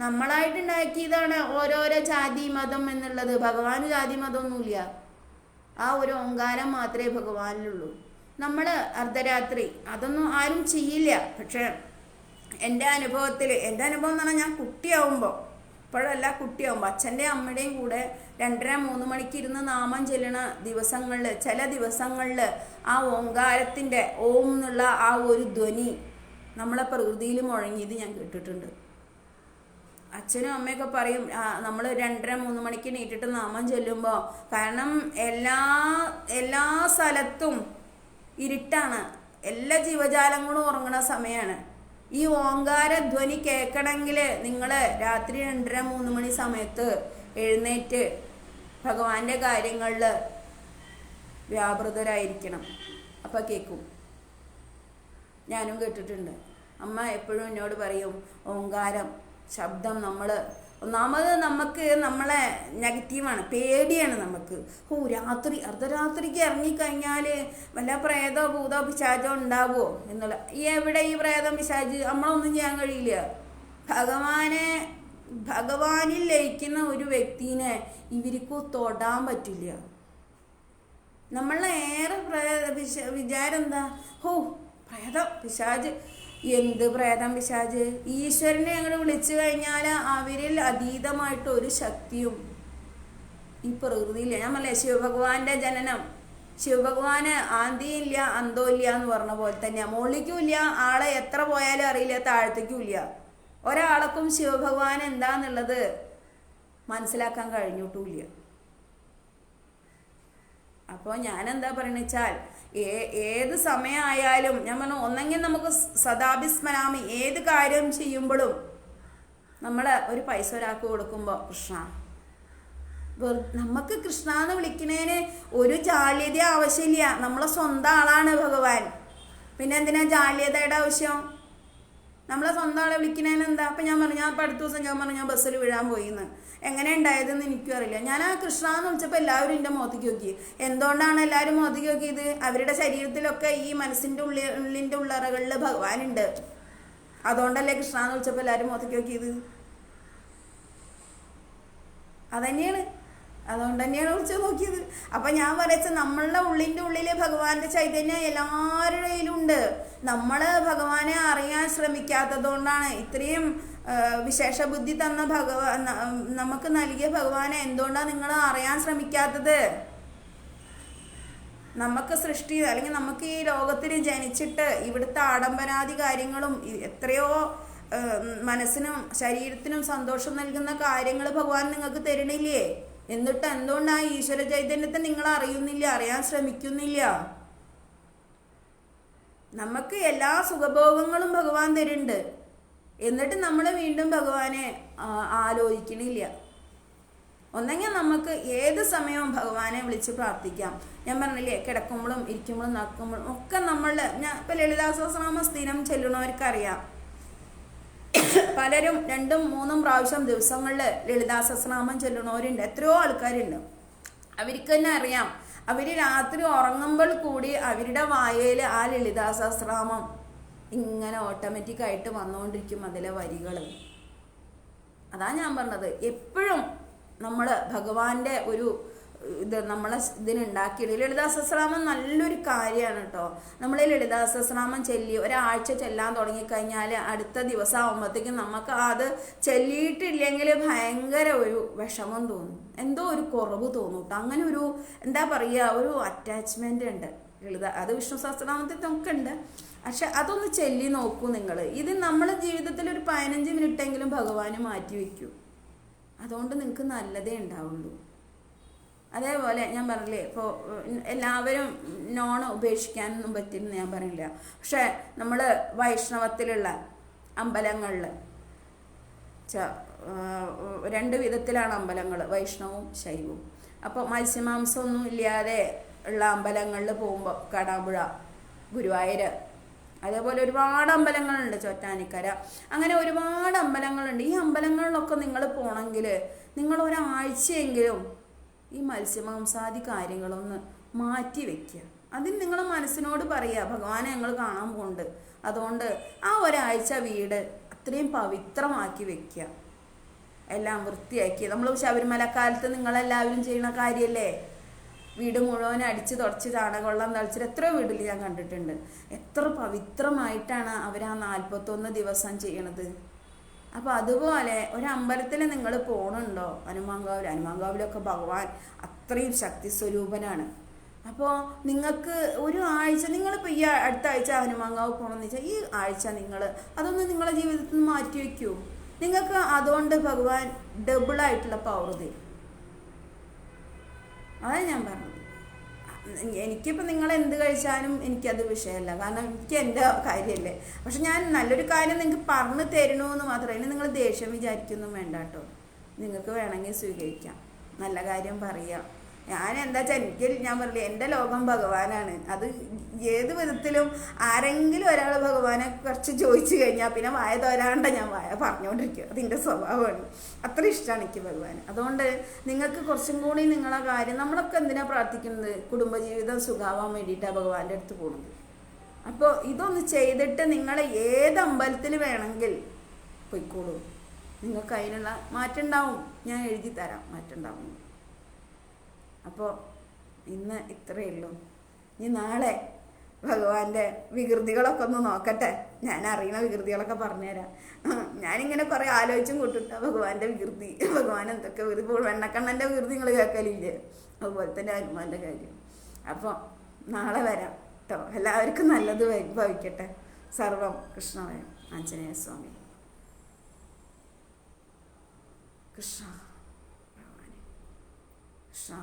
A: നമ്മളായിട്ടുണ്ടാക്കിയതാണ് ഓരോരോ ജാതി മതം എന്നുള്ളത്. ഭഗവാന് ജാതി മതമൊന്നുമില്ല, ആ ഒരു ഓങ്കാരം മാത്രമേ ഭഗവാനിലുള്ളൂ. നമ്മൾ അർദ്ധരാത്രി അതൊന്നും ആരും ചെയ്യില്ല. പക്ഷെ എൻ്റെ അനുഭവം എന്ന് പറഞ്ഞാൽ, ഞാൻ കുട്ടിയാവുമ്പോൾ, ഇപ്പോഴല്ല കുട്ടിയാവുമ്പോൾ അച്ഛൻ്റെ അമ്മയുടെയും കൂടെ 2:30-3 മണിക്ക് ഇരുന്ന് നാമം ചെല്ലണ ദിവസങ്ങളിൽ, ചില ദിവസങ്ങളിൽ ആ ഓങ്കാരത്തിൻ്റെ ഓം എന്നുള്ള ആ ഒരു ധ്വനി നമ്മളെ പ്രകൃതിയിൽ മുഴങ്ങിയത് ഞാൻ കേട്ടിട്ടുണ്ട്. അച്ഛനും അമ്മയൊക്കെ പറയും, നമ്മൾ 2:30-3 മണിക്ക് നീട്ടിട്ട് നാമം ചൊല്ലുമ്പോൾ, കാരണം എല്ലാ സ്ഥലത്തും ഇരുട്ടാണ്, എല്ലാ ജീവജാലങ്ങളും ഉറങ്ങുന്ന സമയമാണ്. ഈ ഓങ്കാര ധ്വനി കേൾക്കണമെങ്കിൽ നിങ്ങൾ രാത്രി 2:30-3 മണി സമയത്ത് എഴുന്നേറ്റ് ഭഗവാന്റെ കാര്യങ്ങളിൽ വ്യാപൃതരായിരിക്കണം. അപ്പം കേൾക്കും. ഞാനും കേട്ടിട്ടുണ്ട്. അമ്മ എപ്പോഴും എന്നോട് പറയും, ഓങ്കാരം ശബ്ദം ഒന്നാമത് നമുക്ക് നമ്മളെ നെഗറ്റീവാണ്, പേടിയാണ് നമുക്ക്. അർദ്ധരാത്രിക്ക് ഇറങ്ങിക്കഴിഞ്ഞാൽ വല്ല പ്രേതോ ഭൂതോ പിശാചോ ഉണ്ടാവുമോ എന്നുള്ള. എവിടെ ഈ പ്രേതം പിശാച്, നമ്മളൊന്നും ചെയ്യാൻ കഴിയില്ല. ഭഗവാനിൽ ലയിക്കുന്ന ഒരു വ്യക്തിനെ ഇവർക്ക് തൊടാൻ പറ്റില്ല. നമ്മളെ ഏറെ വിചാരം എന്താ, പ്രേതം പിശാച്, എന്ത് പ്രേതം പിശാച്? ഈശ്വരനെ അങ്ങോട്ട് വിളിച്ചു കഴിഞ്ഞാൽ അവരിൽ അതീതമായിട്ട് ഒരു ശക്തിയും ഈ പ്രകൃതിയില്ല. ഞാൻ പറഞ്ഞേ, ശിവഭഗവാന്റെ ജനനം, ശിവഭഗവാന് ആന്തിയില്ല അന്തമില്ല എന്ന് പറഞ്ഞ പോലെ തന്നെയാണ്. മുകളിലേക്കും ഇല്ല, ആളെ എത്ര പോയാലും അറിയില്ല, താഴത്തേക്കും ഇല്ല. ഒരാൾക്കും ശിവഭഗവാൻ എന്താന്നുള്ളത് മനസ്സിലാക്കാൻ കഴിഞ്ഞിട്ടുമില്ല. അപ്പോൾ ഞാനെന്താ പറയണെന്ന് വെച്ചാൽ, ഏത് സമയമായാലും ഞാൻ പറഞ്ഞു, ഒന്നെങ്കിൽ നമുക്ക് സദാഭിസ്മരാമി, ഏത് കാര്യം ചെയ്യുമ്പോഴും നമ്മൾ ഒരു പൈസ ഒരാൾക്ക് കൊടുക്കുമ്പോൾ കൃഷ്ണ, നമുക്ക് കൃഷ്ണ എന്ന് വിളിക്കുന്നതിന് ഒരു ജാള്യത ആവശ്യമില്ല. നമ്മളെ സ്വന്തം ആളാണ് ഭഗവാൻ, പിന്നെ എന്തിനാ ജാള്യതയുടെ ആവശ്യം? നമ്മളെ സ്വന്തം ആളെ വിളിക്കുന്നതിന് എന്താ? അപ്പം ഞാൻ ഇപ്പം അടുത്ത ദിവസം ഞാൻ ബസ്സിൽ വീഴാൻ പോയിന്ന്, എങ്ങനെ ഉണ്ടായതെന്ന് എനിക്കും അറിയില്ല. ഞാൻ ആ കൃഷ്ണ എന്ന് വിളിച്ചപ്പോൾ എല്ലാവരും എൻ്റെ മുഖത്തേക്ക് നോക്കി. എന്തുകൊണ്ടാണ് എല്ലാവരും മുഖത്തേക്ക് നോക്കിയത്? അവരുടെ ശരീരത്തിലൊക്കെ ഈ മനസ്സിൻ്റെ ഉള്ളിൻ്റെ ഉള്ളറകളിൽ ഭഗവാനുണ്ട്. അതുകൊണ്ടല്ലേ കൃഷ്ണ എന്ന് വിളിച്ചപ്പോൾ എല്ലാവരും മുഖത്തേക്ക് നോക്കിയത്. അതുകൊണ്ട് തന്നെയാണ് വിളിച്ച് നോക്കിയത്. അപ്പം ഞാൻ പറയച്ച, നമ്മളുടെ ഉള്ളിൻ്റെ ഉള്ളിൽ ഭഗവാന്റെ ചൈതന്യം എല്ലാവരുടെ കയ്യിലുണ്ട്. നമ്മൾ ഭഗവാനെ അറിയാൻ ശ്രമിക്കാത്തത് കൊണ്ടാണ്. ഇത്രയും വിശേഷ ബുദ്ധി തന്ന നമുക്ക് നൽകിയ ഭഗവാനെ എന്തുകൊണ്ടാണ് നിങ്ങൾ അറിയാൻ ശ്രമിക്കാത്തത്? നമുക്ക് സൃഷ്ടി, അല്ലെങ്കിൽ നമുക്ക് ഈ ലോകത്തിൽ ജനിച്ചിട്ട് ഇവിടുത്തെ ആഡംബരാദി കാര്യങ്ങളും എത്രയോ മനസ്സിനും ശരീരത്തിനും സന്തോഷം നൽകുന്ന കാര്യങ്ങൾ ഭഗവാൻ നിങ്ങൾക്ക് തരണില്ലേ? എന്നിട്ട് എന്തുകൊണ്ടാണ് ഈശ്വര ചൈതന്യത്തെ നിങ്ങൾ അറിയുന്നില്ല, അറിയാൻ ശ്രമിക്കുന്നില്ല? നമുക്ക് എല്ലാ സുഖഭോഗങ്ങളും ഭഗവാൻ തരുന്നുണ്ട്, എന്നിട്ട് നമ്മൾ വീണ്ടും ഭഗവാനെ ആലോചിക്കണില്ല. ഒന്നെങ്കിൽ നമുക്ക് ഏത് സമയവും ഭഗവാനെ വിളിച്ച് പ്രാർത്ഥിക്കാം. ഞാൻ പറഞ്ഞില്ലേ, കിടക്കുമ്പോഴും ഇരിക്കുമ്പോഴും നടക്കുമ്പോഴും ഒക്കെ ഞാൻ ഇപ്പം ലളിതാ സഹസ്രനാമം സ്ഥിരം ചെല്ലുന്നവർക്കറിയാം. പലരും 2-3 പ്രാവശ്യം ദിവസങ്ങളിൽ ലളിതാ സഹസ്രനാമം ചെല്ലുന്നവരുണ്ട്, എത്രയോ ആൾക്കാരുണ്ട്. അവർക്ക് തന്നെ അറിയാം, അവർ രാത്രി ഉറങ്ങുമ്പോൾ കൂടി അവരുടെ വായയിൽ ആ ലളിതാ സഹസ്രനാമം ഇങ്ങനെ ഓട്ടോമാറ്റിക്കായിട്ട് വന്നുകൊണ്ടിരിക്കും, അതിലെ വരികൾ. അതാ ഞാൻ പറഞ്ഞത്, എപ്പോഴും നമ്മൾ ഭഗവാന്റെ ഒരു ഇത് നമ്മളെ ഇതിനുണ്ടാക്കിയിട്ട് ലളിതാ സഹസ്രനാമം നല്ലൊരു കാര്യമാണ് കേട്ടോ. നമ്മൾ ഈ ലളിതാ സഹസ്രനാമം ചൊല്ലി ഒരാഴ്ച ചെല്ലാൻ തുടങ്ങിക്കഴിഞ്ഞാൽ അടുത്ത ദിവസം ആകുമ്പോഴത്തേക്കും നമുക്ക് അത് ചൊല്ലിയിട്ടില്ലെങ്കിൽ ഭയങ്കര ഒരു വിഷമം തോന്നും, എന്തോ ഒരു കുറവ് തോന്നും കേട്ടോ. അങ്ങനെ ഒരു എന്താ പറയുക, ഒരു അറ്റാച്ച്മെൻ്റ് ഉണ്ട് ലളിത. അത് വിഷ്ണു സഹസ്രനാമത്തിൽ നമുക്ക് ഉണ്ട്. പക്ഷെ അതൊന്ന് ചൊല്ലി നോക്കൂ നിങ്ങൾ. ഇത് നമ്മളെ ജീവിതത്തിൽ ഒരു 15 മിനിറ്റെങ്കിലും ഭഗവാന് മാറ്റി വയ്ക്കൂ. അതുകൊണ്ട് നിങ്ങൾക്ക് നല്ലതേ ഉണ്ടാവുള്ളൂ. അതേപോലെ ഞാൻ പറഞ്ഞില്ലേ, ഇപ്പോൾ എല്ലാവരും നോൺ ഉപേക്ഷിക്കാനൊന്നും പറ്റില്ലെന്ന് ഞാൻ പറയില്ല. പക്ഷെ നമ്മൾ വൈഷ്ണവത്തിലുള്ള അമ്പലങ്ങളിൽ 2 വിധത്തിലാണ് അമ്പലങ്ങൾ, വൈഷ്ണവും ശൈവവും. അപ്പോൾ മത്സ്യമാംസമൊന്നും ഇല്ലാതെ ഉള്ള അമ്പലങ്ങളിൽ പോകുമ്പോൾ കാടാമ്പുഴ, ഗുരുവായൂർ, അതേപോലെ ഒരുപാട് അമ്പലങ്ങളുണ്ട്, ചോറ്റാനിക്കര, അങ്ങനെ ഒരുപാട് അമ്പലങ്ങളുണ്ട്. ഈ അമ്പലങ്ങളിലൊക്കെ നിങ്ങൾ പോകണമെങ്കിൽ നിങ്ങൾ ഒരാഴ്ചയെങ്കിലും ഈ മത്സ്യമാംസാദി കാര്യങ്ങളൊന്ന് മാറ്റി വയ്ക്കുക. അതിന് നിങ്ങൾ മനസ്സിനോട് പറയുക, ഭഗവാനെ ഞങ്ങൾ കാണാൻ പോകുന്നുണ്ട്, അതുകൊണ്ട് ആ ഒരാഴ്ച വീട് അത്രയും പവിത്രമാക്കി വെക്കുക, എല്ലാം വൃത്തിയാക്കി. നമ്മൾ ശബരിമലക്കാലത്ത് നിങ്ങളെല്ലാവരും ചെയ്യുന്ന കാര്യമല്ലേ, വീട് മുഴുവൻ അടിച്ച് തുടച്ച് ചാണകവെള്ളം തളിച്ചിട്ട് എത്രയോ വീട്ടിൽ ഞാൻ കണ്ടിട്ടുണ്ട്. എത്ര പവിത്രമായിട്ടാണ് അവർ ആ 41 ദിവസം ചെയ്യണത്. അപ്പോൾ അതുപോലെ ഒരമ്പലത്തിൽ നിങ്ങൾ പോകണുണ്ടോ, ഹനുമാൻകാവിലൊക്കെ ഭഗവാൻ അത്രയും ശക്തി സ്വരൂപനാണ്. അപ്പോൾ നിങ്ങൾക്ക് ഒരു ആഴ്ച, നിങ്ങളിപ്പോൾ ഈ അടുത്ത ആഴ്ച ഹനുമാൻകാവ് പോകണമെന്ന് വെച്ചാൽ ഈ ആഴ്ച നിങ്ങൾ അതൊന്ന് നിങ്ങളുടെ ജീവിതത്തിൽ നിന്ന് മാറ്റി വയ്ക്കൂ. നിങ്ങൾക്ക് അതുകൊണ്ട് ഭഗവാൻ ഡബിളായിട്ടുള്ള പവർ തരും. അതാണ് ഞാൻ പറഞ്ഞത്. എനിക്കിപ്പോൾ നിങ്ങൾ എന്ത് കഴിച്ചാലും എനിക്കത് വിഷയമല്ല, കാരണം എനിക്ക് എൻ്റെ കാര്യമല്ലേ. പക്ഷെ ഞാൻ നല്ലൊരു കാര്യം നിങ്ങൾക്ക് പറഞ്ഞു തരണമെന്ന് മാത്രമേ. ഇനി നിങ്ങൾ ദേഷ്യം വിചാരിക്കൊന്നും വേണ്ട കേട്ടോ. നിങ്ങൾക്ക് വേണമെങ്കിൽ സ്വീകരിക്കാം, നല്ല കാര്യം പറയാം. ഞാൻ എന്താ വെച്ചാൽ ഞാൻ പറഞ്ഞില്ലേ, എൻ്റെ ലോകം ഭഗവാനാണ്. അത് ഏത് വിധത്തിലും ആരെങ്കിലും ഒരാൾ ഭഗവാനെ കുറച്ച് ചോദിച്ചു കഴിഞ്ഞാൽ പിന്നെ വായ തോരാണ്ട ഞാൻ പറഞ്ഞുകൊണ്ടിരിക്കും. അതിൻ്റെ സ്വഭാവമാണ്. അത്ര ഇഷ്ടമാണ് എനിക്ക് ഭഗവാൻ. അതുകൊണ്ട് നിങ്ങൾക്ക് കുറച്ചും കൂടി നിങ്ങളെ കാര്യം, നമ്മളൊക്കെ എന്തിനാണ് പ്രാർത്ഥിക്കുന്നത്, കുടുംബജീവിതം സുഖാവാൻ വേണ്ടിയിട്ടാണ് ഭഗവാന്റെ അടുത്ത് പോകുന്നത്. അപ്പോൾ ഇതൊന്ന് ചെയ്തിട്ട് നിങ്ങൾ ഏത് അമ്പലത്തിൽ വേണമെങ്കിൽ പോയിക്കോളൂ, നിങ്ങൾക്ക് അതിനുള്ള മാറ്റം ഉണ്ടാവും. ഞാൻ എഴുതി തരാം, മാറ്റം ഉണ്ടാവും. അപ്പോൾ ഇന്ന് ഇത്രയേ ഉള്ളൂ. ഇനി നാളെ ഭഗവാന്റെ വികൃതികളൊക്കെ ഒന്ന് നോക്കട്ടെ. ഞാൻ അറിയുന്ന വികൃതികളൊക്കെ പറഞ്ഞുതരാം. ഞാനിങ്ങനെ കുറേ ആലോചിച്ചും കൂട്ടിട്ട ഭഗവാന്റെ വികൃതി, ഭഗവാൻ എന്തൊക്കെ വികൃതി. ഇപ്പോൾ വെണ്ണക്കണ്ണൻ്റെ വികൃതി നിങ്ങൾ കേൾക്കലില്ലേ, അതുപോലെ തന്നെ ഹനുമാൻ്റെ കാര്യം. അപ്പോൾ നാളെ വരാം കേട്ടോ. എല്ലാവർക്കും നല്ലത് ഭവിക്കട്ടെ. സർവം കൃഷ്ണമയം. ആഞ്ജനേയ സ്വാമി. കൃഷ്ണ ഭഗവാനെ, കൃഷ്ണ.